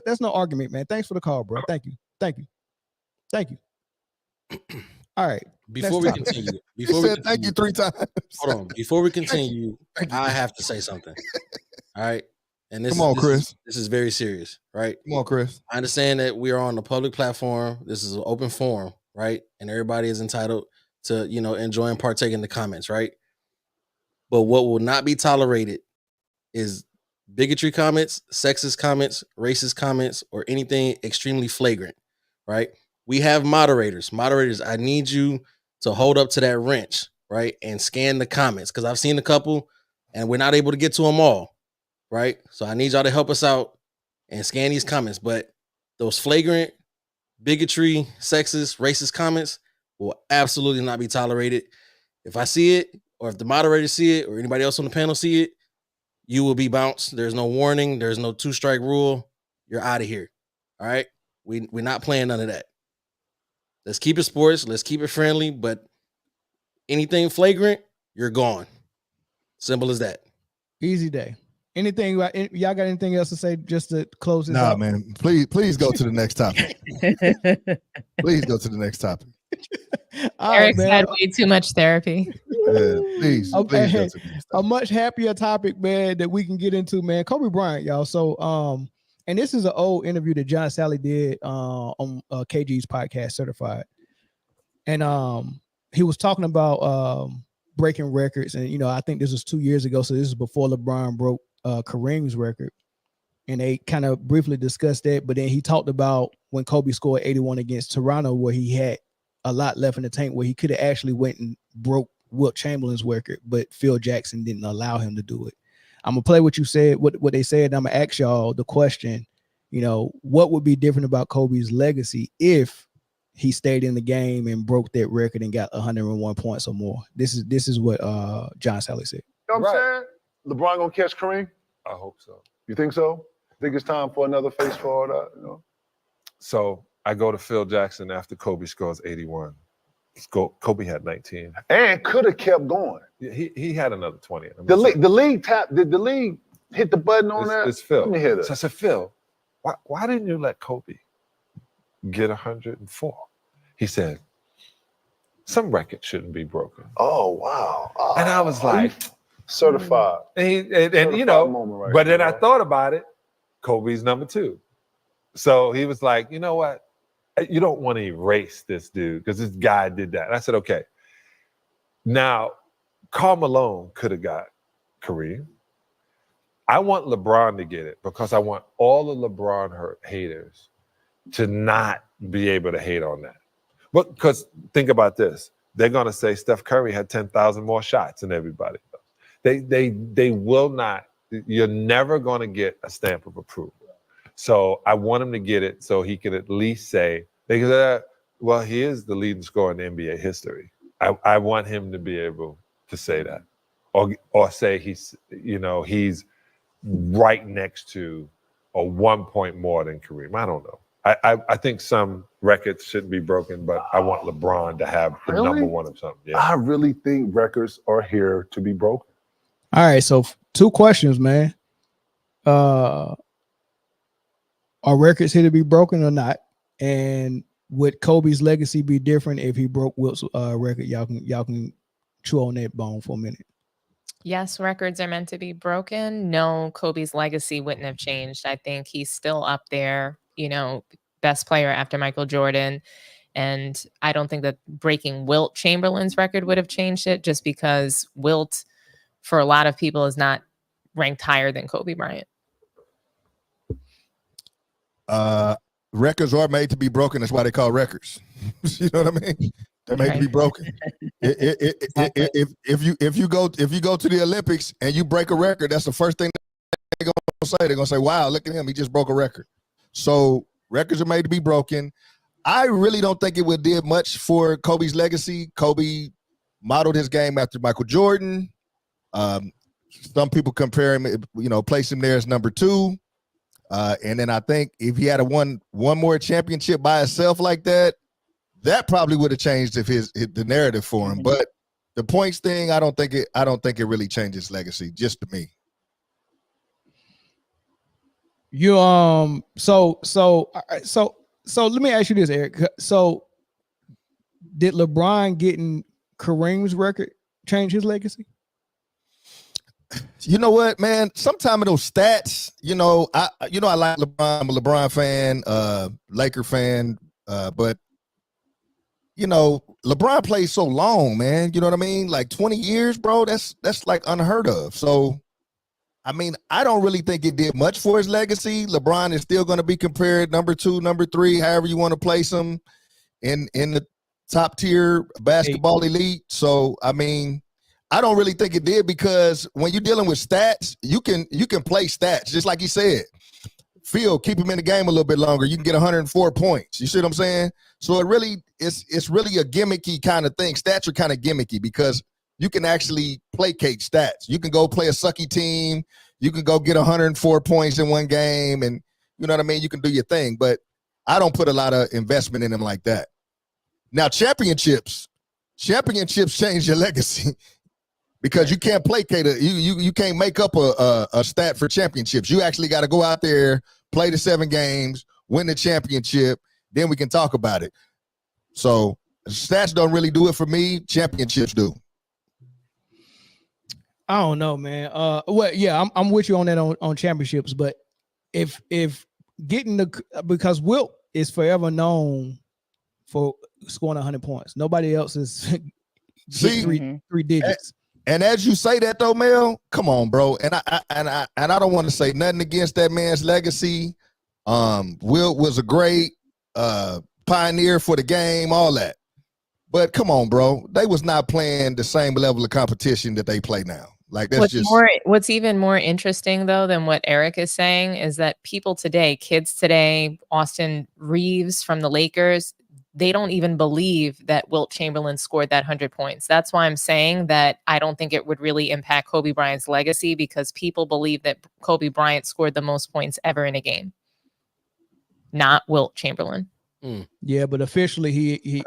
that's no argument, man. Thanks for the call, bro. Thank you. All right. Before we continue, thank you 3 times. Hold on. Before we continue, I have to say something. All right. And this, come on, Chris. This is very serious, right? Come on, Chris. I understand that we are on a public platform. This is an open forum, right? And everybody is entitled to, enjoy and partake in the comments, right? But what will not be tolerated is bigotry comments, sexist comments, racist comments, or anything extremely flagrant, right? We have moderators. Moderators, I need you to hold up to that wrench, right? And scan the comments because I've seen a couple and we're not able to get to them all. Right. So I need y'all to help us out and scan these comments. But those flagrant bigotry, sexist, racist comments will absolutely not be tolerated. If I see it, or if the moderators see it, or anybody else on the panel see it, you will be bounced. There's no warning. There's no 2-strike rule. You're out of here. All right. We're not playing none of that. Let's keep it sports. Let's keep it friendly. But anything flagrant, you're gone. Simple as that. Easy day. Anything y'all got anything else to say just to close this out? Nah, man. Please go to the next topic. Please go to the next topic. Eric's had way too much therapy. Yeah, please. Okay. Please go to the next topic. A much happier topic, man, that we can get into, man. Kobe Bryant, y'all. So and this is an old interview that John Sally did on KG's podcast, Certified. And he was talking about breaking records. And I think this was 2 years ago. So this is before LeBron broke Kareem's record, and they kind of briefly discussed that. But then he talked about when Kobe scored 81 against Toronto, where he had a lot left in the tank, where he could have actually went and broke Wilt Chamberlain's record, but Phil Jackson didn't allow him to do it. I'm gonna play what you said, what they said. And I'm gonna ask y'all the question. What would be different about Kobe's legacy if he stayed in the game and broke that record and got 101 points or more? This is what John Sally said. You know what I'm saying? LeBron gonna catch Kareem? I hope so. You think so? Think it's time for another face forward? So I go to Phil Jackson after Kobe scores 81. Kobe had 19. And could have kept going. He had another 20. The league tapped. Did the league hit the button on that? It's Phil. Let me hear this. So I said, Phil, why didn't you let Kobe get 104? He said, some record shouldn't be broken. Oh, wow. And I was like, certified. And right but then I thought about it. Kobe's number 2. So he was like, you know what? You don't want to erase this dude because this guy did that. And I said, okay. Now, Karl Malone could have got Kareem. I want LeBron to get it because I want all the LeBron haters to not be able to hate on that. But because think about this. They're going to say Steph Curry had 10,000 more shots than everybody else. They will not. You're never going to get a stamp of approval. So I want him to get it so he can at least say, because well, he is the leading scorer in NBA history. I want him to be able to say that, or say he's right next to or 1 point more than Kareem. I don't know. I think some records shouldn't be broken, but I want LeBron to have the number one of something. Yeah. I really think records are here to be broken. All right, so 2 questions, man. Are records here to be broken or not? And would Kobe's legacy be different if he broke Wilt's record? Y'all can chew on that bone for a minute. Yes, records are meant to be broken. No, Kobe's legacy wouldn't have changed. I think he's still up there, best player after Michael Jordan. And I don't think that breaking Wilt Chamberlain's record would have changed it, just because Wilt, for a lot of people, is not ranked higher than Kobe Bryant. Records are made to be broken. That's why they call records. You know what I mean? They're made to be broken. If you go to the Olympics and you break a record, that's the first thing they're gonna say. They're gonna say, "Wow, look at him! He just broke a record." So records are made to be broken. I really don't think it would did much for Kobe's legacy. Kobe modeled his game after Michael Jordan. Some people compare him, place him there as number 2. And then I think if he had one more championship by himself like that, that probably would have changed the narrative for him. But the points thing, I don't think it really changes legacy, just to me. You so let me ask you this, Eric. So did LeBron getting Kareem's record change his legacy? You know what, man? Sometime in those stats, I like LeBron. I'm a LeBron fan, Laker fan, but LeBron plays so long, man. You know what I mean? Like 20 years, bro. That's like unheard of. So, I mean, I don't really think it did much for his legacy. LeBron is still going to be compared number 2, number 3, however you want to place him in the top tier basketball elite. So, I mean, I don't really think it did, because when you're dealing with stats, you can play stats, just like he said. Phil, keep him in the game a little bit longer. You can get 104 points. You see what I'm saying? So it's really a gimmicky kind of thing. Stats are kind of gimmicky because you can actually placate stats. You can go play a sucky team. You can go get 104 points in one game, and you know what I mean? You can do your thing, but I don't put a lot of investment in them like that. Now, championships change your legacy. Because you can't placate you can't make up a stat for championships. You actually got to go out there, play the 7 games, win the championship, then we can talk about it. So stats don't really do it for me. Championships do. I don't know, man. Well, yeah, I'm with you on that on championships, but if getting because Wilt is forever known for scoring 100 points. Nobody else is three digits. And as you say that though, Mel, come on, bro. And I don't want to say nothing against that man's legacy. Wilt was a great pioneer for the game, all that. But come on, bro. They was not playing the same level of competition that they play now. Like that's what's even more interesting though than what Eric is saying is that people today, kids today, Austin Reeves from the Lakers, they don't even believe that Wilt Chamberlain scored that 100 points. That's why I'm saying that I don't think it would really impact Kobe Bryant's legacy, because people believe that Kobe Bryant scored the most points ever in a game, not Wilt Chamberlain. Yeah, but officially he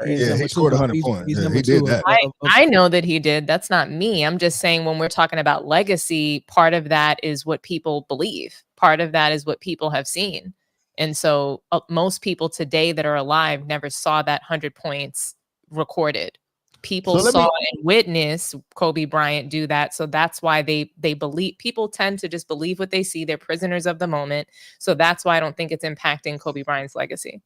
scored 100 points. He's he did that. I know that he did. That's not me. I'm just saying when we're talking about legacy, part of that is what people believe. Part of that is what people have seen. And so most people today that are alive never saw that 100 points recorded. People saw and witnessed Kobe Bryant do that. So that's why they believe. People tend to just believe what they see. They're prisoners of the moment. So that's why I don't think it's impacting Kobe Bryant's legacy.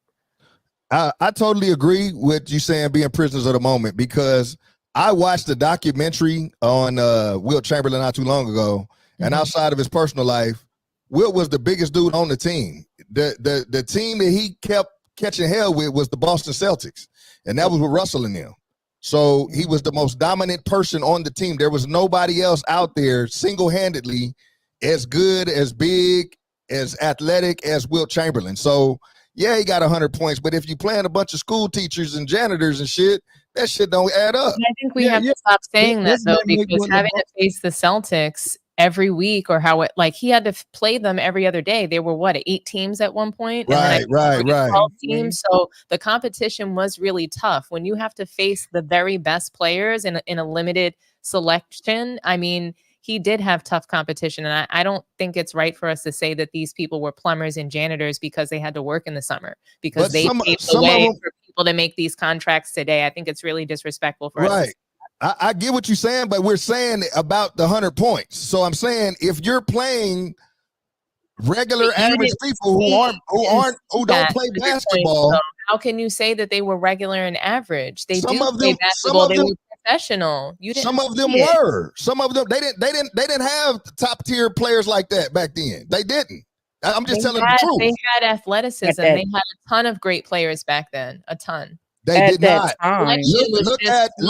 I totally agree with you saying being prisoners of the moment, because I watched a documentary on Wilt Chamberlain not too long ago, and outside of his personal life, Wilt was the biggest dude on the team. The team that he kept catching hell with was the Boston Celtics, and that was with Russell and them. So he was the most dominant person on the team. There was nobody else out there single-handedly as good, as big, as athletic as Wilt Chamberlain. So yeah, he got 100 points, but if you playing a bunch of school teachers and janitors and shit, that shit don't add up. I think we have to stop saying that though, because having to face the Celtics every week, or how it, like, he had to play them every other day. There were 8 teams at one point, right. 12 teams. So the competition was really tough when you have to face the very best players in a limited selection. I mean, he did have tough competition, and I don't think it's right for us to say that these people were plumbers and janitors because they had to work in the summer, because they paved the way for people to make these contracts today. I think it's really disrespectful for us. I get what you're saying, but we're saying about the 100 points. So I'm saying if you're playing regular average people who don't play basketball, so how can you say that they were regular and average? They some do of play them, basketball. They were professional. You didn't. Some of them were. Some of them they didn't have top tier players like that back then. They didn't. I'm just telling the truth. They had athleticism. They had a ton of great players back then. A ton. They did not. Look at the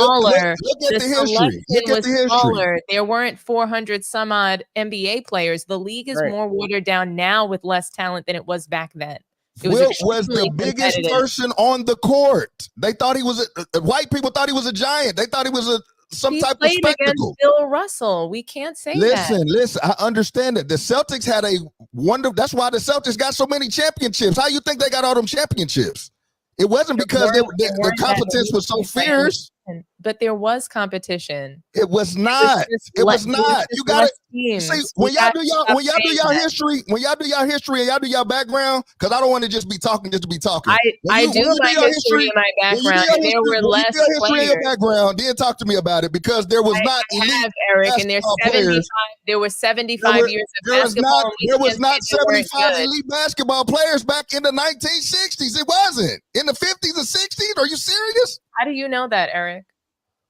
history. Look at the history. Smaller. There weren't 400 some odd NBA players. The league is more watered down now with less talent than it was back then. Wilt was the biggest person on the court. They thought he was white people thought he was a giant. They thought he was some type of spectacle. Against Bill Russell. We can't say that. Listen. I understand it. The Celtics had a wonder. That's why the Celtics got so many championships. How you think they got all them championships? It wasn't because the competition was so fierce. But there was competition. It was not. It was not. You got to see when y'all do y'all history and y'all do y'all background. Because I don't want to just be talking just to be talking. I do my history and my background. And there were less players. Your background. Then talk to me about it because there was not. Eric, and there's 75. There were 75 years of basketball. There was not 75 elite basketball players back in the 1960s. It wasn't in the 50s and 60s. Are you serious? How do you know that, Eric?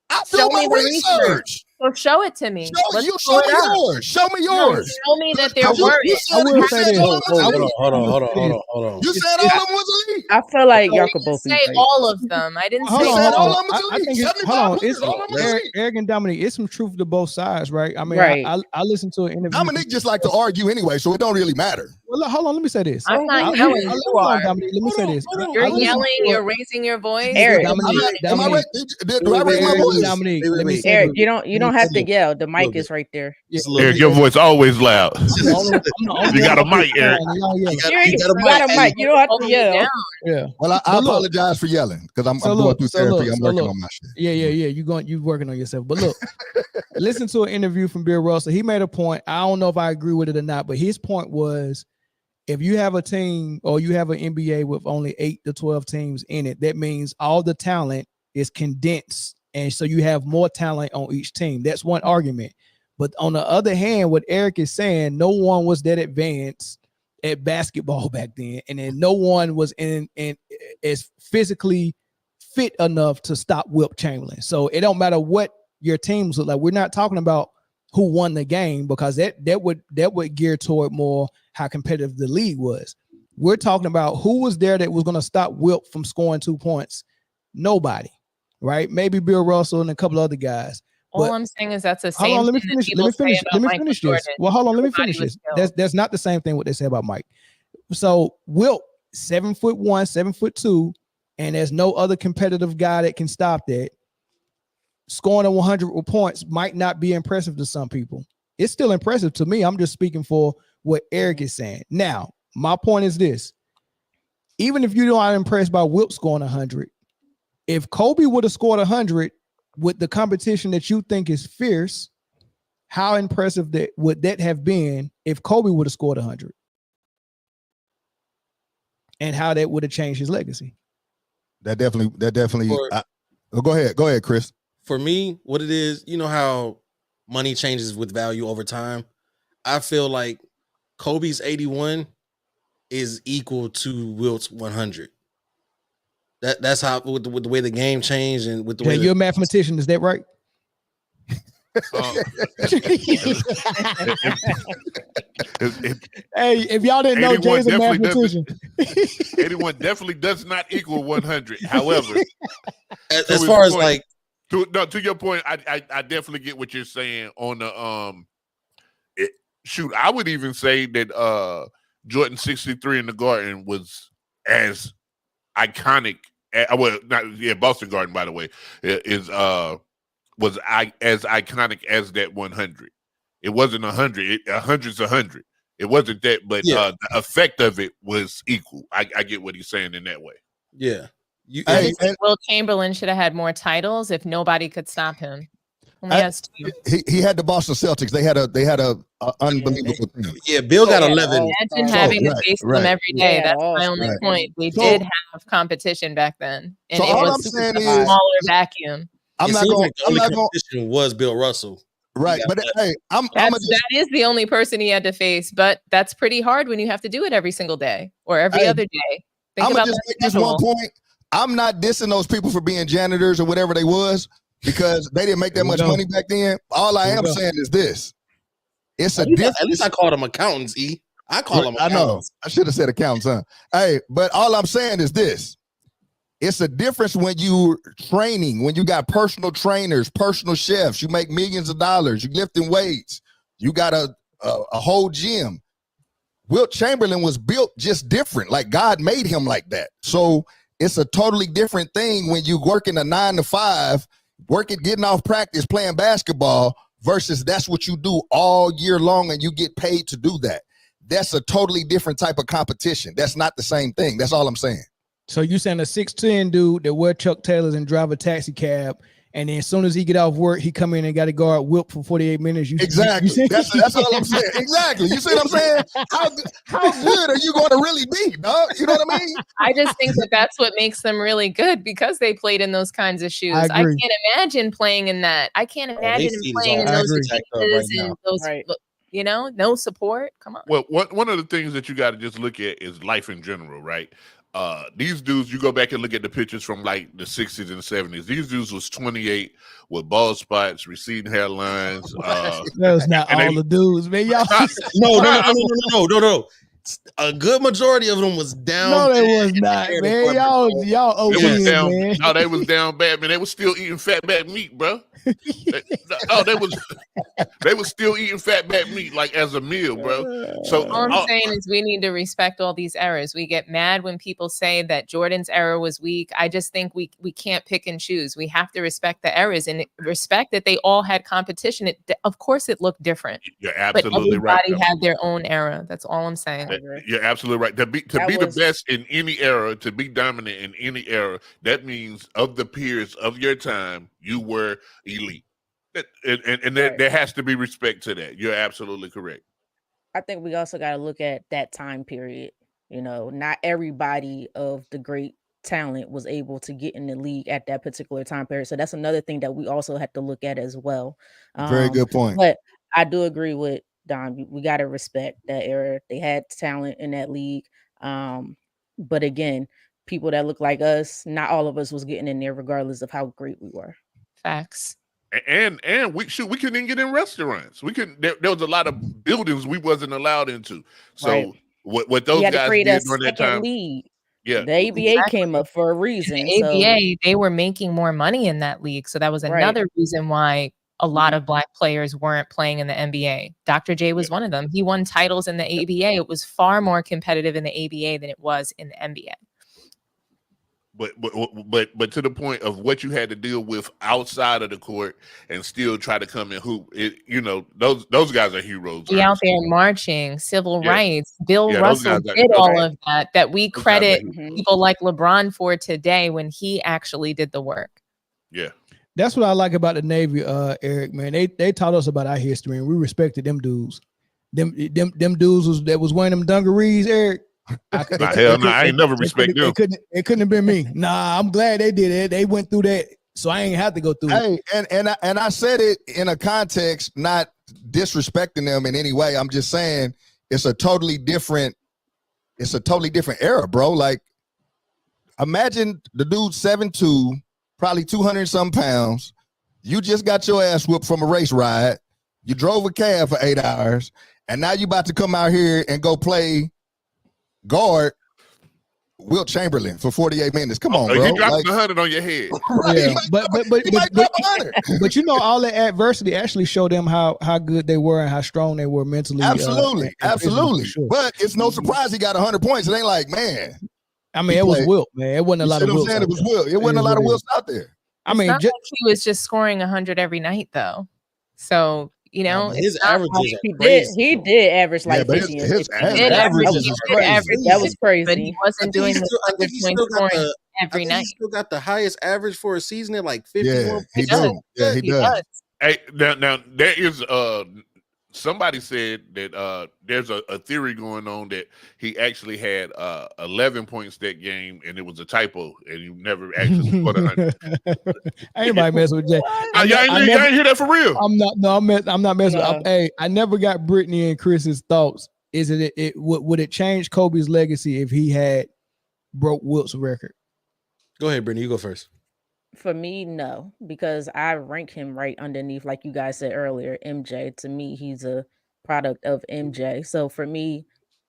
I do my research. So show it to me. Show me yours. Show me yours. Show me that there weren't. I will say this. Hold on. You said all of them was elite. I feel like y'all could both say all of them. I didn't say all of them. I think it's Eric and Dominique. It's some truth to both sides, right? I mean, I listened to an interview. Dominique just like to argue anyway, so it don't really matter. Well, look, hold on. Let me say this. I'm not yelling. You are. Dominique, let me say this. You're yelling. You're raising your voice. Eric, Dominique, do I raise my voice? Dominique, let me say Eric, you don't have to yell. The mic is right there. Eric, your voice always loud. You got a mic, Eric. You got a mic. You don't have to yell. Yeah. Well, I apologize for yelling because I'm going through therapy. I'm working on my shit. Yeah. You working on yourself. But look, listen to an interview from Bill Russell. He made a point. I don't know if I agree with it or not, but his point was, if you have a team or you have an NBA with only 8 to 12 teams in it, that means all the talent is condensed. And so you have more talent on each team. That's one argument. But on the other hand, what Eric is saying, no one was that advanced at basketball back then. And then no one was in as physically fit enough to stop Wilt Chamberlain. So it don't matter what your teams look like. We're not talking about who won the game because that would gear toward more how competitive the league was. We're talking about who was there that was going to stop Wilt from scoring 2 points. Nobody, right? Maybe Bill Russell and a couple other guys. All I'm saying is that's the same. Hold on, let me finish this. Jordan. Well, hold on, let me finish this. That's not the same thing what they say about Mike. So Wilt, 7'1", 7'2", and there's no other competitive guy that can stop that. Scoring 100 points might not be impressive to some people. It's still impressive to me. I'm just speaking for what Eric is saying. Now, my point is this. Even if you're not impressed by Wilt scoring 100, if Kobe would have scored 100 with the competition that you think is fierce, how impressive would that have been if Kobe would have scored 100? And how that would have changed his legacy. That definitely. Go ahead, Chris. For me, what it is, you know how money changes with value over time. I feel like Kobe's 81 is equal to Wilt's 100. That's how with the way the game changed and with the way you're a mathematician, is that right? Hey, if y'all didn't know, Jay's a mathematician. 81 definitely does not equal 100. However, as far as like. To your point, I definitely get what you're saying on the shoot. I would even say that Jordan 63 in the Garden was as iconic. Boston Garden, by the way, was as iconic as that 100. It wasn't 100. 100's 100. It wasn't that, but the effect of it was equal. I get what he's saying in that way. Yeah. Wilt Chamberlain should have had more titles if nobody could stop him. Only has 2. He had the Boston Celtics. They had a unbelievable team. Yeah, Bill got 11. Imagine having to face them every day. That's my only point. We did have competition back then, and it was a smaller vacuum. I'm not going. The only competition was Bill Russell. Right, but hey, that is the only person he had to face, but that's pretty hard when you have to do it every single day or every other day. I'm gonna just make this one point. I'm not dissing those people for being janitors or whatever they was because they didn't make that much money back then. All I am saying is this: it's a difference. At least I called them accountants. I call them accountants. I know. I should have said accountants, huh? Hey, but all I'm saying is this: it's a difference when you training, when you got personal trainers, personal chefs, you make millions of dollars, you lifting weights, you got a whole gym. Wilt Chamberlain was built just different. Like God made him like that. So it's a totally different thing when you working a 9 to 5, getting off practice, playing basketball versus that's what you do all year long and you get paid to do that. That's a totally different type of competition. That's not the same thing. That's all I'm saying. So you saying a 6'10" dude that wear Chuck Taylors and drive a taxi cab, and then as soon as he get off work, he come in and got to guard Wilt for 48 minutes. Exactly. That's all I'm saying. Exactly. You see what I'm saying? How good are you going to really be, dog? You know what I mean? I just think that's what makes them really good because they played in those kinds of shoes. I can't imagine playing in that. I can't imagine him playing in those shoes and those, you know, no support. Come on. Well, one of the things that you got to just look at is life in general, right? These dudes, you go back and look at the pictures from like the 60s and 70s. These dudes was 28 with bald spots, receding hairlines. That was not all the dudes, man. Y'all No. A good majority of them was down. No, they was not, man. Y'all OGs, man. No, they was down bad, man. They was still eating fat back meat, bro. They was still eating fat back meat like as a meal, bro. So all I'm saying is we need to respect all these eras. We get mad when people say that Jordan's era was weak. I just think we can't pick and choose. We have to respect the eras and respect that they all had competition. Of course, it looked different. You're absolutely right. Everybody had their own era. That's all I'm saying. You're absolutely right. To be the best in any era, to be dominant in any era, that means of the peers of your time, you were elite. And there has to be respect to that. You're absolutely correct. I think we also got to look at that time period. You know, not everybody of the great talent was able to get in the league at that particular time period. So that's another thing that we also have to look at as well. Very good point. But I do agree with Don. We got to respect that era. They had talent in that league. But again, people that look like us, not all of us was getting in there regardless of how great we were. Facts. And we couldn't even get in restaurants. We couldn't. There was a lot of buildings we wasn't allowed into. So what those guys did during that time? League. Yeah, the ABA came up for a reason. The ABA, they were making more money in that league, so that was another reason why a lot of Black players weren't playing in the NBA. Dr. J was one of them. He won titles in the ABA. It was far more competitive in the ABA than it was in the NBA. But to the point of what you had to deal with outside of the court and still try to come and hoop, those guys are heroes. Be out there marching, civil rights. Bill Russell did all of that we credit people like LeBron for today when he actually did the work. Yeah. That's what I like about the Navy, Eric, man. They taught us about our history and we respected them dudes. Them dudes that was wearing them dungarees, Eric. I ain't never respect them. It couldn't have been me. Nah, I'm glad they did it. They went through that, so I ain't have to go through it. And I said it in a context, not disrespecting them in any way. I'm just saying it's a totally different era, bro. Like, imagine the dude 7'2", probably 200 some pounds. You just got your ass whooped from a race ride. You drove a cab for 8 hours, and now you about to come out here and go play guard Wilt Chamberlain for 48 minutes. Come on, bro. He dropped 100 on your head. Yeah, but you know, all that adversity actually showed them how good they were and how strong they were mentally. Absolutely. Sure. But it's no surprise he got 100 points. It ain't like, man. I mean, it was Wilt, man. It wasn't a lot of Wilts. It was Wilt. It wasn't a lot of Wilts out there. I mean, like he was just scoring 100 every night, though. So you know, his averages he did average like 50. His averages is crazy. That was crazy. But he wasn't doing the 100 point scoring every night. He still got the highest average for a season at like 51. Yeah, he does. Hey, now there is somebody said that there's a theory going on that he actually had 11 points that game, and it was a typo, and you never actually scored 100. Anybody mess with Jay? Y'all ain't hear that for real. I'm not. No, I'm not messing. Hey, I never got Britne and Chris's thoughts. Is it would it change Kobe's legacy if he had broke Wilt's record? Go ahead, Britne. You go first. For me, no, because I rank him right underneath, like you guys said earlier, MJ. To me, he's a product of MJ. So for me,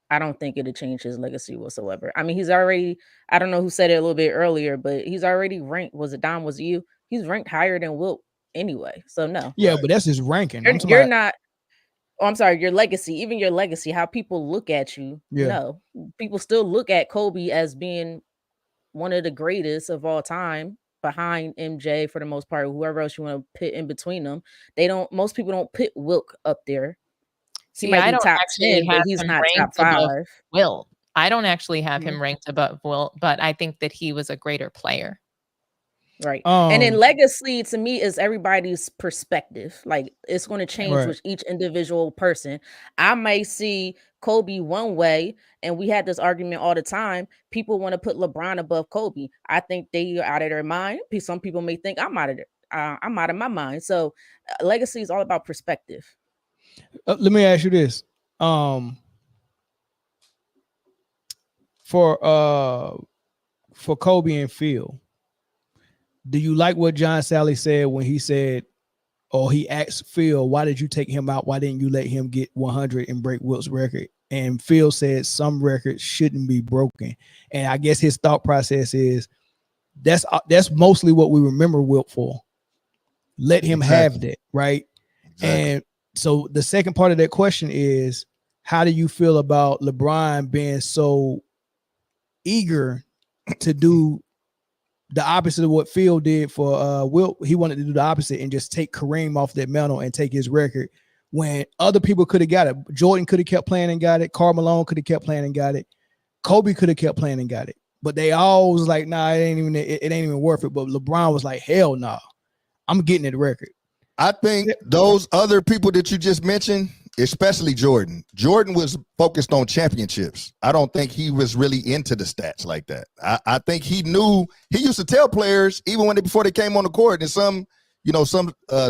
I don't think it'll change his legacy whatsoever. I mean, he's already, I don't know who said it a little bit earlier, but he's already ranked. Was it Dom? Was it you? He's ranked higher than Wilt anyway. So no. Yeah, but that's his ranking. You're not. Oh, I'm sorry. Your legacy, even your legacy, how people look at you. Yeah. No, people still look at Kobe as being one of the greatest of all time, behind MJ for the most part. Whoever else you want to put in between them, they don't. Most people don't put Wilt up there. See, I don't actually 10, but have he's him not top ranked above 5. Wilt. I don't actually have him ranked above Wilt, but I think that he was a greater player. Right. And then legacy to me is everybody's perspective. Like it's going to change with each individual person. I may see Kobe one way, and we had this argument all the time. People want to put LeBron above Kobe. I think they are out of their mind. Some people may think I'm out of my mind. So legacy is all about perspective. Let me ask you this. For Kobe and Phil, do you like what John Sally said when he said, or he asked Phil, why did you take him out? Why didn't you let him get 100 and break Wilt's record? And Phil said some records shouldn't be broken. And I guess his thought process is that's mostly what we remember Wilt for. Let him have that, right? Exactly. And so the second part of that question is, how do you feel about LeBron being so eager to do the opposite of what Phil did for Wilt? He wanted to do the opposite and just take Kareem off that mantle and take his record when other people could have got it. Jordan could have kept playing and got it. Karl Malone could have kept playing and got it. Kobe could have kept playing and got it. But they all was like, nah, it ain't even worth it. But LeBron was like, hell no, nah, I'm getting it record. I think those other people that you just mentioned, especially Jordan was focused on championships. I don't think he was really into the stats like that. I think he knew, he used to tell players, even before they came on the court, and some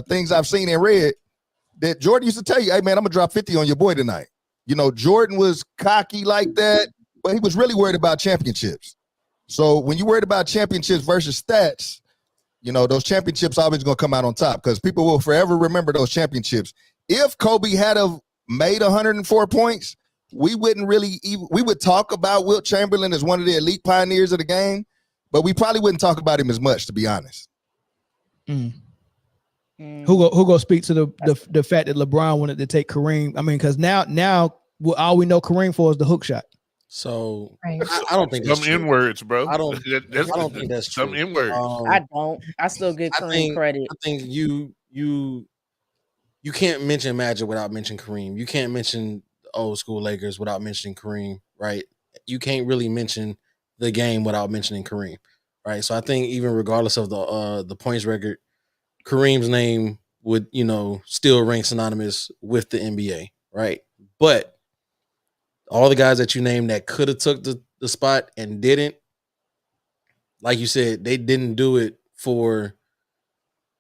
things I've seen and read, that Jordan used to tell you, hey man, I'm gonna drop 50 on your boy tonight. Jordan was cocky like that, but he was really worried about championships. So when you're worried about championships versus stats, those championships always going to come out on top because people will forever remember those championships. If Kobe had have made 104 points, we wouldn't really we would talk about Wilt Chamberlain as one of the elite pioneers of the game, but we probably wouldn't talk about him as much, to be honest. Who go speak to the fact that LeBron wanted to take Kareem? I mean, because now all we know Kareem for is the hook shot. So I don't think that's some N-words, bro. I don't think that's true. Some N-words. I don't. I still give Kareem credit. I think you can't mention Magic without mentioning Kareem. You can't mention old school Lakers without mentioning Kareem, right? You can't really mention the game without mentioning Kareem, right? So I think even regardless of the points record, Kareem's name would still rank synonymous with the NBA, right? But all the guys that you named that could have took the spot and didn't, like you said, they didn't do it for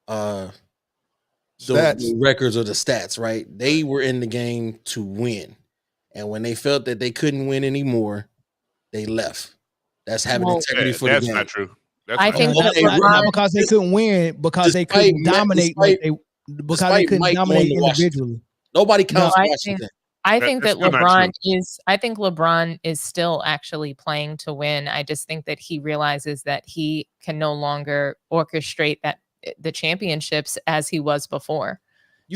the records or the stats, right? They were in the game to win. And when they felt that they couldn't win anymore, they left. That's having integrity for the game. That's not true. I think not because they couldn't win, because they couldn't dominate. Because they couldn't dominate individually. Nobody counts Washington. I think that LeBron is still actually playing to win. I just think that he realizes that he can no longer orchestrate the championships as he was before.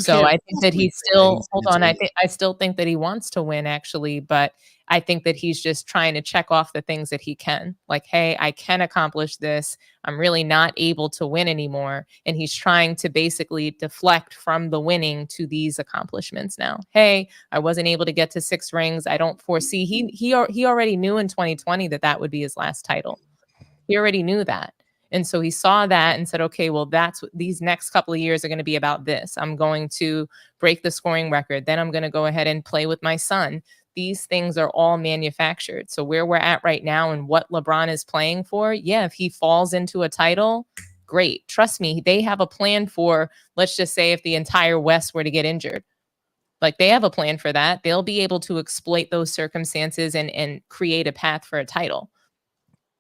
I think that he's still I still think that he wants to win actually, but I think that he's just trying to check off the things that he can. Like, hey, I can accomplish this. I'm really not able to win anymore. And he's trying to basically deflect from the winning to these accomplishments now. Hey, I wasn't able to get to 6 rings. I don't foresee he already knew in 2020 that would be his last title. He already knew that. And so he saw that and said, okay, well, that's what these next couple of years are going to be about this. I'm going to break the scoring record. Then I'm going to go ahead and play with my son. These things are all manufactured. So where we're at right now and what LeBron is playing for, yeah, if he falls into a title, great. Trust me, they have a plan for, let's just say if the entire West were to get injured. Like they have a plan for that. They'll be able to exploit those circumstances and create a path for a title.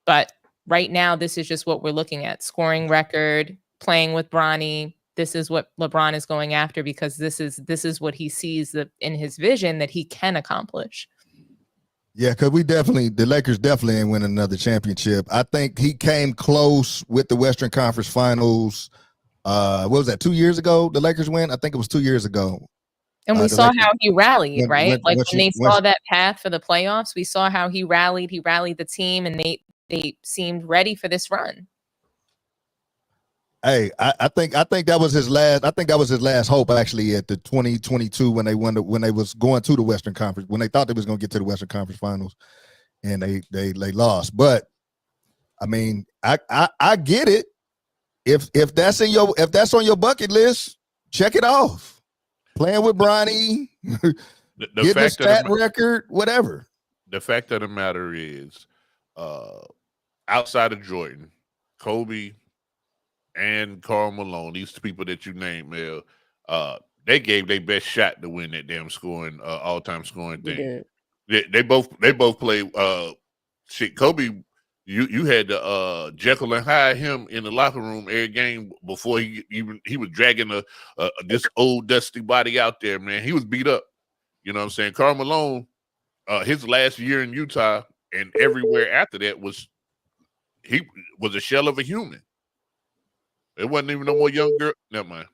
But right now, this is just what we're looking at. Scoring record, playing with Bronny. This is what LeBron is going after because this is what he sees in his vision that he can accomplish. Yeah, because the Lakers definitely ain't winning another championship. I think he came close with the Western Conference Finals. What was that, 2 years ago? The Lakers win? I think it was 2 years ago. And we saw how he rallied, right? When they saw when that path for the playoffs, we saw how he rallied. He rallied the team, and they seemed ready for this run. Hey, I think that was his last. I think that was his last hope actually at the 2022 when they was going to the Western Conference, when they thought they was going to get to the Western Conference Finals, and they lost. But I mean, I get it. If that's on your bucket list, check it off. Playing with Bronny, getting a stat record, whatever. The fact of the matter is, outside of Jordan, Kobe, and Karl Malone, these people that you named, Mel, they gave their best shot to win that damn scoring, all-time scoring thing. They both played. Shit, Kobe, you had to Jekyll and Hyde him in the locker room every game before he was dragging this old dusty body out there, man. He was beat up. You know what I'm saying? Karl Malone, his last year in Utah and everywhere after that he was a shell of a human. It wasn't even no more young girl. Never mind.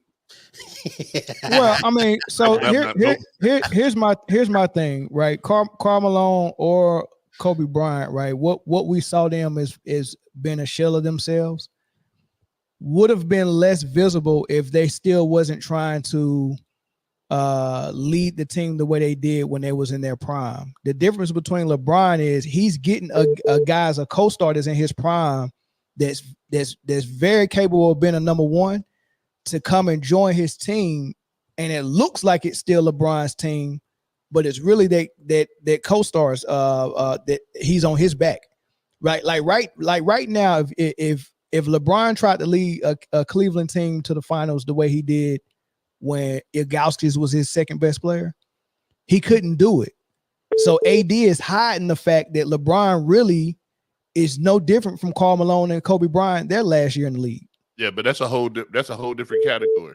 Well, I mean, so here's my thing, right? Karl Malone or Kobe Bryant, right? What we saw them is being a shell of themselves would have been less visible if they still wasn't trying to lead the team the way they did when they was in their prime. The difference between LeBron is he's getting a guys, a co-star that's in his prime that's very capable of being a number one to come and join his team, and it looks like it's still LeBron's team, but it's really that co-stars that he's on his back, right? Like right now, if LeBron tried to lead a Cleveland team to the finals the way he did when Ilgauskas was his second best player, he couldn't do it. So AD is hiding the fact that LeBron really is no different from Karl Malone and Kobe Bryant their last year in the league. Yeah, but that's a whole different category.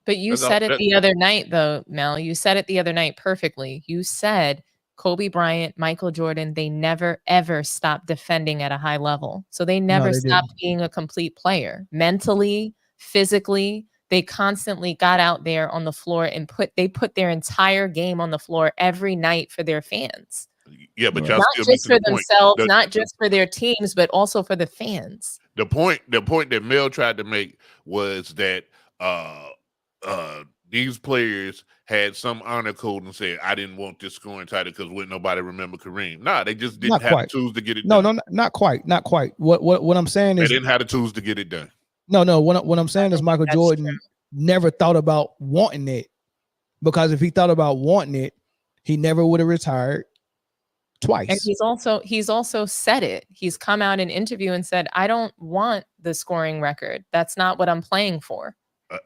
But you said it the other night, though, Mel. You said it the other night perfectly. You said Kobe Bryant, Michael Jordan, they never, ever stopped defending at a high level. So they never stopped being a complete player. Mentally, physically, they constantly got out there on the floor and put their entire game on the floor every night for their fans. Yeah, but y'all not still just for the themselves, not just for their teams, but also for the fans. The point that Mel tried to make was that these players had some honor code and said, I didn't want this scoring title because wouldn't nobody remember Kareem. Nah, they just didn't have the tools to get it done. No, not quite. What I'm saying is they didn't have the tools to get it done. No. What I'm saying is Michael Jordan never thought about wanting it, because if he thought about wanting it, he never would have retired twice. And he's also said it. He's come out in an interview and said, I don't want the scoring record. That's not what I'm playing for.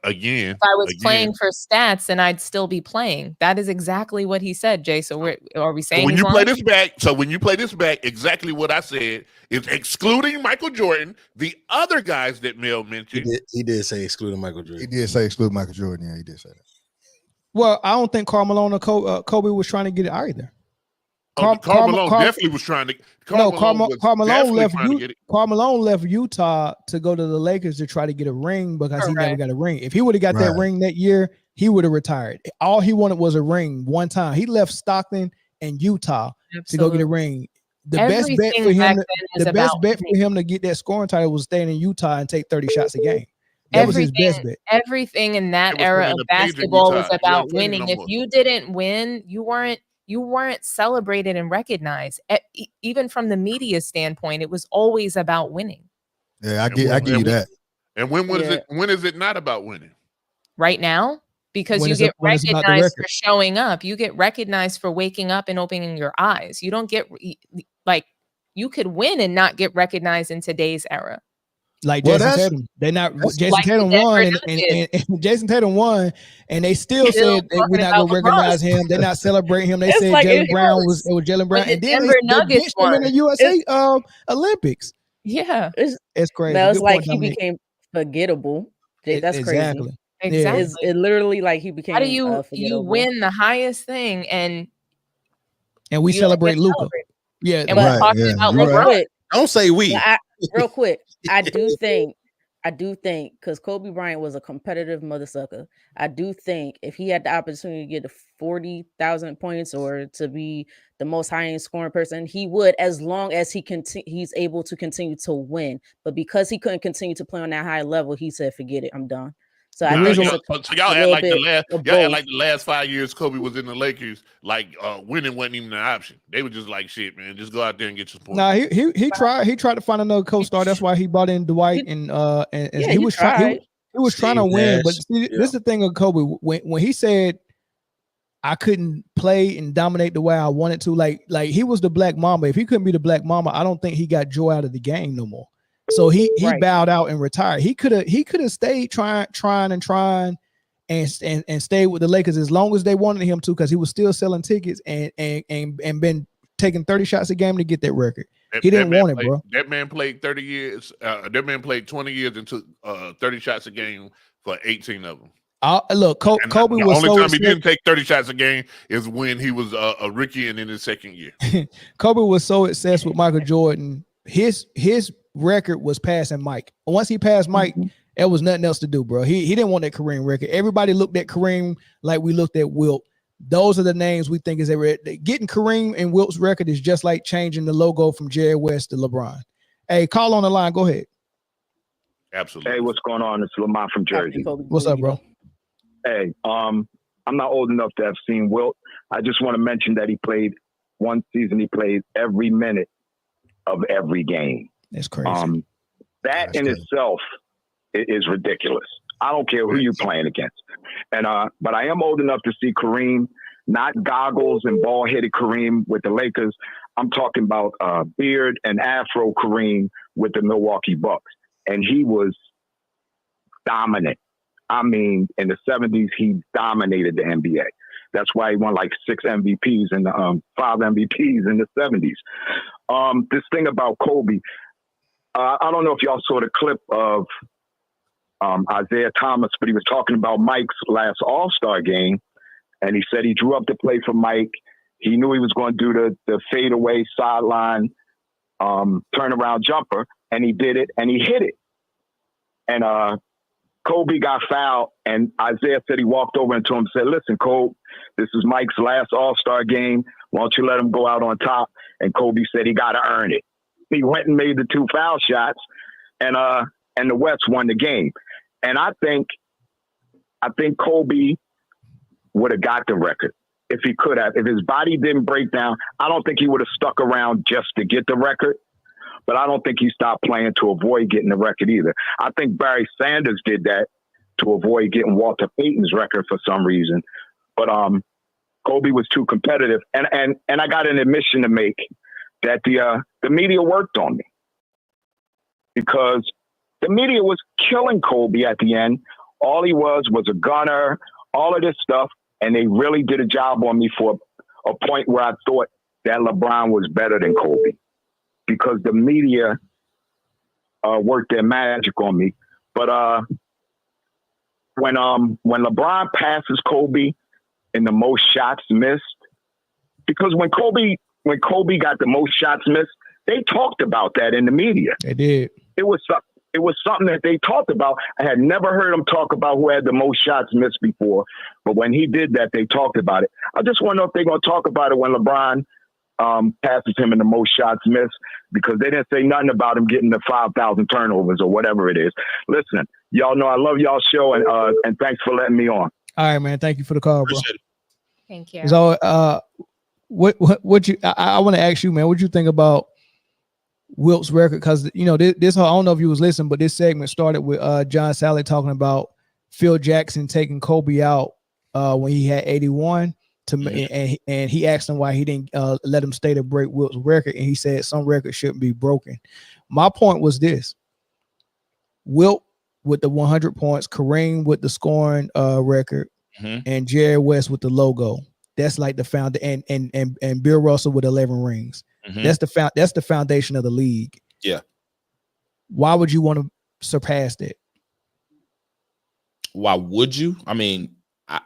If I was playing for stats, and I'd still be playing. That is exactly what he said, Jay. So are we saying when you play this back, exactly what I said is excluding Michael Jordan, the other guys that Mel mentioned. He did say excluding Michael Jordan. He did say excluding Michael Jordan. Yeah, he did say that. Well, I don't think Karl Malone or Kobe was trying to get it either. Karl Malone definitely was trying to. Karl Malone left Utah to go to the Lakers to try to get a ring because he never got a ring. If he would have got that ring that year, he would have retired. All he wanted was a ring one time. He left Stockton and Utah to go get a ring. The best bet for him to get that scoring title was staying in Utah and take 30 shots a game. That was his best bet. Everything in that era of basketball was about winning. If you didn't win, you weren't celebrated and recognized. Even from the media standpoint, it was always about winning. Yeah, I give you that. And when is it not about winning? Right now, because When you it's get when it's about the recognized for record. showing up. You get recognized for waking up and opening your eyes. You don't get like you could win and not get recognized in today's era. Like Well, Jason that's- Tatum, they not That's Jason like the Tatum Denver won, Nuggets. and Jason Tatum won, and they still Still said that talking we're not about gonna recognize him. They're not celebrating him. They It's said like Jalen it Brown was was Jalen Brown, when the and then Denver they Nuggets benched him in won. the USA Olympics. Yeah, It's crazy. No, it's Good like point, he Dominic. became forgettable. That's Exactly. crazy. exactly. It literally like he How do became you forgettable. win the highest thing and And we you don't celebrate get Luka. celebrated? Yeah, And we're talking about You're LeBron. right. Quick, Don't say we. real quick, I do think because Kobe Bryant was a competitive mother sucker. I do think if he had the opportunity to get to 40,000 points or to be the most high end scoring person, he would, as long as he's able to continue to win. But because he couldn't continue to play on that high level, he said, "Forget it, I'm done." So I think it's So y'all a act little like bit of y'all act both. like the last 5 years Kobe was in the Lakers, like winning wasn't even an option. They were just like, shit, man, just go out there and get your points. Nah, he tried to find another co-star. That's why he brought in Dwight and Yeah, he was trying he was trying to Steve win. Nash. But see, this is the thing of Kobe. When he said I couldn't play and dominate the way I wanted to, like he was the Black Mamba. If he couldn't be the Black Mamba, I don't think he got joy out of the game no more. So he Right. bowed out and retired. He could have stayed trying and stayed with the Lakers as long as they wanted him to, because he was still selling tickets and been taking 30 shots a game to get that record. He didn't want it, bro. That man played 30 years. That man played 20 years and took 30 shots a game for 18 of them. Look, Kobe The was only so time he didn't take 30 shots a game is when he was a rookie and in his second year. Kobe was so obsessed with Michael Jordan. His record was passing Mike. Once he passed Mike, there was nothing else to do, bro. He didn't want that Kareem record. Everybody looked at Kareem like we looked at Wilt. Those are the names we think is ever getting Kareem and Wilt's record is just like changing the logo from Jerry West to LeBron. Hey, call on the line. Go ahead. Absolutely. Hey, what's going on? It's Lamont from Jersey. What's up, bro? Hey, I'm not old enough to have seen Wilt. I just want to mention that he played one season. He played every minute of every game. That's crazy. That in itself is ridiculous. I don't care who you're playing against. And but I am old enough to see Kareem, not goggles and ball-headed Kareem with the Lakers. I'm talking about beard and afro Kareem with the Milwaukee Bucks. And he was dominant. I mean, in the 70s, he dominated the NBA. That's why he won like 6 MVPs and 5 MVPs in the 70s. This thing about Kobe, I don't know if y'all saw the clip of Isaiah Thomas, but he was talking about Mike's last All-Star game. And he said he drew up the play for Mike. He knew he was going to do the fadeaway sideline turnaround jumper, and he did it, and he hit it. And Kobe got fouled, and Isaiah said he walked over into him and said, "Listen, Kobe, this is Mike's last All-Star game. Why don't you let him go out on top?" And Kobe said he got to earn it. He went and made the 2 foul shots, and the West won the game. And I think Kobe would have got the record if he could have. If his body didn't break down, I don't think he would have stuck around just to get the record. But I don't think he stopped playing to avoid getting the record either. I think Barry Sanders did that to avoid getting Walter Payton's record for some reason. But Kobe was too competitive. And I got an admission to make that the media worked on me, because the media was killing Kobe at the end. All he was a gunner, all of this stuff. And they really did a job on me for a point where I thought that LeBron was better than Kobe, because the media worked their magic on me. But when LeBron passes Kobe in the most shots missed, because when Kobe got the most shots missed, they talked about that in the media. They did. It was something that they talked about. I had never heard them talk about who had the most shots missed before, but when he did that, they talked about it. I just want to know if they're going to talk about it when LeBron passes him in the most shots missed, because they didn't say nothing about him getting the 5,000 turnovers or whatever it is. Listen, y'all know I love y'all show, and thanks for letting me on. All right, man. Thank you for the call, bro. Thank you. So, what you? I want to ask you, man. What you think about Wilt's record, because you know this whole, I don't know if you was listening, but this segment started with John Sally talking about Phil Jackson taking Kobe out when he had 81 and he asked him why he didn't let him stay to break Wilt's record, and he said some records shouldn't be broken. My point was this: Wilt with the 100 points, Kareem with the scoring record, and Jerry West with the logo. That's like the founder, and Bill Russell with 11 rings. That's the foundation of the league. Yeah. Why would you want to surpass that? Why would you? I mean, I'm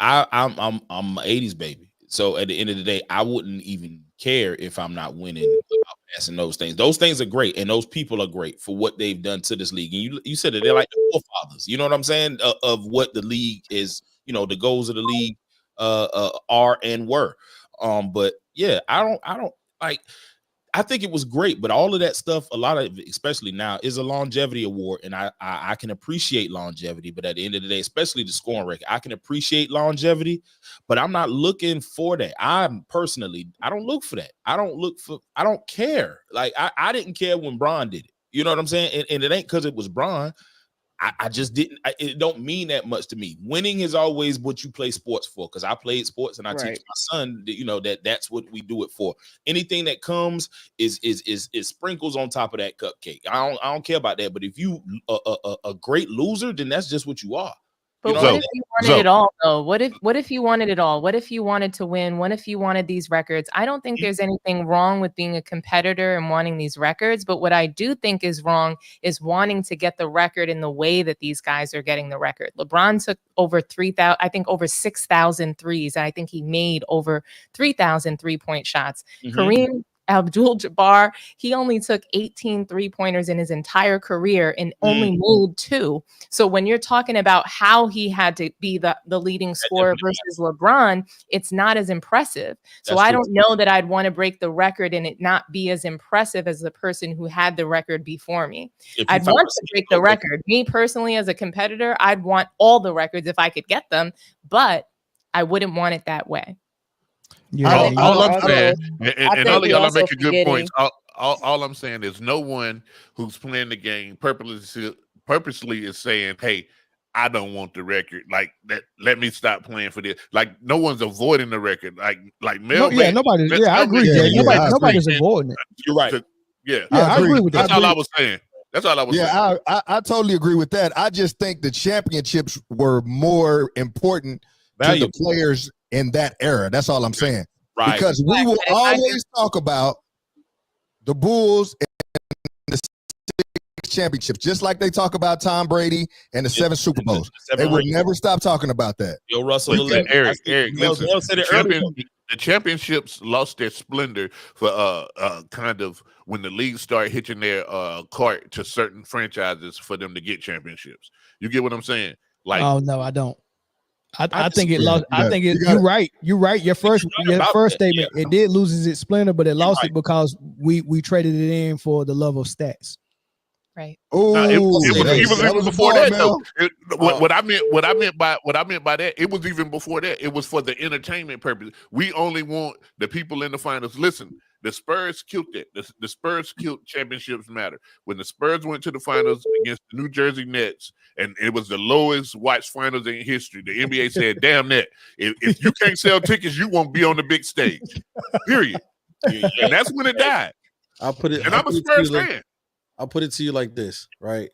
80s baby. So at the end of the day, I wouldn't even care if I'm not winning about passing those things. Those things are great, and those people are great for what they've done to this league. And you said that they're like the forefathers. You know what I'm saying? Of what the league is. You know, the goals of the league are and were. But yeah, I don't like. I think it was great, but all of that stuff, a lot of it, especially now, is a longevity award, and I can appreciate longevity. But at the end of the day, especially the scoring record, I can appreciate longevity, but I'm not looking for that. I don't look for that. I don't care. Like I didn't care when Bron did it. You know what I'm saying? And it ain't because it was Bron. I just didn't. It don't mean that much to me. Winning is always what you play sports for. Because I played sports and I teach my son that, you know, that's what we do it for. Anything that comes is sprinkles on top of that cupcake. I don't care about that. But if you a great loser, then that's just what you are. But what if you wanted it all, though? What if you wanted it all? What if you wanted to win? What if you wanted these records? I don't think there's anything wrong with being a competitor and wanting these records. But what I do think is wrong is wanting to get the record in the way that these guys are getting the record. LeBron took over 3,000, I think over 6,000 threes. I think he made over 3,000 3-point shots. Kareem Abdul-Jabbar, he only took 18 3-pointers in his entire career and only made 2. So when you're talking about how he had to be the leading scorer versus LeBron, it's not as impressive. So I don't know that I'd want to break the record and it not be as impressive as the person who had the record before me. I'd want to break the record. Me personally, as a competitor, I'd want all the records if I could get them, but I wouldn't want it that way. Yeah, all I'm saying, and all of y'all are also making good forgetting- points. All I'm saying is no one who's playing the game purposely is saying, "Hey, I don't want the record. Like that. Let me stop playing for this." Like no one's avoiding the record. Like Mel. Nobody. Yeah, I agree. Nobody's avoiding it. You're right. Yeah, I agree with that. That's all I was saying. That's all I was saying. Yeah, I totally agree with that. I just think the championships were more important to the players in that era. That's all I'm saying. Right. Because we will always talk about the Bulls and the 6 championships, just like they talk about Tom Brady and the 7 Super Bowls. They would never stop talking about that. Yo, Russell, Eric, listen, said it earlier. the championships lost their splendor for kind of when the league started hitching their cart to certain franchises for them to get championships. You get what I'm saying? Like, oh no, I don't. I think it lost. I think it. You're right. You're right. Your first statement, it did lose its splendor, but it lost it because we traded it in for the love of stats. Right. Oh, it was even before that though. What I meant by that, it was even before that. It was for the entertainment purpose. We only want the people in the finals. Listen, the Spurs killed it. The Spurs killed championships matter. When the Spurs went to the finals against the New Jersey Nets, and it was the lowest watched finals in history, the NBA said, "Damn that! If you can't sell tickets, you won't be on the big stage." Period. And that's when it died. I'll put it. And I'm a Spurs fan. I'll put it to you like this, right?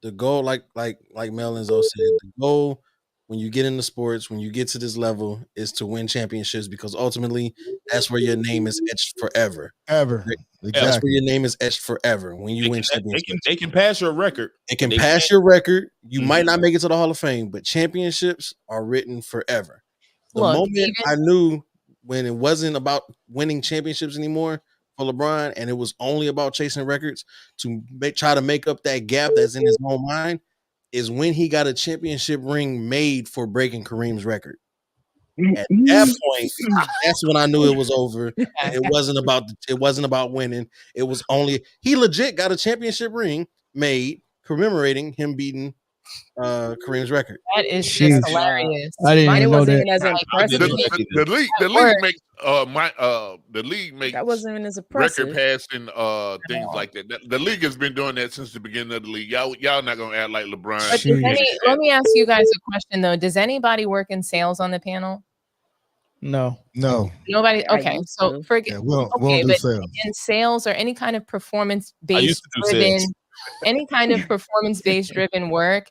The goal, like Mel Enzo said, the goal when you get into sports, when you get to this level, is to win championships because ultimately that's where your name is etched forever. Ever. Right? Exactly. That's where your name is etched forever when you win championships. They can pass your record. They can pass your record. You might not make it to the Hall of Fame, but championships are written forever. The moment I knew when it wasn't about winning championships anymore for LeBron, and it was only about chasing records to try to make up that gap that's in his own mind, is when he got a championship ring made for breaking Kareem's record. At that point, that's when I knew it was over. It wasn't about winning. It was only he legit got a championship ring made commemorating him beating Kareem's record. That is Jeez. just hilarious. I didn't Mine even know wasn't that. even as impressive. The league makes the league makes That wasn't even as record impressive. passing things like that. The league has been doing that since the beginning of the league. Y'all not gonna act like LeBron. But let me ask you guys a question though. Does anybody work in sales on the panel? No. Nobody. I Okay, used so to. forget. Yeah, we don't Okay, do but sales. in sales or any kind of I performance-based used to do driven, sales. any kind of performance-based driven work,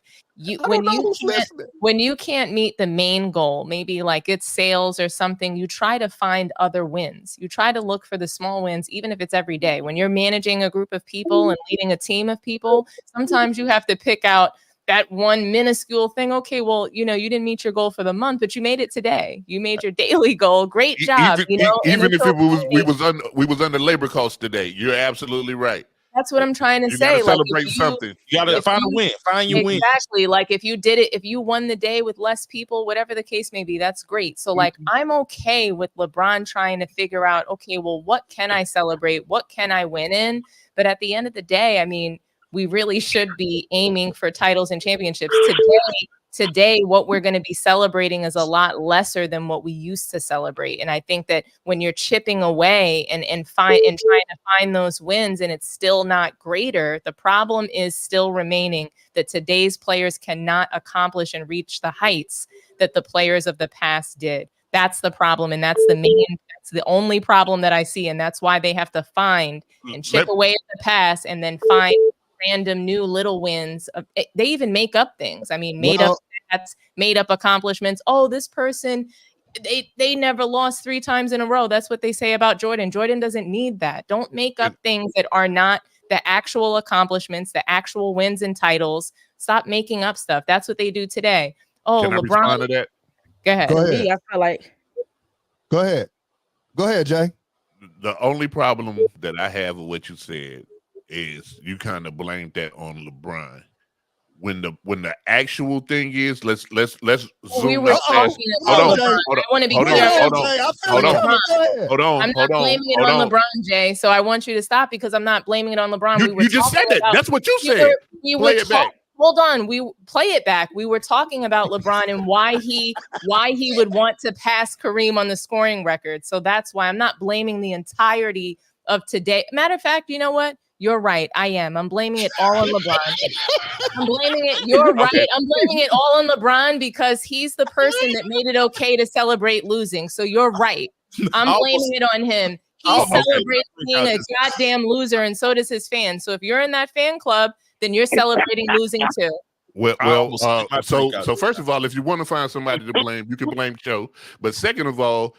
when you can't meet the main goal, maybe like it's sales or something, you try to find other wins. You try to look for the small wins, even if it's every day. When you're managing a group of people and leading a team of people, sometimes you have to pick out that one minuscule thing. Okay, well, you didn't meet your goal for the month, but you made it today. You made your daily goal. Great job. Even if we was under labor costs today, you're absolutely right. That's what I'm trying to You say. gotta celebrate something. You gotta find a win. Find your win. Exactly. Like if you won the day with less people, whatever the case may be, that's great. So like I'm okay with LeBron trying to figure out, okay, well, what can I celebrate? What can I win in? But at the end of the day, I mean, we really should be aiming for titles and championships. Today, what we're going to be celebrating is a lot lesser than what we used to celebrate. And I think that when you're chipping away and trying to find those wins and it's still not greater, the problem is still remaining that today's players cannot accomplish and reach the heights that the players of the past did. That's the problem. And that's the only problem that I see. And that's why they have to find and chip away at the past and then find random new little wins. They even make up things. I mean, made up stats, made up accomplishments. Oh, this person, they never lost 3 times in a row. That's what they say about Jordan. Jordan doesn't need that. Don't make up things that are not the actual accomplishments, the actual wins and titles. Stop making up stuff. That's what they do today. Oh, Can I LeBron. respond to that? Go ahead. Go ahead. Me, I feel like. Go ahead, Jay. The only problem that I have with what you said is you kind of blamed that on LeBron. When the actual thing is, let's zoom out past. Hold on. I'm not blaming it on LeBron, Jay. So I want you to stop because I'm not blaming it on LeBron. You just said that. That's what you said. Play it back. Hold on, we play it back. We were talking about LeBron and why he would want to pass Kareem on the scoring record. So that's why I'm not blaming the entirety of today. Matter of fact, you know what? You're right. I am. I'm blaming it all on LeBron. I'm blaming it. You're right. I'm blaming it all on LeBron because he's the person that made it okay to celebrate losing. So you're right. I'm blaming it on him. He celebrates being a goddamn loser, and so does his fans. So if you're in that fan club, then you're celebrating losing too. So first of all, if you want to find somebody to blame, you can blame Joe. But second of all,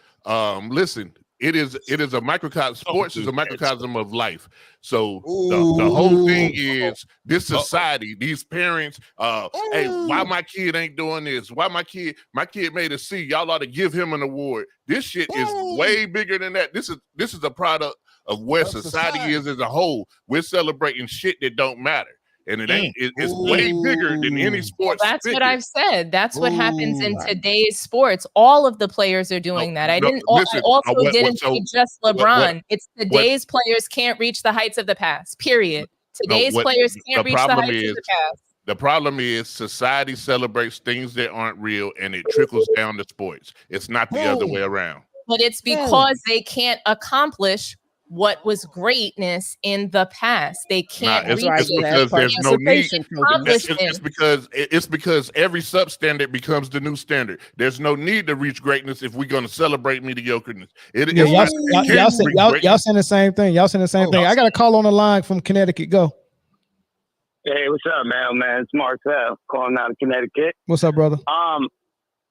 listen, it is a microcosm. Sports is a microcosm of life. So the whole thing is this society, these parents, hey, why my kid ain't doing this? Why my kid made a C? Y'all ought to give him an award. This shit is way bigger than that. This is a product of where society is as a whole. We're celebrating shit that don't matter. And it ain't. It's way bigger than any sports. Well, that's what I've said. That's what happens in today's sports. All of the players are doing that. I also didn't say just LeBron. It's today's players can't reach the heights of the past. Period. Today's players can't reach the heights of the past. The problem is society celebrates things that aren't real, and it trickles down to sports. It's not the other way around. But it's because they can't accomplish what was greatness in the past. They can't reach it's because there's no need. It's it's because every substandard becomes the new standard. There's no need to reach greatness if we're going to celebrate mediocreness. Y'all saying the same thing. Y'all saying the same thing. I got a call on the line from Connecticut. Go. Hey, what's up, man? It's Marcel calling out of Connecticut. What's up, brother?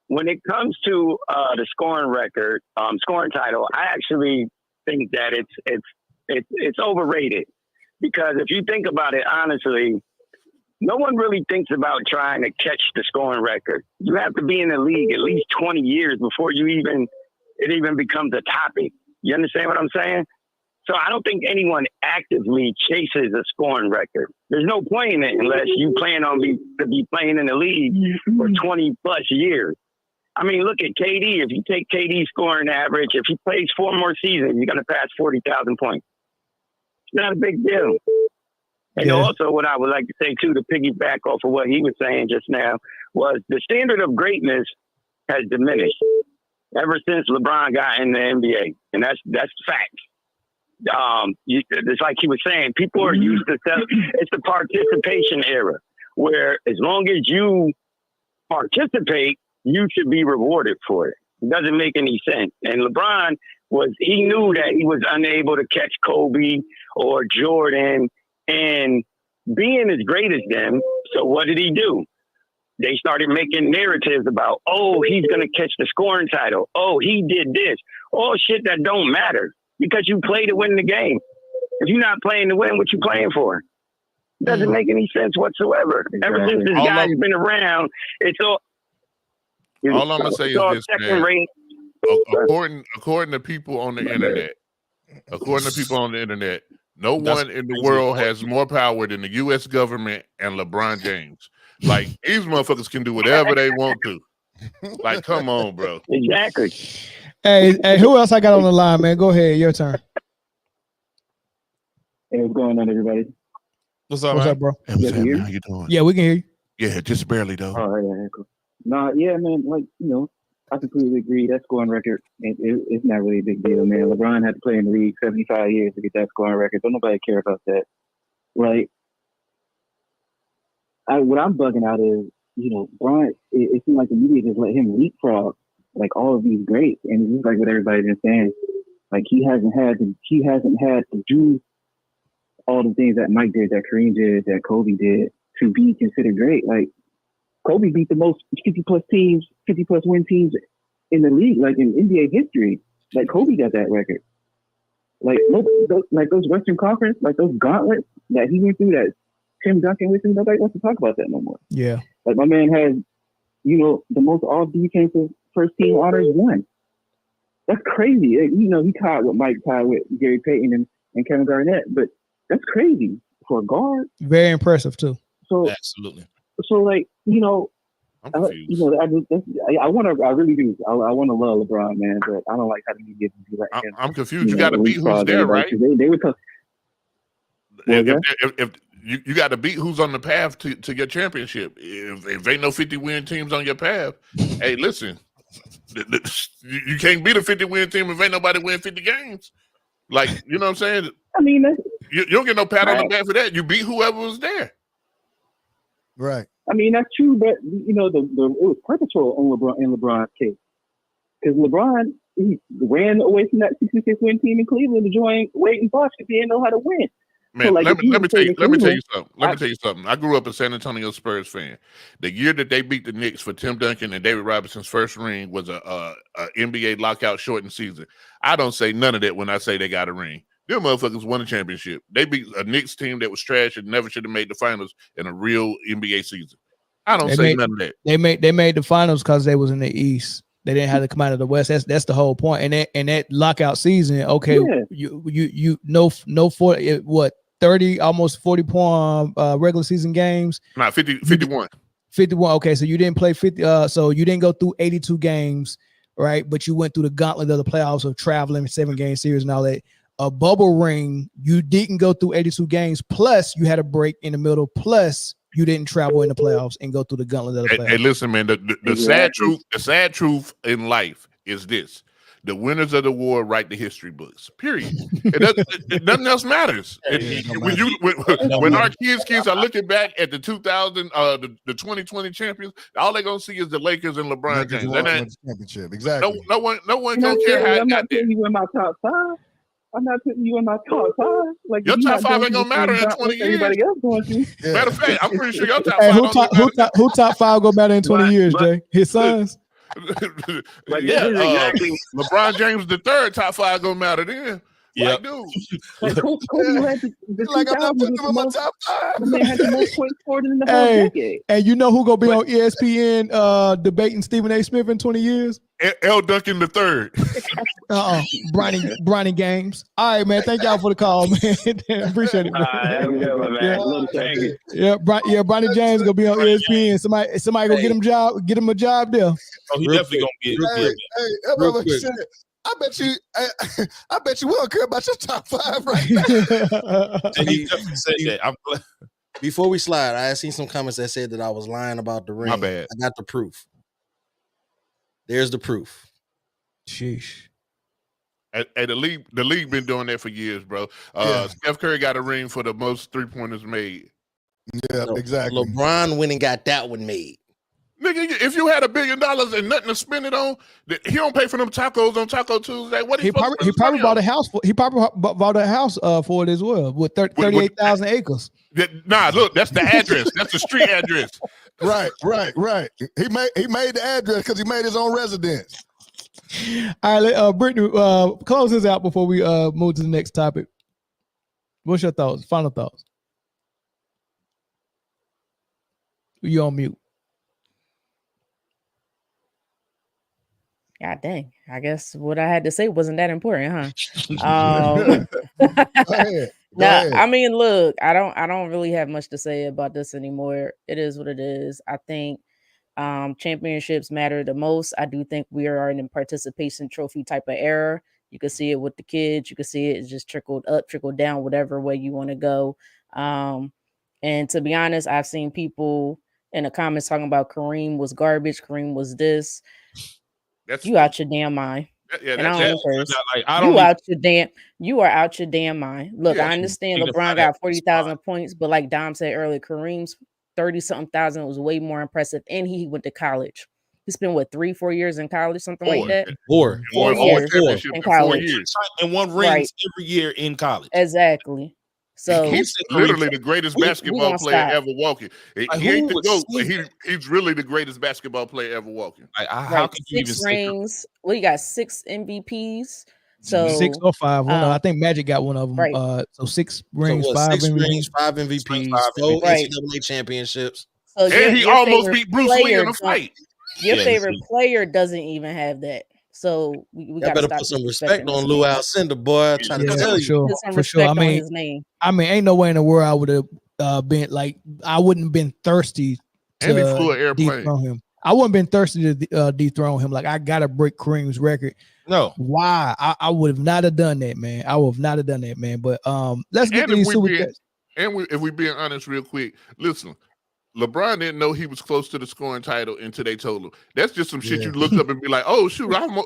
When it comes to the scoring record, scoring title, I actually think that it's overrated, because if you think about it honestly, no one really thinks about trying to catch the scoring record. You have to be in the league at least 20 years before it even becomes a topic. You understand what I'm saying? So I don't think anyone actively chases a scoring record. There's no point in it unless you plan on to be playing in the league for 20 plus years. I mean, look at KD. If you take KD's scoring average, if he plays 4 more seasons, you're going to pass 40,000 points. It's not a big deal. And also, what I would like to say too, to piggyback off of what he was saying just now, was the standard of greatness has diminished ever since LeBron got in the NBA, and that's fact. It's like he was saying, people are used to it's the participation era, where as long as you participate, you should be rewarded for it. It doesn't make any sense. And LeBron he knew that he was unable to catch Kobe or Jordan and being as great as them. So what did he do? They started making narratives about, oh, he's going to catch the scoring title. Oh, he did this. All shit that don't matter because you play to win the game. If you're not playing to win, what you playing for? It doesn't make any sense whatsoever. Ever since this guy's been around, it's all. All I'm gonna say is this, man. Rate. According to people on the internet, no one in the world has more power than the U.S. government and LeBron James. Like, these motherfuckers can do whatever they want to. Like, come on, bro. Exactly. Hey, who else I got on the line, man? Go ahead, your turn. Hey, what's going on, everybody? What's up, bro? Hey, what's up, man? How you doing? Yeah, we can hear you. Yeah, just barely though. Oh, yeah, cool. Nah, yeah, man. Like, I completely agree. That scoring record, it's not really a big deal, man. LeBron had to play in the league 75 years to get that scoring record. Don't nobody care about that, right? What I'm bugging out is, Bron. It seemed like the media just let him leapfrog like all of these greats, and it's just like what everybody's been saying. Like he hasn't had to do all the things that Mike did, that Kareem did, that Kobe did to be considered great. Like Kobe beat the most 50+ win teams in the league, like in NBA history. Like Kobe got that record. Like those Western Conference, like those gauntlets that he went through, that Tim Duncan went through, nobody wants to talk about that no more. Yeah. Like my man has, the most all defensive first team honors won. That's crazy. He tied with Gary Payton and Kevin Garnett, but that's crazy for a guard. Very impressive too. So absolutely. So like, I really do. I want to love LeBron, man, but I don't like how the media be like him. I'm confused. You got to beat who's there, right? They were tough. If you got to beat who's on the path to your championship. If ain't no 50-win teams on your path, hey, listen, you can't beat a 50-win team if ain't nobody win 50 games. Like, you know what I'm saying? I mean, you don't get no pat on the back for that. You beat whoever was there. Right. I mean, that's true, but it was purposeful on LeBron's case, because LeBron, he ran away from that 66-win team in Cleveland to join Wade and Bosh because he didn't know how to win. Man, so, like, let me tell you something. I grew up a San Antonio Spurs fan. The year that they beat the Knicks for Tim Duncan and David Robinson's first ring was a NBA lockout shortened season. I don't say none of that when I say they got a ring. Them motherfuckers won a championship. They beat a Knicks team that was trash and never should have made the finals in a real NBA season. I don't say none of that. They made the finals because they was in the East. They didn't have to come out of the West. That's the whole point. And that lockout season, okay, you know 30 almost 40 point regular season games. Not 51. 51. Okay, so you didn't play 50. So you didn't go through 82 games, right? But you went through the gauntlet of the playoffs of traveling 7-game series and all that. A bubble ring, you didn't go through 82 games, plus you had a break in the middle, plus you didn't travel in the playoffs and go through the gauntlet of the playoffs. Hey, listen, man, the sad truth in life is this: the winners of the war write the history books. Period. Nothing else matters. When our kids are looking back at the 2020 champions, all they're gonna see is the Lakers and LeBron James. Championship, exactly. No one gonna care how. I'm not putting you in my top 5. I'm not putting you in my top 5. Like your top 5 ain't gonna matter in 20 years. Everybody else going to. Yeah. Matter of fact, I'm pretty sure your top 5. Who top 5 gonna matter in 20 years, Jay? His sons. LeBron James the third top 5 gonna matter then. Yeah, like, dude. Kobe had like I'm not putting him in my top 5. The man had the most points scored in the whole decade. And you know who gonna be on ESPN debating Stephen A. Smith in 20 years? L. Duncan the third. Bronny Games. All right, man. Thank y'all for the call, man. Appreciate it, man. Bronny James gonna be on ESPN. Somebody go get him a job there. Oh, he definitely gonna get it. Real quick. I bet you we don't care about your top 5 right now. He definitely said that. I'm glad. Before we slide, I had seen some comments that said that I was lying about the ring. My bad. I got the proof. There's the proof. Sheesh. And the league been doing that for years, bro. Steph Curry got a ring for the most 3-pointers made. Yeah, exactly. LeBron went and got that one made. Nigga, if you had $1 billion and nothing to spend it on, he don't pay for them tacos on Taco Tuesday. What He probably bought a house for. He probably bought a house for it as well with 38,000 acres. Nah, look, that's the address. That's the street address. Right. He made the address because he made his own residence. All right, Brittany, close this out before we move to the next topic. What's your thoughts? Final thoughts. You on mute. God dang. I guess what I had to say wasn't that important, huh? Go ahead. I mean, look, I don't really have much to say about this anymore. It is what it is. I think championships matter the most. I do think we are in a participation trophy type of era. You can see it with the kids. You can see it just trickled up, trickled down, whatever way you want to go. And to be honest, I've seen people in the comments talking about Kareem was garbage. Kareem was this. You out your damn mind. Yeah, and I don't curse. You are out your damn mind. Look, I understand LeBron got 40,000 points, but like Dom said earlier, Kareem's 30-something thousand was way more impressive, and he went to college. He spent 3-4 years in college, something like that. Four years in college, 4 years, and won rings every year in college. Exactly. So he's literally the greatest basketball player ever walking. He ain't the GOAT, but he's really the greatest basketball player ever walking. How can you even 6 rings? Well, you got 6 MVPs. So 6 or 5. I think Magic got one of them. Right. So 6 rings, 5 6 MVPs. rings, 5 MVPs, 4 NCAA championships. So and he almost beat Bruce Lee in a fight. Your favorite player doesn't even have that. So we got to put some respect on Lou Alcindor, boy. I'm trying to tell you. For sure. I mean, ain't no way in the world I would have been like, I wouldn't have been thirsty to dethrone him. I wouldn't have been thirsty to dethrone him. Like, I got to break Kareem's record. No. Why? I would have not have done that, man. I would have not have done that, man. But let's get to these super chats. And if we being honest real quick, listen, LeBron didn't know he was close to the scoring title until they told him. That's just some shit you look up and be like, "Oh shoot, I'm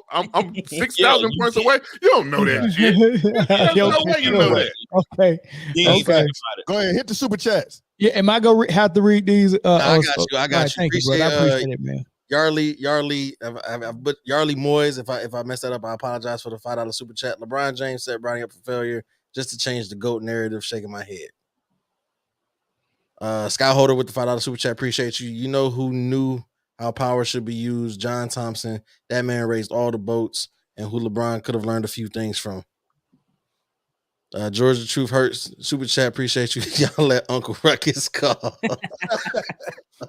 6,000 points away." You don't know that shit. There's no way you know that. Okay. Go ahead, hit the super chats. Yeah, am I gonna have to read these? I got you. Thank you, brother. I appreciate it, man. Yarley, but Yarley Moyes. If I messed that up, I apologize for the $5 super chat. LeBron James set Bronny up for failure just to change the GOAT narrative. Shaking my head. Sky Holder with the $5 super chat. Appreciate you. You know who knew how power should be used? John Thompson. That man raised all the boats, and who LeBron could have learned a few things from. Georgia Truth Hurts super chat. Appreciate you. Y'all let Uncle Ruckus call.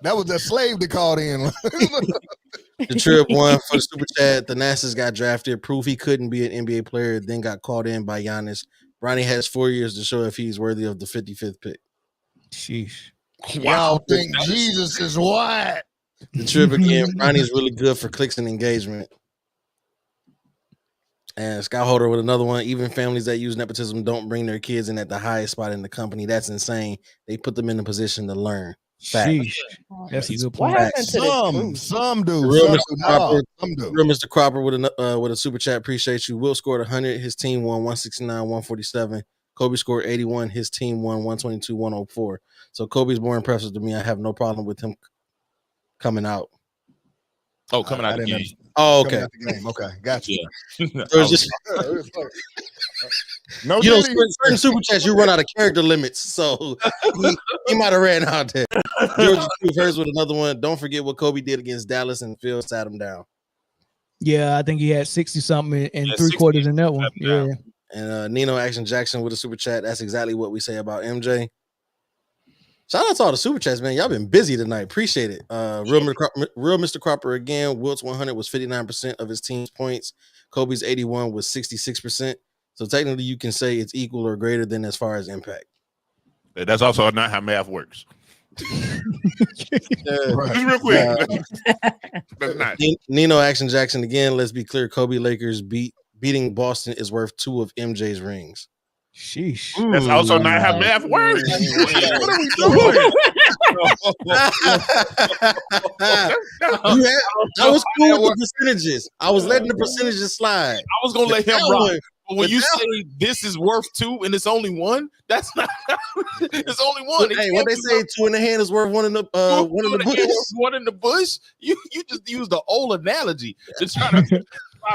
That was that slave that called in. The Trip won for the super chat. The Nassas got drafted. Proof he couldn't be an NBA player. Then got called in by Giannis. Bronny has 4 years to show if he's worthy of the 55th pick. Sheesh. Y'all think Jesus is what? The Trip again. Bronny's really good for clicks and engagement. And Scott Holder with another one. Even families that use nepotism don't bring their kids in at the highest spot in the company. That's insane. They put them in a position to learn. Sheesh. That's a good point. Some do. Real Mr. Cropper with a super chat. Appreciate you. Will scored 100. His team won 169, 147. Kobe scored 81. His team won 122, 104. So Kobe's more impressive to me. I have no problem with him coming out. Oh, coming out of the game. Oh, okay. Okay, gotcha. No, you know, certain super chats you run out of character limits, so he might have ran out there. George Hurst with another one. Don't forget what Kobe did against Dallas and Phil sat him down. Yeah, I think he had 60-something and 3 quarters in that one. Yeah. And Nino Action Jackson with a super chat. That's exactly what we say about MJ. Shout out to all the super chats, man. Y'all been busy tonight. Appreciate it. Real Mr. Cropper again. Wilt's 100 was 59% of his team's points. Kobe's 81 was 66%. So technically, you can say it's equal or greater than as far as impact. That's also not how math works. Just real quick. That's not. Nino Action Jackson again. Let's be clear. Kobe Lakers beat beating Boston is worth 2 of MJ's rings. Sheesh. That's also not how math works. What are we doing? I was cool with the percentages. I was letting the percentages slide. I was gonna let him rock. But when you say this is worth 2 and it's only 1, that's not. It's only 1. Hey, what they say, 2 in the hand is worth 1 in the one in the bush. One in the bush. You just used the old analogy to try to.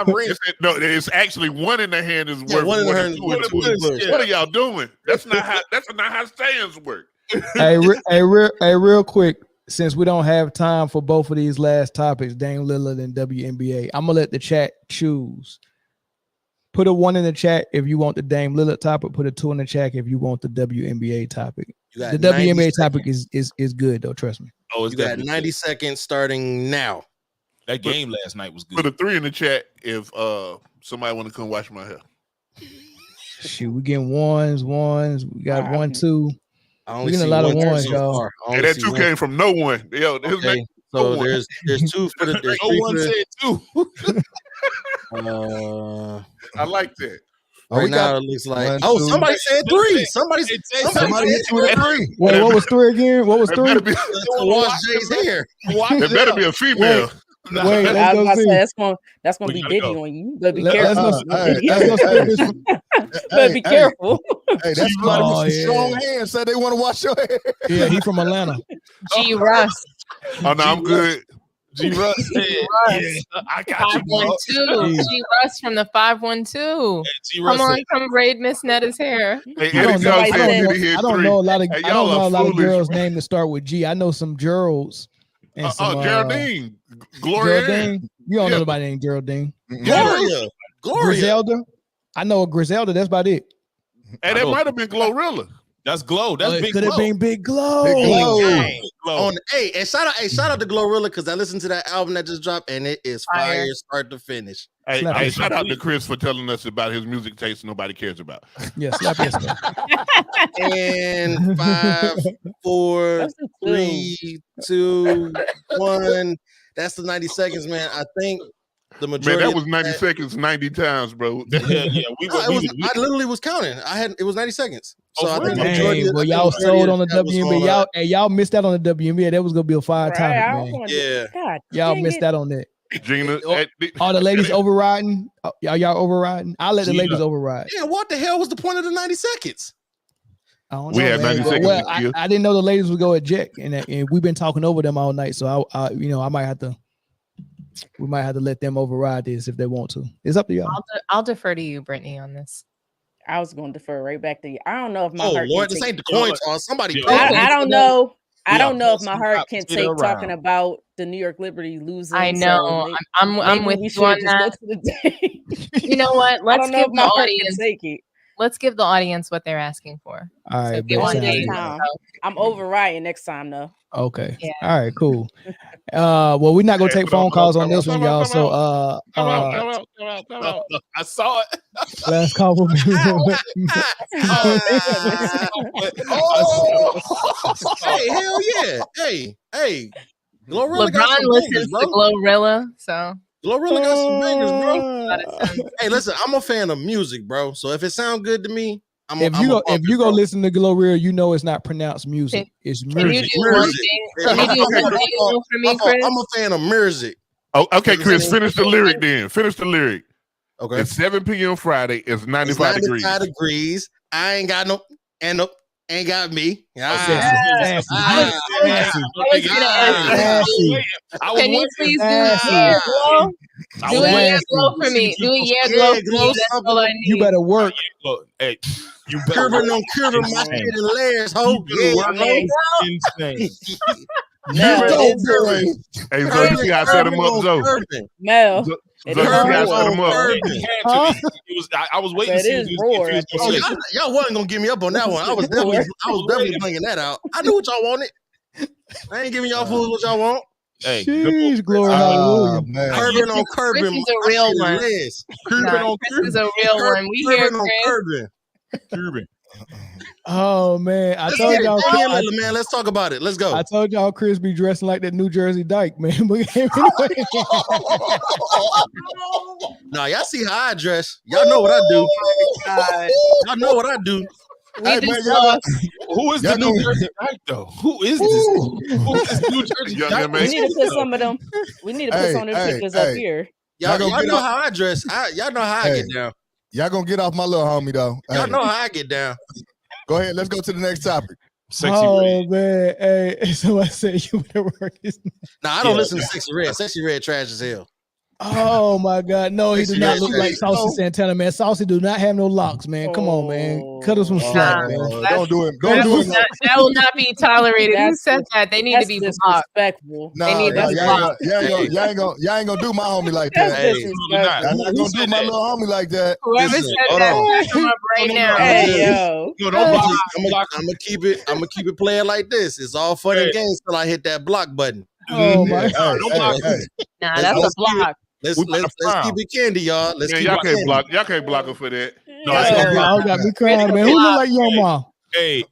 It's actually 1 in the hand is worth 1 in the more hand than is 2 in the bush. worth. What are y'all doing? That's not how stands work. Real quick, since we don't have time for both of these last topics, Dame Lillard and WNBA, I'm gonna let the chat choose. Put a 1 in the chat if you want the Dame Lillard topic. Put a 2 in the chat if you want the WNBA topic. The WNBA topic is good though. Trust me. Oh, you got 90 seconds starting now. That game last night was good. Put a 3 in the chat if somebody want to come wash my hair. Shoot, we getting ones. We got 1, 2. We getting a lot of ones, y'all. Hey, that 2 came from no one. Yo, okay. So there's 2 for the. There's no 1 said 2. I like that. Right now it looks like somebody said 3. Somebody hit you with a 3. Wait, what was 3 again? What was 3? To wash Jay's hair. It better be a female. Wait, I was let's about go to see. say that's gonna be Diddy on you. You better be Let's careful. Better be careful. Hey, that's somebody with some strong hands said they want to wash your hair. Yeah, he from Atlanta. G. Russ. Oh no, I'm good. G. Russ. I got you, bro. 512. G. Russ from the 512. Come on, come braid Miss Netta's hair. Hey, I don't know, I I don't know a lot of Hey, I don't know a lot of girls' names that start with G. I know some Geralds. And some, Geraldine. Gloria. Geraldine. You don't know nobody named Geraldine. Gloria. Griselda. I know a Griselda. That's about it. Hey, that might have been Glorilla. That's Glow. That's Big Could Glow. have been Big Glow. Glow. And shout out to Glorilla because I listened to that album that just dropped and it is fire start to finish. Hey, shout out to Chris for telling us about his music taste nobody cares about. Yes, And 5, 4, 3, 2, 1. That's the 90 seconds, man. I think the majority. Man, that was 90 seconds 90 times, bro. I literally was counting. It was 90 seconds. So I think the majority. Well, y'all sold on the WNBA. Y'all missed out on the WNBA. That was gonna be a fire topic, man. Yeah. God, y'all missed out on that. Gina, all the ladies overriding. Y'all overriding. I'll let the ladies override. Yeah, what the hell was the point of the 90 seconds? I don't We know, had man. 90 seconds. Well, I didn't know the ladies would go at Jack, and we've been talking over them all night. So I might have to. We might have to let them override this if they want to. It's up to y'all. I'll defer to you, Brittany, on this. I was going to defer right back to you. I don't know if my Oh heart. Lord, can this take- ain't the coin toss. Somebody. I don't know. I don't know if my Stop, heart can sit take around. talking about the New York Liberty losing. I know. So I'm maybe with we you should on just go that. to the day. You know what? I Let's don't know give if the my heart can audience. take it. Let's give the audience what they're asking for. All right, if they bet. want Sounds days, good. Time. I'm overriding next time though. Okay. Yeah. All right. Cool. Well, we're not gonna take phone calls on this one, y'all. So Come out. I saw it. last call will be. Hey, hell yeah. Hey. Glorilla got LeBron some listens bangers, to bro. Glorilla, so Glorilla got some bangers, bro. Hey, listen, I'm a fan of music, bro. So if it sounds good to me, If you go listen to Gloria, you know it's not pronounced music. It's can you music. do one thing? Can you do one thing for me, Chris? I'm a fan of music. Oh, okay, Chris, finish the lyric then. Finish the lyric. Okay. It's 7 p.m. Friday. It's 95 degrees. 95 degrees. I ain't got ain't got me. Can you please do yeah glow? Do a yeah glow for me. Do a yeah glow for me. That's all I need. You better work. Look, hey, you better Curving on curving my shit in layers, ho. Insane. Mel, Hey, Zoe, you see how I set him up, Zoe? Mel. Zoe, you see how I set him up? It was. I was waiting to see if he was Oh, gonna say. y'all wasn't gonna give me up on that one. I was definitely bringing that out. I knew what y'all wanted. I ain't giving y'all fools what y'all want. Hey, Jeez, glory, hallelujah. Curbing on curbing. Chris is a real one. Curbing on Chris is a real one. We hear curbing on Chris. curbing. Curbing. Oh man, I told y'all. Man, let's talk about it. Let's go. I told y'all Chris be dressing like that New Jersey Dyke, man. But Nah, y'all see how I dress. Y'all know what I do. Y'all know what I do. Hey, man, who is the New Jersey Dyke though? Who is this? Who is this New Jersey Dyke? We need to put some of them. We need to put some of them pictures up here. Y'all know how I dress. Y'all know how I get down. Y'all gonna get off my little homie though. Y'all know how I get down. Go ahead. Let's go to the next topic. Man, hey, somebody said you better work this. Nah, I don't listen to Sexy Red. Sexy Red trash as hell. Oh my God, no, he does not look like Saucy Santana, man. Saucy do not have no locks, man. Come on, man, cut us some slack, man. Don't do it. Don't do it. That will not be tolerated. Who said that? They need to be blocked. Disrespectful. They need to be blocked. Y'all ain't gonna do my homie like that. Y'all not gonna do my little homie like that. Whoever said that, come up right now. Hey, yo. I'm gonna keep it playing like this. It's all fun and games till I hit that block button. Oh my God. Nah, that's a block. Let's keep it candy, y'all. Let's keep y'all it can't candy. block. Y'all can't block her for that. Y'all got me crying, man. Who look like Young Ma? Hey,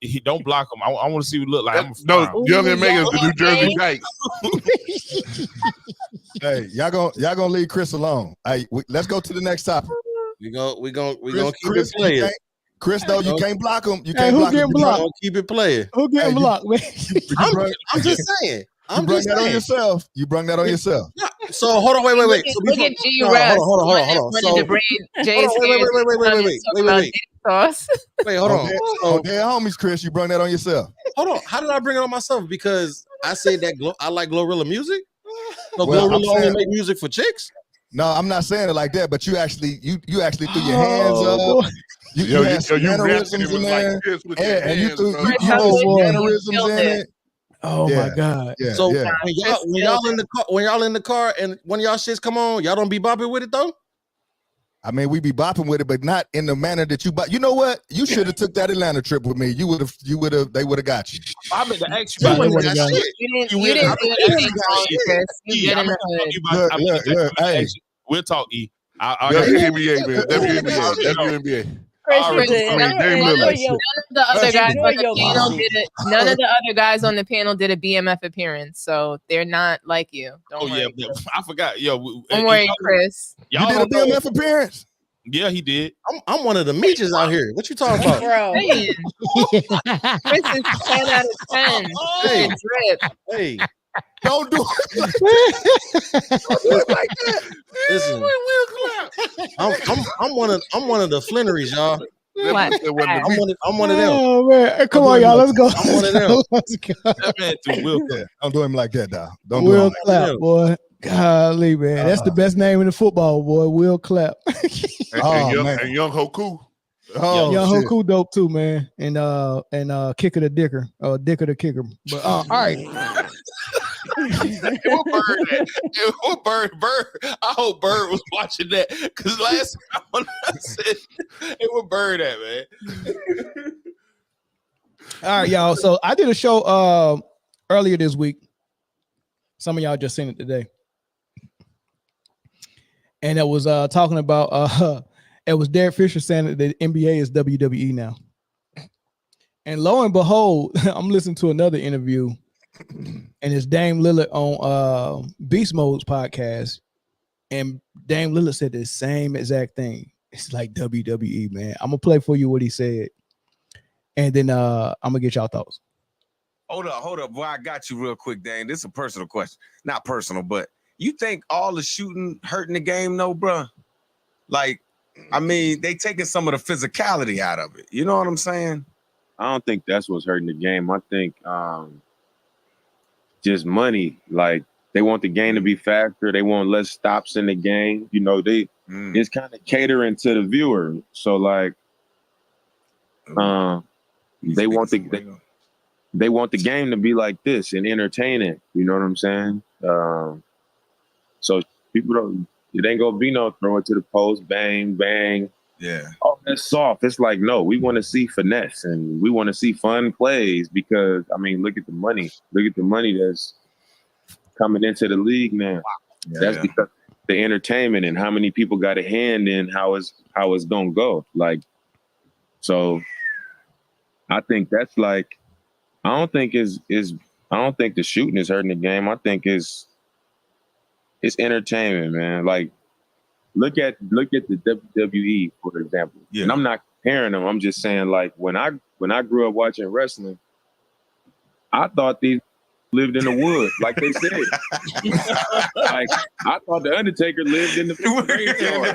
he don't block him. I want to see what he look like. No, Young and Megan's the New Jersey Dyke. Hey, y'all gonna leave Chris alone. Hey, let's go to the next topic. We gonna keep it playing. Chris, though, you can't block him. You Hey, can't who block him. getting blocked? Keep it playing. Who getting blocked, man? I'm just saying. You brung that on yourself. You brung that on yourself. So hold on, wait. So Look at G. no, Russ. hold on. So, Wait, wait, hold on. Oh, dead homies, Chris. You brung that on yourself. Hold on. How did I bring it on myself? Because I said that I like Glorilla music. So Well, I'm Glorilla only saying- make music for chicks. No, I'm not saying it like that, but you actually threw your hands Oh, up. You had some mannerisms in there, and you threw some mannerisms in it. Oh my God. Yeah, So yeah. when y'all in the car and one of y'all shits come on, y'all don't be bopping with it though. I mean, we be bopping with it, but not in the manner that you bop. You know what? You should have took that Atlanta trip with me. They would have got you. I meant to ask you about that. You didn't do anything wrong, Chris. You get in the hood. Look, hey. We'll talk, E. WNBA, man. WNBA. None of the other guys on the panel did it. None of the other guys on the panel did a BMF appearance, so they're not like you. Don't worry. Yeah, I forgot. Yo, don't worry, Chris. You did a BMF appearance? Yeah, he did. I'm one of the meechers out here. What you talking about, bro? Chris is 10 out of 10. Hey, drip. Hey, don't do it like that. Listen, I'm one of the Flannerys, y'all. I'm one of them. Oh man, come on, y'all. Let's go. I'm one of them. Let's go. That man do Will. Don't do him like that, dog. Don't Will do him Clap, like boy. Golly, man, that's the best name in the football, boy. Will Clap. And Young Hoku. Oh, Young shit. Hoku dope too, man. And Kicker the Dicker, or Dicker the Kicker. But all right. What Bird? I hope Bird was watching that because last time when I said, "Hey, where Bird at, man?" All right, y'all. So I did a show earlier this week. Some of y'all just seen it today, and it was talking about it was Derek Fisher saying that the NBA is WWE now. And lo and behold, I'm listening to another interview. And it's Dame Lillard on Beast Mode's podcast. And Dame Lillard said the same exact thing. It's like WWE, man. I'm going to play for you what he said. And then I'm going to get y'all thoughts. Hold up. Boy, I got you real quick, Dame. This is a personal question. Not personal, but you think all the shooting hurting the game, no, bro? Like, I mean, they taking some of the physicality out of it. You know what I'm saying? I don't think that's what's hurting the game. I think just money. Like they want the game to be faster. They want less stops in the game. You know, it's kind of catering to the viewer. So like, they want the game to be like this and entertaining. You know what I'm saying? So people it ain't gonna be no throw it to the post, bang, bang. Yeah. Oh, that's soft. It's like, no, we want to see finesse and we want to see fun plays because, I mean, look at the money. Look at the money that's coming into the league now. Yeah, that's because the entertainment and how many people got a hand in how it's going to go. Like, so I think that's like, I don't think I don't think the shooting is hurting the game. I think it's entertainment, man. Like look at the WWE, for example. Yeah. And I'm not comparing them. I'm just saying, like, when I grew up watching wrestling, I thought these lived in the woods, like they said. Like I thought the Undertaker lived in the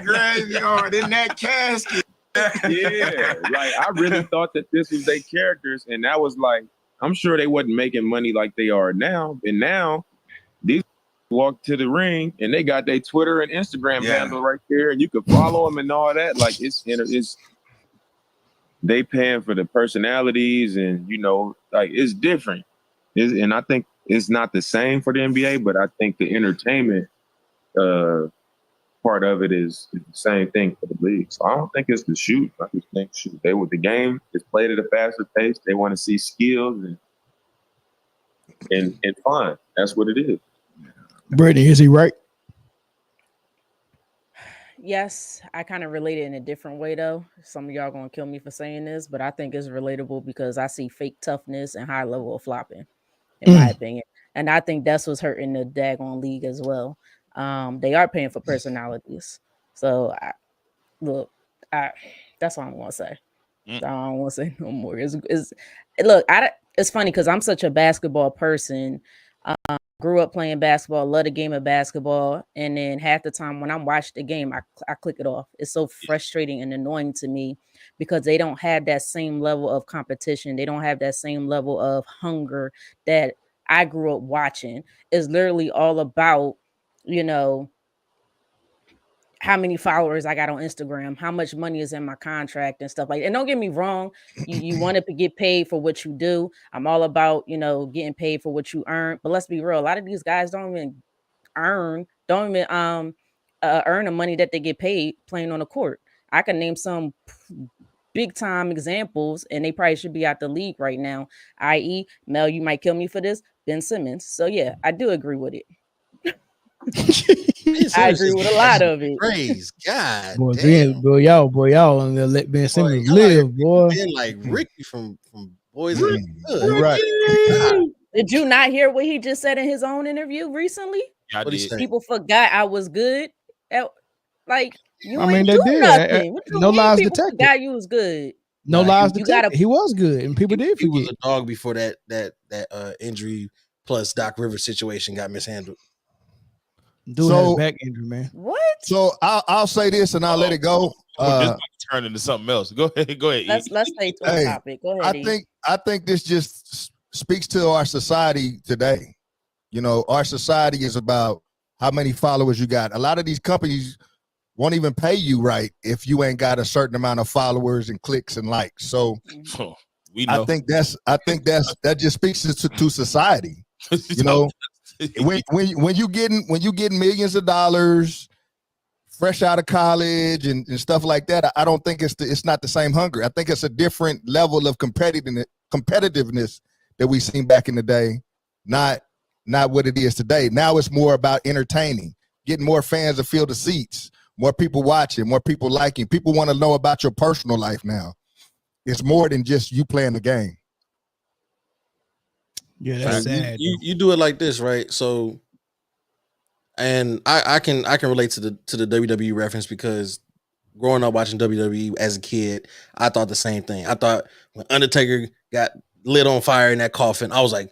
graveyard in that casket. Yeah, like I really thought that this was their characters, and that was like, I'm sure they wasn't making money like they are now. And now these walk to the ring and they got their Twitter and Instagram handle right there, and you could follow them and all that. Like it's they paying for the personalities, and like it's different. And I think it's not the same for the NBA, but I think the entertainment part of it is the same thing for the league. So I don't think it's the shoot. I just think the game is played at a faster pace. They want to see skills and fun. That's what it is. Britne, is he right? Yes, I kind of relate it in a different way though. Some of y'all gonna kill me for saying this, but I think it's relatable because I see fake toughness and high level of flopping, in my opinion. And I think that's what's hurting the daggone league as well. They are paying for personalities. So that's all I'm gonna say. I don't want to say no more. Look, it's funny because I'm such a basketball person. Grew up playing basketball, love the game of basketball, and then half the time when I'm watching the game, I click it off. It's so frustrating and annoying to me because they don't have that same level of competition. They don't have that same level of hunger that I grew up watching. It's literally all about, how many followers I got on Instagram, how much money is in my contract and stuff like that. And don't get me wrong, you want to get paid for what you do. I'm all about, getting paid for what you earn. But let's be real, a lot of these guys don't even earn the money that they get paid playing on the court. I can name some big time examples, and they probably should be out the league right now. I.e., Mel, you might kill me for this, Ben Simmons. So yeah, I do agree with it. I agree with a lot of it. Praise God. Boy, Damn. y'all and let Ben Simmons live, boy. Been like Ricky from Boys in the Hood. You're right. Did you not hear what he just said in his own interview recently? I did. People forgot I was good. Like you I ain't mean, do they did. nothing. What you No mean lies people detected. forgot you was good? No lies detected. He was good, and people did He forget. was a dog before that injury plus Doc Rivers situation got mishandled. Dude had a back injury, man. What? So I'll say this and I'll let it go. This might turn into something else. Go ahead. Let's stay to the topic. Go ahead. I think this just speaks to our society today. Our society is about how many followers you got. A lot of these companies won't even pay you right if you ain't got a certain amount of followers and clicks and likes. So we know. I think that just speaks to society. When you getting millions of dollars fresh out of college and stuff like that, I don't think it's not the same hunger. I think it's a different level of competitiveness that we seen back in the day, not what it is today. Now it's more about entertaining, getting more fans to fill the seats, more people watching, more people liking. People want to know about your personal life now. It's more than just you playing the game. Yeah, that's sad. You do it like this, right? So, and I can relate to the WWE reference because growing up watching WWE as a kid, I thought the same thing. I thought when Undertaker got lit on fire in that coffin, I was like,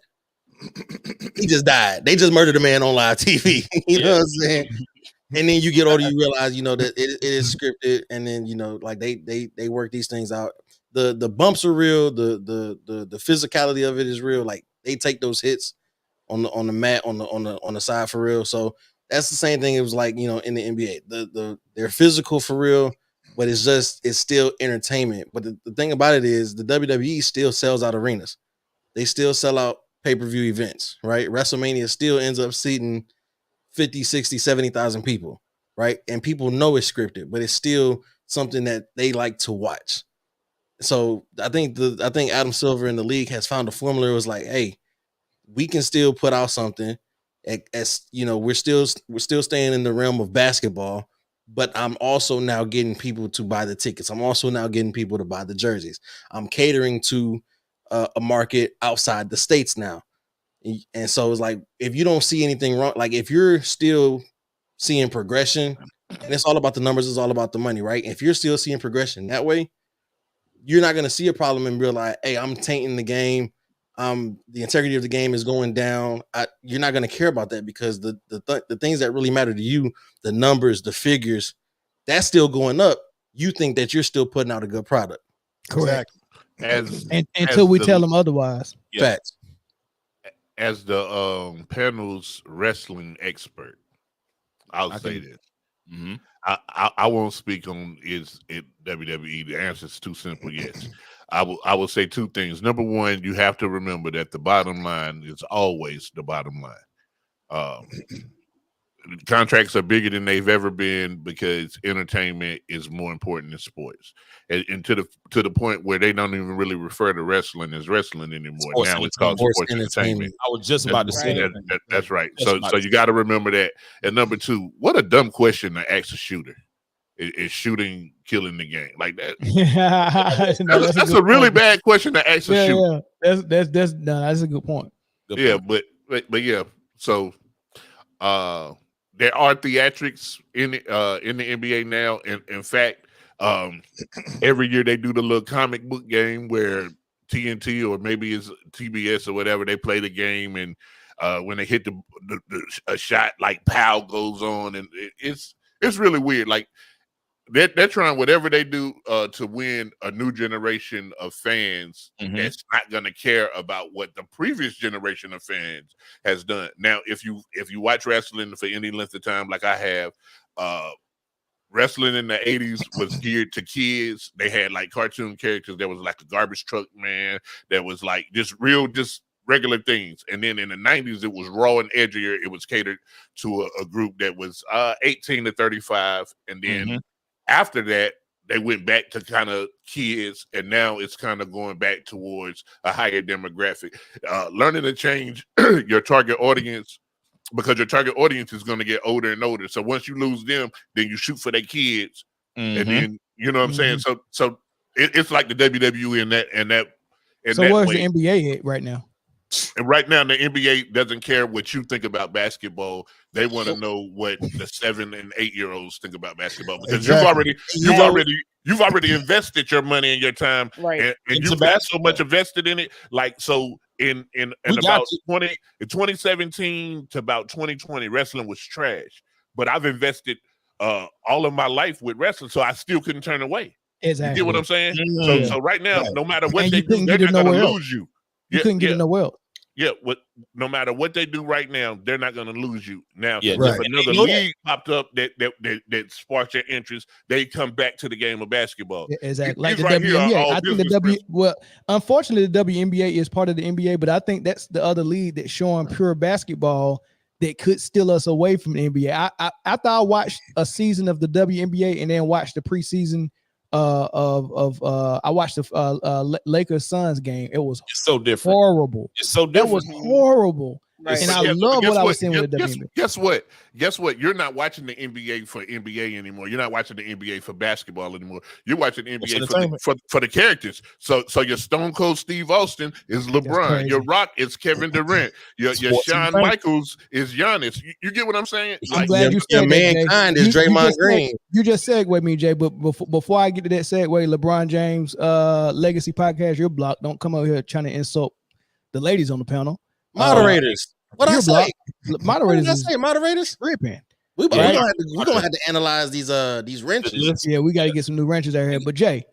he just died. They just murdered a man on live TV. You know what I'm saying? And then you get older, you realize, that it is scripted, and then like they work these things out. The bumps are real. The physicality of it is real. Like they take those hits on the mat on the side for real. So that's the same thing. It was like in the NBA, they're physical for real, but it's still entertainment. But the thing about it is the WWE still sells out arenas. They still sell out pay-per-view events, right? WrestleMania still ends up seating 50, 60, 70,000 people, right? And people know it's scripted, but it's still something that they like to watch. So I think Adam Silver in the league has found a formula. It was like, hey, we can still put out something as we're still staying in the realm of basketball, but I'm also now getting people to buy the tickets. I'm also now getting people to buy the jerseys. I'm catering to a market outside the States now. And so it's like, if you don't see anything wrong, like if you're still seeing progression, and it's all about the numbers, it's all about the money, right? If you're still seeing progression that way, you're not going to see a problem and realize, hey, I'm tainting the game. The integrity of the game is going down. You're not going to care about that, because the things that really matter to you, the numbers, the figures, that's still going up. You think that you're still putting out a good product. Correct. As Until we tell them otherwise. Facts. As the panel's wrestling expert, I'll say this. Mm-hmm. I won't speak on is it WWE. The answer is too simple. Yes, I will say two things. Number one, you have to remember that the bottom line is always the bottom line. Contracts are bigger than they've ever been because entertainment is more important than sports, and to the point where they don't even really refer to wrestling as wrestling anymore. Sports now it's called sports entertainment. I was just about to say that. That's right. So you got to remember that. And number two, what a dumb question to ask a shooter. Is shooting killing the game like that? That's a really bad question to ask a shooter. Yeah, that's a good point. But yeah. So there are theatrics in the NBA now. And in fact, every year they do the little comic book game where TNT or maybe it's TBS or whatever, they play the game, and when they hit a shot, like pow goes on, and it's really weird. Like they're trying whatever they do to win a new generation of fans that's not going to care about what the previous generation of fans has done. Now, if you watch wrestling for any length of time, like I have, wrestling in the 80s was geared to kids. They had like cartoon characters. There was like a garbage truck man. There was like just regular things. And then in the 90s, it was raw and edgier. It was catered to a group that was 18 to 35. And then after that, they went back to kind of kids, and now it's kind of going back towards a higher demographic. Learning to change your target audience, because your target audience is going to get older and older. So once you lose them, then you shoot for their kids, and then you know what I'm saying. So it's like the WWE in that. So where's the NBA at right now? And right now, the NBA doesn't care what you think about basketball. They want to know what the 7 and 8 year olds think about basketball, because you've already invested your money and your time, and you've got so much invested in it. Like so, in about 2017 to about 2020, wrestling was trash. But I've invested all of my life with wrestling, so I still couldn't turn away. Exactly. You get what I'm saying? So right now, no matter what they do, they're not going to lose you. You couldn't get it nowhere else. Yeah, no matter what they do right now, they're not going to lose you. Now, if Right. another league popped up that sparked your interest, they come back to the game of basketball. Yeah, exactly. Like These the right here are WNBA. all I think unfortunately, the WNBA is part of the NBA, but I think that's the other league that's showing pure basketball that could steal us away from the NBA. After I watched a season of the WNBA and then watched the preseason I watched the Lakers Suns game. It was so different. Horrible. It's so different. It was horrible. Right. And I love what I was seeing with the WNBA. Guess what? You're not watching the NBA for NBA anymore. You're not watching the NBA for basketball anymore. You're watching the NBA for the characters. So your Stone Cold Steve Austin is LeBron. Your Rock is Kevin Durant. Your Shawn Michaels is Giannis. You get what I'm saying? I'm glad you said mankind is Draymond Green. You just segued me, Jay. But before I get to that segue, LeBron James Legacy Podcast, you're blocked. Don't come over here trying to insult the ladies on the panel. Moderators. What I say? Moderators. What did I say? Moderators. Ripping. We're gonna have to analyze these wrenches. Yeah, we got to get some new wrenches out here. But Jay,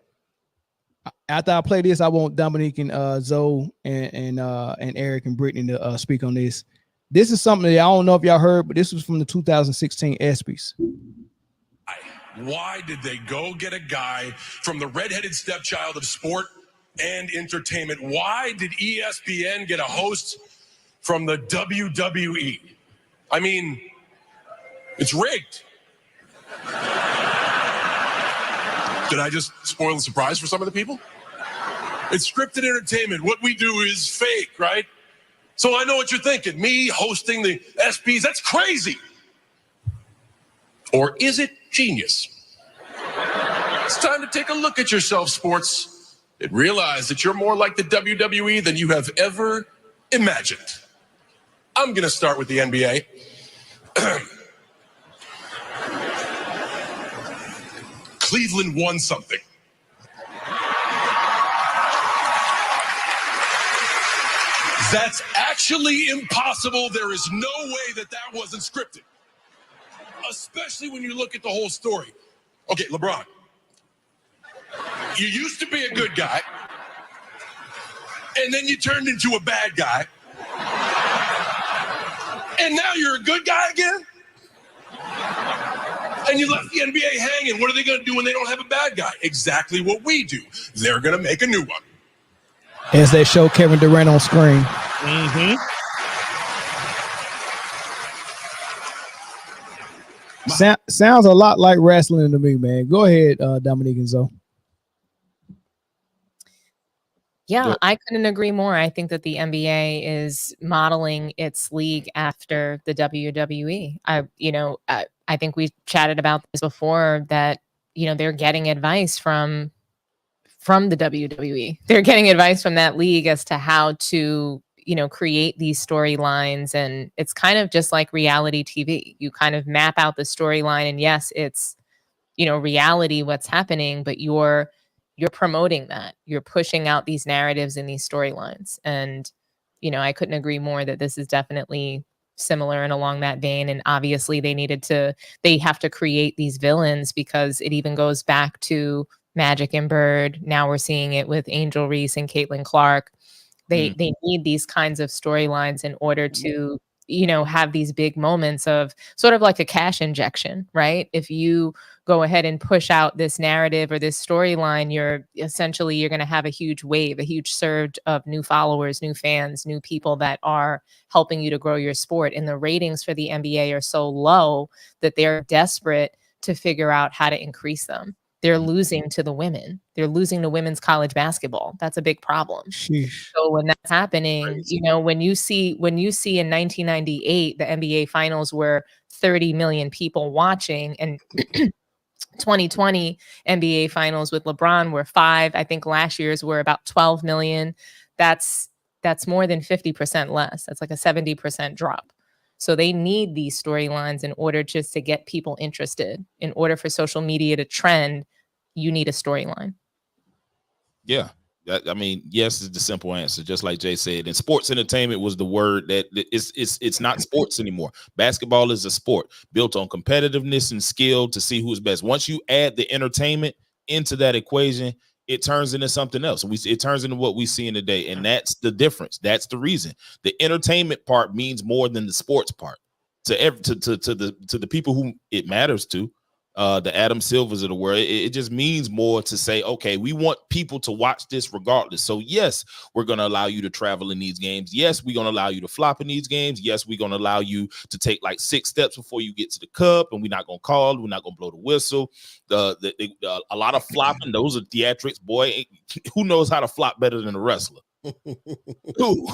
after I play this, I want Dominique and Zoe and Eric and Britne to speak on this. This is something that I don't know if y'all heard, but this was from the 2016 ESPYs. Why did they go get a guy from the redheaded stepchild of sport and entertainment? Why did ESPN get a host from the WWE? I mean, it's rigged. Did I just spoil the surprise for some of the people? It's scripted entertainment. What we do is fake, right? So I know what you're thinking. Me hosting the ESPYs, that's crazy. Or is it genius. It's time to take a look at yourself, sports, and realize that you're more like the WWE than you have ever imagined. I'm going to start with the NBA. Cleveland won something. That's actually impossible. There is no way that wasn't scripted. Especially when you look at the whole story. Okay, LeBron. You used to be a good guy, and then you turned into a bad guy, and now you're a good guy again? And you left the NBA hanging. What are they going to do when they don't have a bad guy? Exactly what we do. They're going to make a new one. As they show Kevin Durant on screen. Mm-hmm. Sounds a lot like wrestling to me, man. Go ahead, Dominique and Zoe. Yeah, I couldn't agree more. I think that the NBA is modeling its league after the WWE. I think we chatted about this before that, they're getting advice from the WWE. They're getting advice from that league as to how to, create these storylines. And it's kind of just like reality TV. You kind of map out the storyline, and yes, it's, reality, what's happening, but you're promoting that. You're pushing out these narratives and these storylines. And, I couldn't agree more that this is definitely similar and along that vein. And obviously they have to create these villains, because it even goes back to Magic and Bird. Now we're seeing it with Angel Reese and Caitlin Clark. They need these kinds of storylines in order to, have these big moments of sort of like a cash injection, right? If you go ahead and push out this narrative or this storyline, you're going to have a huge wave, a huge surge of new followers, new fans, new people that are helping you to grow your sport. And the ratings for the NBA are so low that they're desperate to figure out how to increase them. They're losing to the women. They're losing to women's college basketball. That's a big problem. Sheesh. So when that's happening, when you see in 1998, the NBA finals were 30 million people watching, and 2020 NBA finals with LeBron were 5. I think last year's were about 12 million. That's more than 50% less. That's like a 70% drop. So they need these storylines in order just to get people interested. In order for social media to trend, you need a storyline. Yeah. Yes is the simple answer, just like Jay said. And sports entertainment was the word that it's not sports anymore. Basketball is a sport built on competitiveness and skill to see who's best. Once you add the entertainment into that equation, it turns into something else. It turns into what we see in the day, and that's the difference. That's the reason. The entertainment part means more than the sports part to the people who it matters to. The Adam Silvers of the world. It just means more to say, okay, we want people to watch this regardless. So yes, we're going to allow you to travel in these games. Yes, we're going to allow you to flop in these games. Yes, we're going to allow you to take like 6 steps before you get to the cup, and we're not going to call. We're not going to blow the whistle. A lot of flopping. Those are theatrics, boy. Who knows how to flop better than a wrestler? Who knows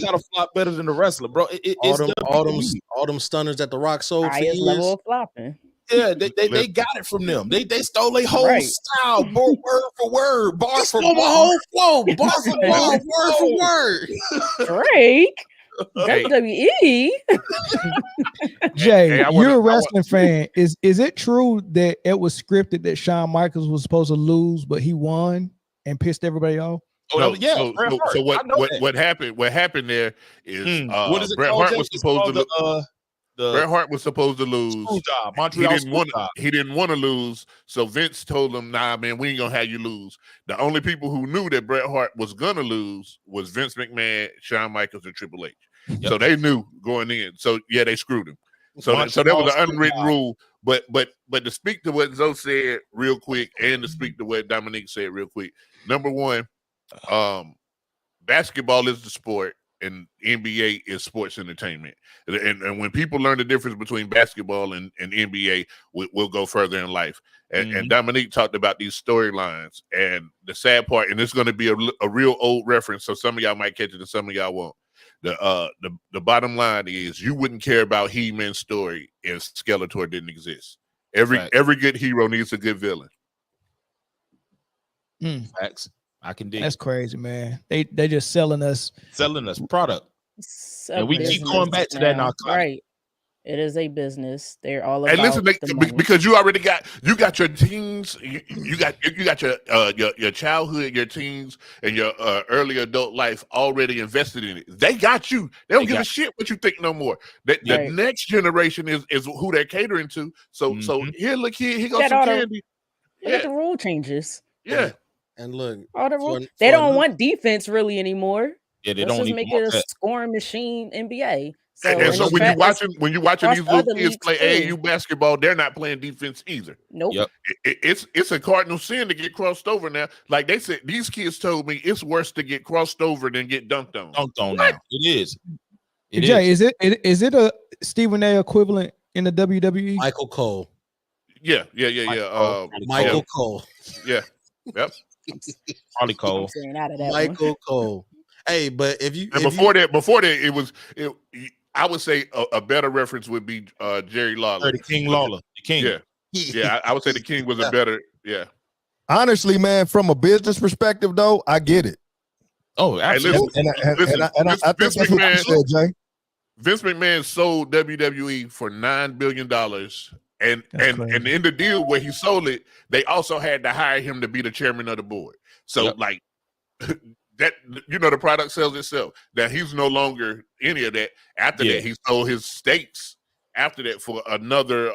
how to flop better than a wrestler, bro? All them stunners that The Rock sold for years. Level of flopping. Yeah, they got it from them. They stole a whole style, word for word, bar for bar. Whole flow, bar for bar, word for word. Drake. WWE. Jay, you're a wrestling fan. Is it true that it was scripted that Shawn Michaels was supposed to lose, but he won and pissed everybody off? Oh, yeah. So what happened there is Bret Hart was supposed to Bret Hart was supposed to lose. He didn't want to lose. So Vince told him, "Nah, man, we ain't gonna have you lose." The only people who knew that Bret Hart was gonna lose was Vince McMahon, Shawn Michaels, and Triple H. Yep. So they knew going in. So yeah, they screwed him. So that was an unwritten rule. But to speak to what Zoe said real quick, and to speak to what Dominique said real quick. Number one, basketball is the sport, and NBA is sports entertainment. And when people learn the difference between basketball and NBA, we'll go further in life. And Dominique talked about these storylines. And the sad part, and it's going to be a real old reference, so some of y'all might catch it and some of y'all won't. The bottom line is you wouldn't care about He-Man's story if Skeletor didn't exist. Every good hero needs a good villain. Facts. I can dig. That's crazy, man. They just selling us product. And we keep going back to that in our class. Right. It is a business. They're all And about listen, the money. because you already got your teens, you got your childhood, your teens, and your early adult life already invested in it. They got you. They don't give a shit what you think no more. The next generation is who they're catering to. So here, look here, he goes some candy. Look at the rule changes. Yeah. And look, All the rules. They don't want defense really anymore. Yeah, they Let's don't just make it a scoring machine NBA. So, and so when you're watching these little kids play too. AAU basketball, they're not playing defense either. Nope. Yep. It's a cardinal sin to get crossed over now. Like they said, these kids told me it's worse to get crossed over than get dunked on. Dunked on now. It is. Jay, is it a Stephen A equivalent in the WWE? Michael Cole. Yeah. Michael Cole. Yeah. Yep. Probably Cole. Michael Cole. Hey, but before that, it was. I would say a better reference would be Jerry Lawler. The King Lawler. The King. Yeah. I would say the King was a better. Yeah. Honestly, man, from a business perspective, though, I get it. Oh, absolutely. And I think that's what you said, Jay. Vince McMahon sold WWE for $9 billion. And in the deal where he sold it, they also had to hire him to be the chairman of the board. So like that, the product sells itself. That he's no longer any of that. After that, he sold his stakes after that for another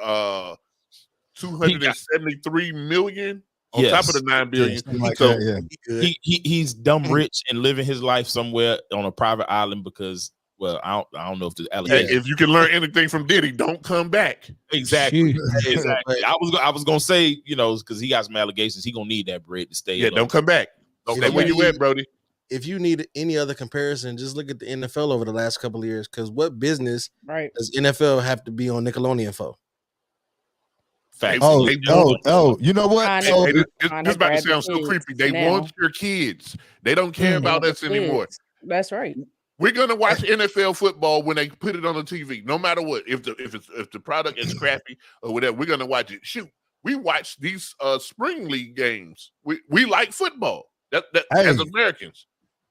$273 million on top of the $9 billion. He's dumb rich and living his life somewhere on a private island because. Well, I don't know if the allegation. If you can learn anything from Diddy, don't come back. Exactly. I was gonna say, because he got some allegations, he gonna need that bread to stay. Yeah, don't come back. Stay where you at, Brody. If you need any other comparison, just look at the NFL over the last couple of years. Because what business does NFL have to be on Nickelodeon for? Facts. Oh, you know what? This about to sound so creepy. They want your kids. They don't care about us anymore. That's right. We're gonna watch NFL football when they put it on the TV, no matter what. If the product is crappy or whatever, we're gonna watch it. Shoot, we watch these spring league games. We like football. That as Americans.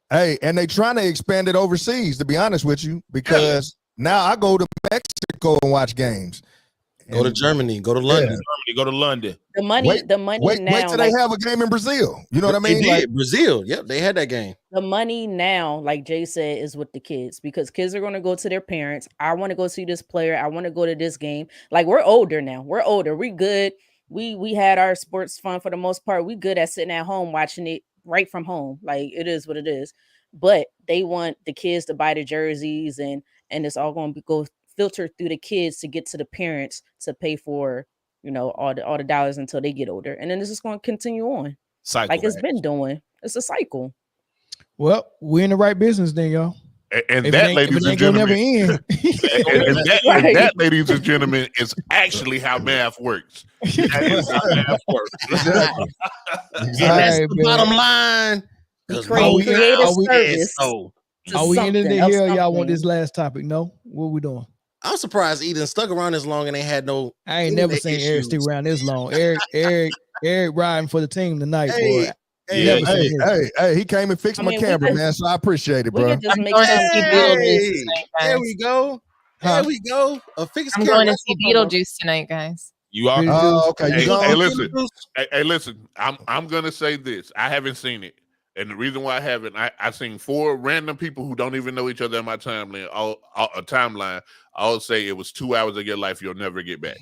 Hey, and they trying to expand it overseas. To be honest with you, because now I go to Mexico and watch games. Go to Germany. Go to London. Germany, go to London. The money now. Wait till they have a game in Brazil. You know what I mean? Like Brazil. Yep, they had that game. The money now, like Jay said, is with the kids because kids are going to go to their parents. I want to go see this player. I want to go to this game. Like we're older now. We're older. We good. We had our sports fun for the most part. We good at sitting at home watching it right from home. Like it is what it is. But they want the kids to buy the jerseys and it's all going to go filter through the kids to get to the parents to pay for all the dollars until they get older, and then this is going to continue on like it's been doing. It's a cycle. Well, we're in the right business then, y'all. And that, ladies and gentlemen, that, ladies and gentlemen, is actually how math works. That is how math works. Exactly. And that's the bottom line. Are we ending it here? Y'all want this last topic? No, what are we doing? I'm surprised Eden stuck around this long and they had no. I ain't never seen Eric stick around this long. Eric riding for the team tonight, boy. Hey, he came and fixed my camera, man. So I appreciate it, bro. There we go. There we go. A fixed I'm camera. going to see Beetlejuice tonight, guys. You are. Oh, okay. Hey, listen. I'm gonna say this. I haven't seen it. And the reason why I haven't, I seen 4 random people who don't even know each other in my timeline. I'll say it was 2 hours of your life you'll never get back.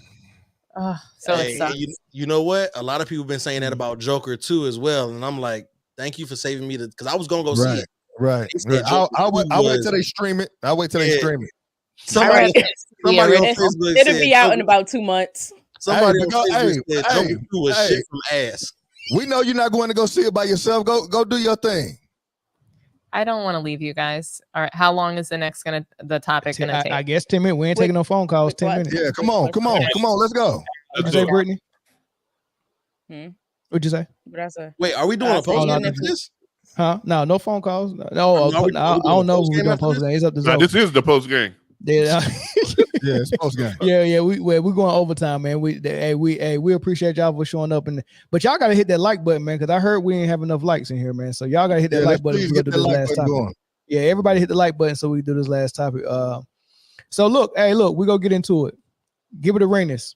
It sucks. You know what? A lot of people have been saying that about Joker too as well. And I'm like, thank you for saving me because I was gonna go see it. Right. I'll wait till they stream it. Somebody on Facebook it'll be out in about 2 months. Somebody on Facebook said Joker 2 was shit from ass. We know you're not going to go see it by yourself. Go do your thing. I don't want to leave you guys. All right. How long is the topic gonna take? I guess 10 minutes. We ain't taking no phone calls. 10 minutes. Yeah, come on. Let's go. What'd you say, Britne? What'd you say? What I say? Wait, are we doing a post for this? Huh? No phone calls. No, I don't know who we're doing post game. It's up to Zoe. This is the post game. Yeah, it's post game. Yeah. We're going overtime, man. We appreciate y'all for showing up, but y'all gotta hit that like button, man, because I heard we ain't have enough likes in here, man. So y'all gotta hit that like button. We gotta do this last topic. Going. Yeah, everybody hit the like button so we do this last topic. So look, we gonna get into it. Give it a ringness,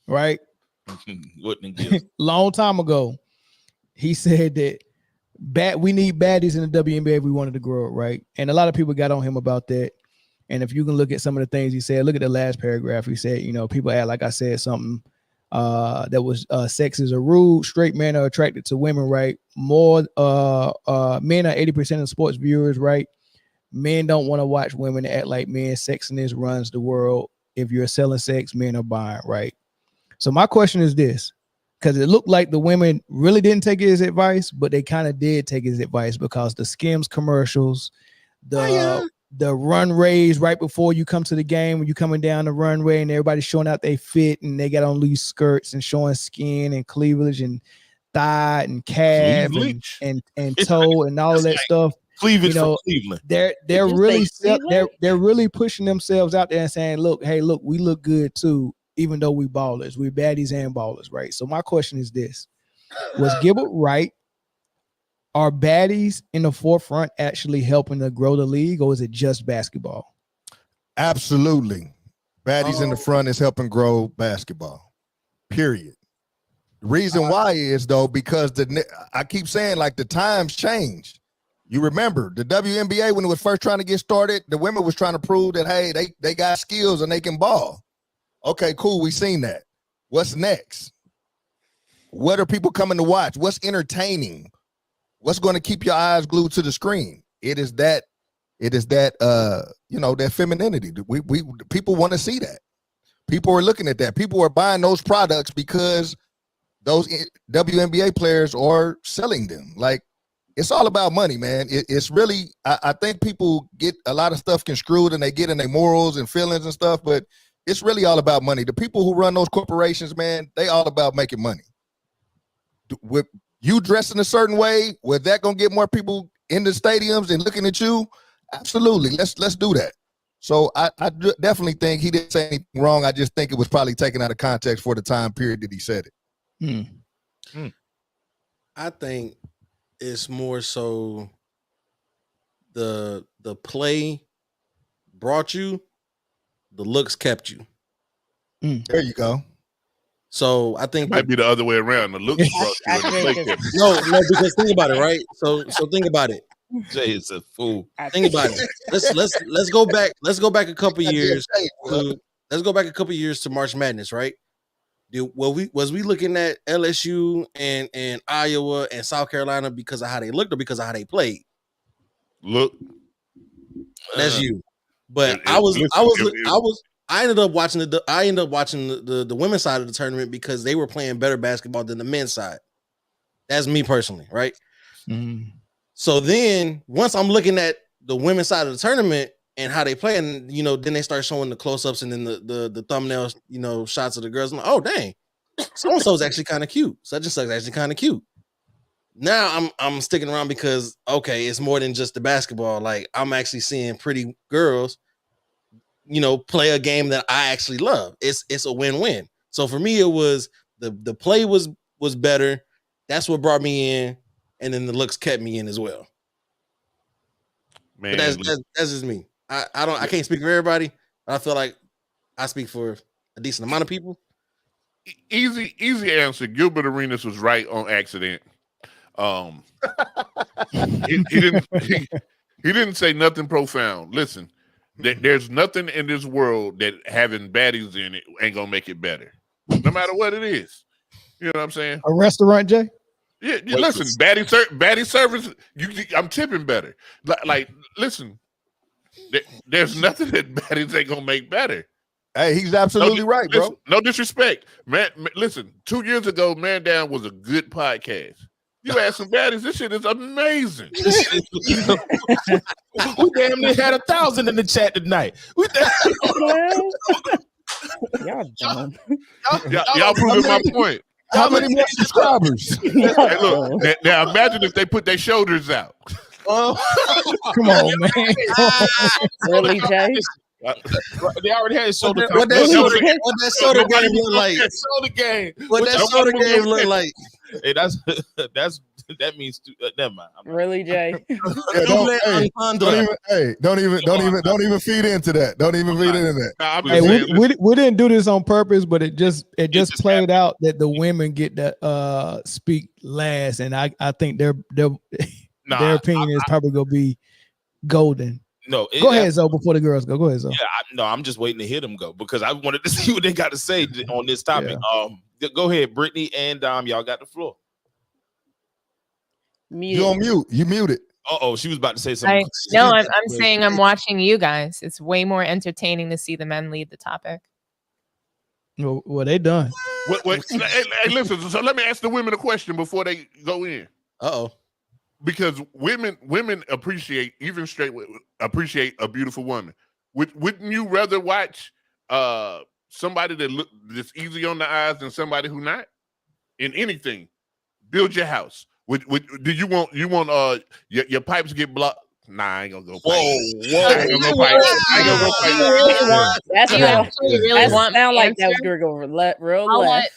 right? Long time ago, he said that we need baddies in the WNBA if we wanted to grow it, right? And a lot of people got on him about that. And if you can look at some of the things he said, look at the last paragraph. He said, people act like I said something that was sexist or rude. Straight men are attracted to women, right? More men are 80% of sports viewers, right? Men don't want to watch women act like men. Sexiness runs the world. If you're selling sex, men are buying, right? So my question is this, because it looked like the women really didn't take his advice, but they kind of did take his advice because the Skims commercials, the runways right before you come to the game, when you're coming down the runway and everybody's showing out they fit and they got on loose skirts and showing skin and cleavage and thigh and calf and toe and all of that stuff. Cleavage from Cleveland. They're really pushing themselves out there and saying, look, we look good too, even though we ballers. We're baddies and ballers, right? So my question is this. Was Gilbert right? Are baddies in the forefront actually helping to grow the league, or is it just basketball? Absolutely. Baddies in the front is helping grow basketball. Period. The reason why is, though, because I keep saying, like, the times changed. You remember the WNBA when it was first trying to get started, the women was trying to prove that, hey, they got skills and they can ball. Okay, cool. We seen that. What's next? What are people coming to watch? What's entertaining? What's going to keep your eyes glued to the screen? It is that that femininity. We people want to see that. People are looking at that. People are buying those products because those WNBA players are selling them. Like, it's all about money, man. It's really, I think people get a lot of stuff construed and they get in their morals and feelings and stuff, but it's really all about money. The people who run those corporations, man, they all about making money. With you dressing a certain way, where that gonna get more people in the stadiums and looking at you? Absolutely. Let's do that. So I definitely think he didn't say anything wrong. I just think it was probably taken out of context for the time period that he said it. I think it's more so the play brought you, the looks kept you. There you go. So I think it might be the other way around. The looks brought you and the play kept you. No, because think about it, right? So think about it. Jay is a fool. Think about it. Let's go back. Let's go back a couple years. Let's go back a couple years to March Madness, right? Was we looking at LSU and Iowa and South Carolina because of how they looked or because of how they played? Look, that's you. But I ended up watching the women's side of the tournament because they were playing better basketball than the men's side. That's me personally, right? Mm-hmm. So then once I'm looking at the women's side of the tournament and how they play, and then they start showing the close-ups and then the thumbnails, shots of the girls. I'm like, oh dang, so-and-so is actually kind of cute. Such and such is actually kind of cute. Now I'm sticking around because it's more than just the basketball. Like, I'm actually seeing pretty girls, play a game that I actually love. It's a win-win. So for me, it was the play was better. That's what brought me in, and then the looks kept me in as well. Man, but that's just me. I can't speak for everybody, but I feel like I speak for a decent amount of people. Easy answer. Gilbert Arenas was right on accident. He didn't say nothing profound. Listen, there's nothing in this world that having baddies in it ain't gonna make it better, no matter what it is. You know what I'm saying? A restaurant, Jay? Yeah. Listen, baddie service. I'm tipping better. Like, listen. There's nothing that baddies ain't gonna make better. Hey, he's absolutely right, bro. No disrespect, man. Listen, 2 years ago, Man Down was a good podcast. You ask some baddies, this shit is amazing. We damn near had 1,000 in the chat tonight. Y'all dumb. Y'all proving my point. How many more subscribers? Hey, look, now imagine if they put their shoulders out. Come on, man. Really, Jay? They already had shoulder. What that shoulder game look like? Shoulder game. What that shoulder game look like? Hey, that means never mind. Really, Jay? Yeah, don't even feed into that. Don't even feed into that. Hey, we didn't do this on purpose, but it just played out that the women get to speak last, and I think their opinion is probably gonna be golden. No, go ahead, Zoe. Before the girls go, go ahead, Zoe. Yeah, I'm just waiting to hear them go because I wanted to see what they got to say on this topic. Yeah. Go ahead, Britne and y'all got the floor. You on mute? You muted. She was about to say something. I'm saying I'm watching you guys. It's way more entertaining to see the men lead the topic. Well, they done. Hey, listen. So let me ask the women a question before they go in. Because women appreciate appreciate a beautiful woman. Wouldn't you rather watch somebody that's easy on the eyes than somebody who not in anything? Build your house. Do you want your pipes get blocked? Nah, I ain't gonna go. Whoa. I ain't gonna go pipe. That's really want sound my like that answer? we're going real left.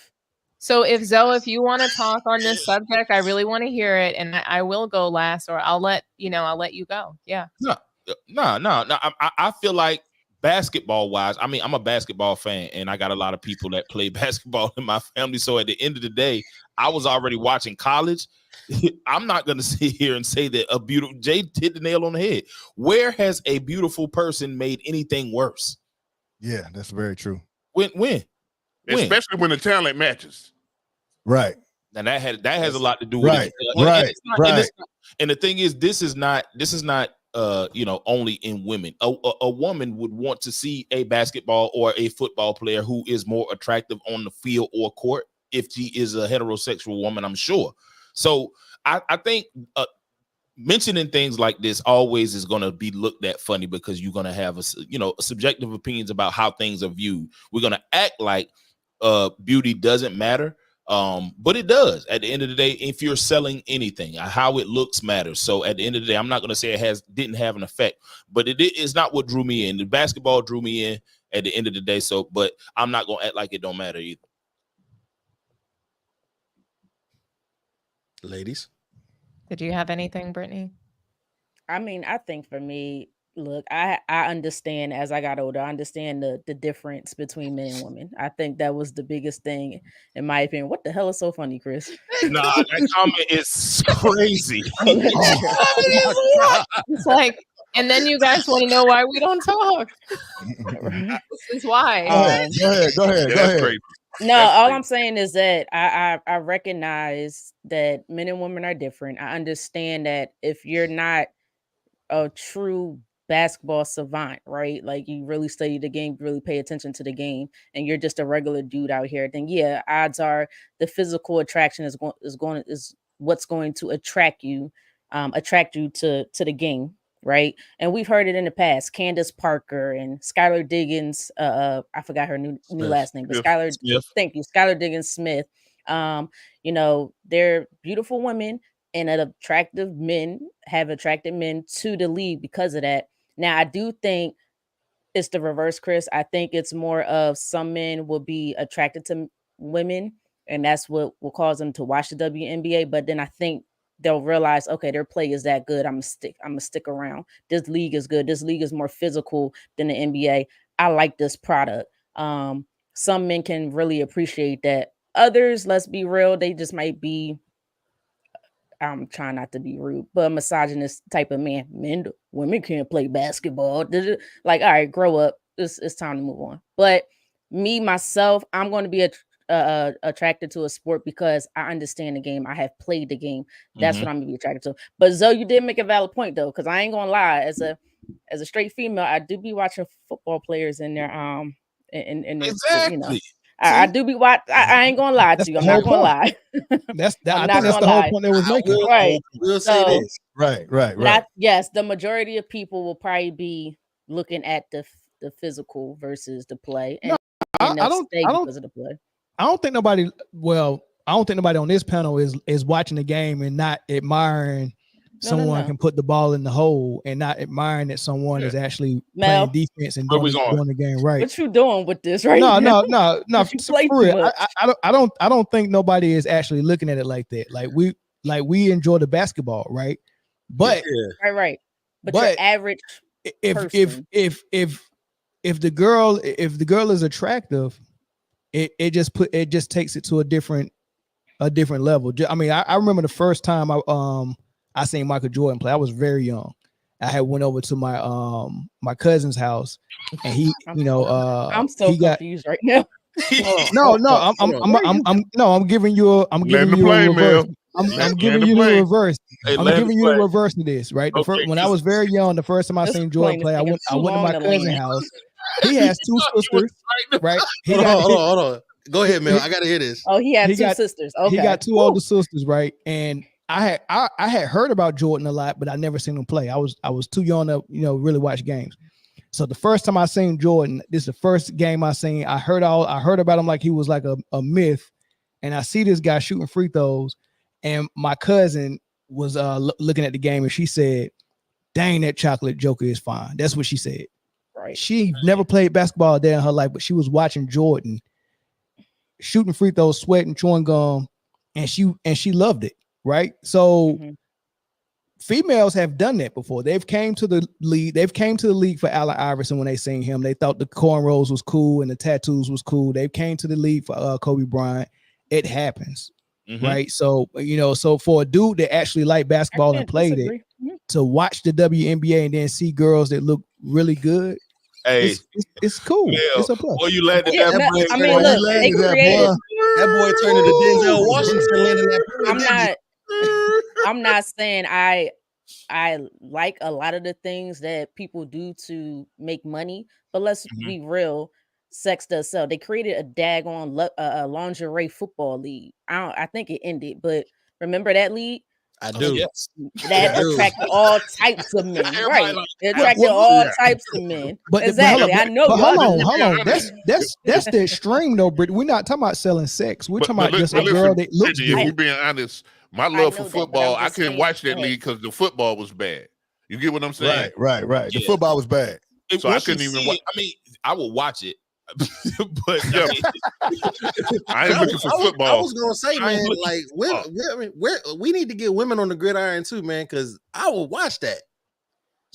So if Zoe, if you want to talk on this subject, I really want to hear it, and I will go last, or I'll let you go. Yeah. No. I feel like basketball wise, I mean, I'm a basketball fan, and I got a lot of people that play basketball in my family. So at the end of the day, I was already watching college. I'm not going to sit here and say that Jay hit the nail on the head. Where has a beautiful person made anything worse? Yeah, that's very true. When? Especially when the talent matches. Right. And that has a lot to do with it. Right. And the thing is, this is not only in women. A woman would want to see a basketball or a football player who is more attractive on the field or court if she is a heterosexual woman, I'm sure. So I think mentioning things like this always is going to be looked at funny because you're going to have subjective opinions about how things are viewed. We're going to act like beauty doesn't matter. But it does. At the end of the day, if you're selling anything, how it looks matters. So at the end of the day, I'm not going to say it didn't have an effect, but it is not what drew me in. The basketball drew me in at the end of the day. So, but I'm not going to act like it don't matter either. Ladies, did you have anything, Britne? I mean, I think for me, look, I understand as I got older, I understand the difference between men and women. I think that was the biggest thing in my opinion. What the hell is so funny, Chris? Nah, that comment is crazy. It's like, and then you guys want to know why we don't talk. This is why. Go ahead. No, all I'm saying is that I recognize that men and women are different. I understand that if you're not a true basketball savant, right? Like you really study the game, really pay attention to the game, and you're just a regular dude out here, then yeah, odds are the physical attraction is what's going to attract you to the game, right? And we've heard it in the past. Candace Parker and Skylar Diggins, I forgot her new last name, but thank you, Skylar Diggins Smith. They're beautiful women, and attractive men have attracted men to the league because of that. Now, I do think it's the reverse, Chris. I think it's more of some men will be attracted to women, and that's what will cause them to watch the WNBA. But then I think they'll realize, okay, their play is that good. I'm gonna stick around. This league is good. This league is more physical than the NBA. I like this product. Some men can really appreciate that. Others, let's be real, they just might be, I'm trying not to be rude, but a misogynist type of man. Women can't play basketball. Like, all right, grow up. It's time to move on. But me, myself, I'm going to be attracted to a sport because I understand the game. I have played the game. That's what I'm going to be attracted to. But Zoe, you did make a valid point though, because I ain't going to lie. As a straight female, I do be watching football players in their in exactly. I do be watching. I ain't gonna lie to you. I'm not gonna lie. I think that's the whole point they was making. Right. We'll say this. Right. Yes, the majority of people will probably be looking at the physical versus the play. And I don't because of the play. I don't think nobody. Well, I don't think nobody on this panel is watching the game and not admiring someone can put the ball in the hole and not admiring that someone is actually playing defense and doing the game right. What you doing with this right now? No. You play For too real, much. I don't think nobody is actually looking at it like that. Like we enjoy the basketball, right? But right. But your average person. if the girl is attractive, it just takes it to a different level. I mean, I remember the first time I seen Michael Jordan play. I was very young. I had went over to my my cousin's house, and he, I'm so confused right now. I'm giving you a reverse. I'm giving you the reverse. I'm giving you the reverse of this, right? When I was very young, the first time I seen Jordan play, I went to my cousin's house. He has two sisters, right? Hold on. Go ahead, Mel. I gotta hear this. Oh, he had two sisters. Okay. He got two older sisters, right? And I had heard about Jordan a lot, but I never seen him play. I was too young to really watch games. So the first time I seen Jordan, this is the first game I seen. I heard about him like he was like a myth, and I see this guy shooting free throws, and my cousin was looking at the game, and she said, "Dang, that chocolate joker is fine." That's what she said. Right. She never played basketball a day in her life, but she was watching Jordan shooting free throws, sweating, chewing gum, and she loved it. Right. So females have done that before. They've came to the league for Allen Iverson when they seen him. They thought the cornrows was cool and the tattoos was cool. They came to the league for Kobe Bryant. It happens. Right. So, so for a dude that actually liked basketball and played it, to watch the WNBA and then see girls that look really good. Hey, it's cool. Mel, It's a plus. boy, you landed Yeah, that I mean, look, they created. That boy turned into Denzel Washington landing that. I'm not saying I like a lot of the things that people do to make money, but let's be real. Sex does sell. They created a daggone lingerie football league. I think it ended, but remember that league? I do. Yes. That attracted all types of men, right? It attracted all types of men. But exactly. I know. But hold on. That's the extreme though, Britt. We're not talking about selling sex. We're talking about just a girl that looks good. If we're being honest, my love for football, I couldn't watch that league because the football was bad. You get what I'm saying? Right. The football was bad. So I couldn't even watch. I mean, I will watch it. But I ain't looking for football. I was gonna say, man, like we need to get women on the gridiron too, man, because I will watch that.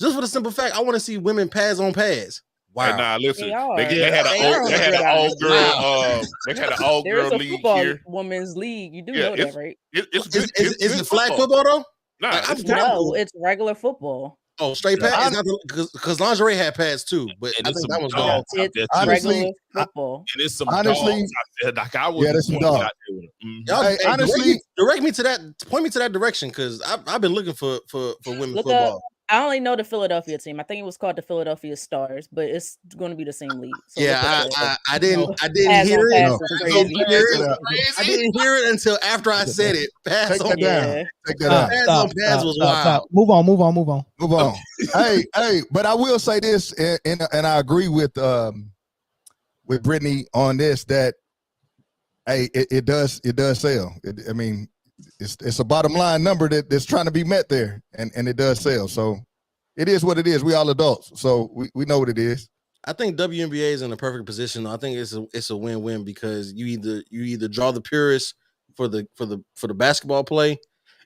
Just for the simple fact, I want to see women pass on pads. Wow. Hey, nah, listen. They had an all girl league here. Women's league. You do know that, right? It's it flag football though? Nah, it's regular football. Oh, straight pads? Because lingerie had pads too, but I think that was gone. It's regular football. And it's some honestly, dogs out there. Like I would, there's some dogs. Hey, honestly, direct me to that. Point me to that direction because I've been looking for women football. I only know the Philadelphia team. I think it was called the Philadelphia Stars, but it's going to be the same league. So I didn't hear it. I didn't hear it until after I said it. Pass on down. Take that out. Pass on pads was wild. Move on. hey, but I will say this, and I agree with Britne on this that hey, it does sell. I mean. It's a bottom line number that's trying to be met there, and it does sell. So it is what it is. We all adults, so we know what it is. I think WNBA is in a perfect position. I think it's a win-win because you either draw the purists for the basketball play,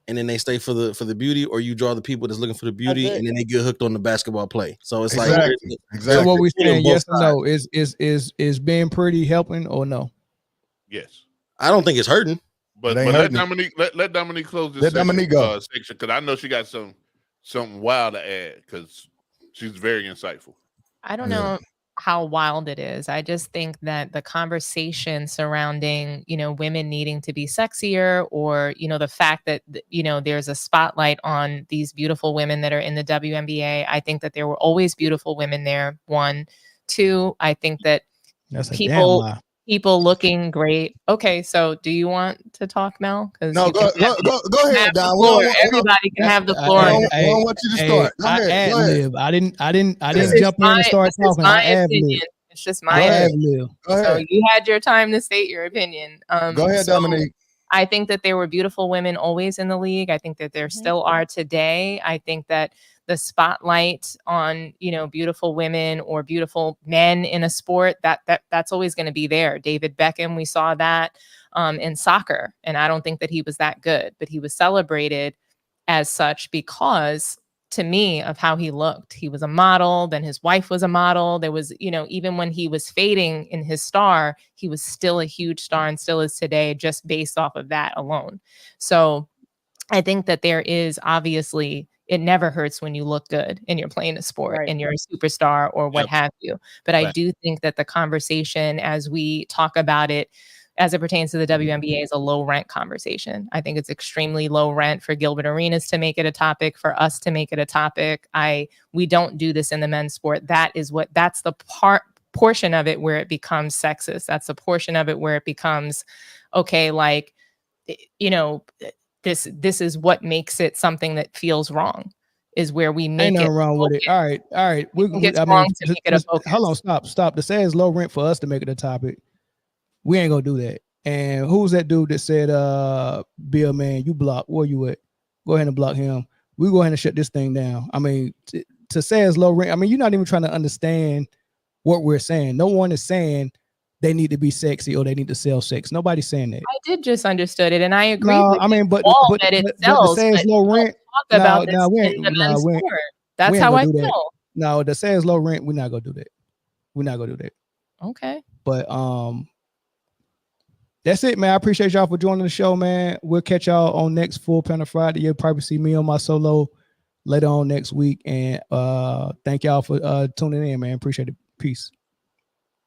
and then they stay for the beauty, or you draw the people that's looking for the beauty, and then they get hooked on the basketball play. So it's exactly. So what we saying? Yes or no? Is being pretty helping or no? Yes. I don't think it's hurting. But let Dominique close this section because I know she got something wild to add because she's very insightful. I don't know how wild it is. I just think that the conversation surrounding, women needing to be sexier or, the fact that, there's a spotlight on these beautiful women that are in the WNBA. I think that there were always beautiful women there. 1, 2, I think that people looking great. Okay, so do you want to talk, Mel? No, go ahead, Don. Everybody can have the floor. I don't want you to start. Go ahead. I didn't jump in and start talking. I opinion. It's just my opinion. So you had your time to state your opinion. Go ahead, Dominique. I think that there were beautiful women always in the league. I think that there still are today. I think that the spotlight on, you know, beautiful women or beautiful men in a sport, that's always going to be there. David Beckham, we saw that in soccer, and I don't think that he was that good, but he was celebrated as such because, to me, of how he looked. He was a model, then his wife was a model. There was, you know, even when he was fading in his star, he was still a huge star and still is today, just based off of that alone. So I think that there is obviously, it never hurts when you look good and you're playing a sport and you're a superstar or what have you. But I do think that the conversation, as we talk about it, as it pertains to the WNBA, is a low rent conversation. I think it's extremely low rent for Gilbert Arenas to make it a topic, for us to make it a topic. We don't do this in the men's sport. That's the portion of it where it becomes sexist. That's the portion of it where it becomes, okay, like, you know, this is what makes it something that feels wrong, is where we make Ain't it nothing wrong with it. All right. I think it's wrong to make it a focus. Hold on, stop. To say it's low rent for us to make it a topic, we ain't gonna do that. And who's that dude that said, Bill, man, you block, where you at? Go ahead and block him. We go ahead and shut this thing down. I mean, to say it's low rent, I mean, you're not even trying to understand what we're saying. No one is saying they need to be sexy or they need to sell sex. Nobody's saying that. I did just understood it, and I agree. No, with I mean, but that it sells. to say it's low rent. Talk about this in the men's sport. That's how I feel. No, to say it's low rent, we're not gonna do that. We're not gonna do that. Okay. But that's it, man. I appreciate y'all for joining the show, man. We'll catch y'all on next Full Panel Friday. You'll probably see me on my solo later on next week. And thank y'all for tuning in, man. Appreciate it. Peace.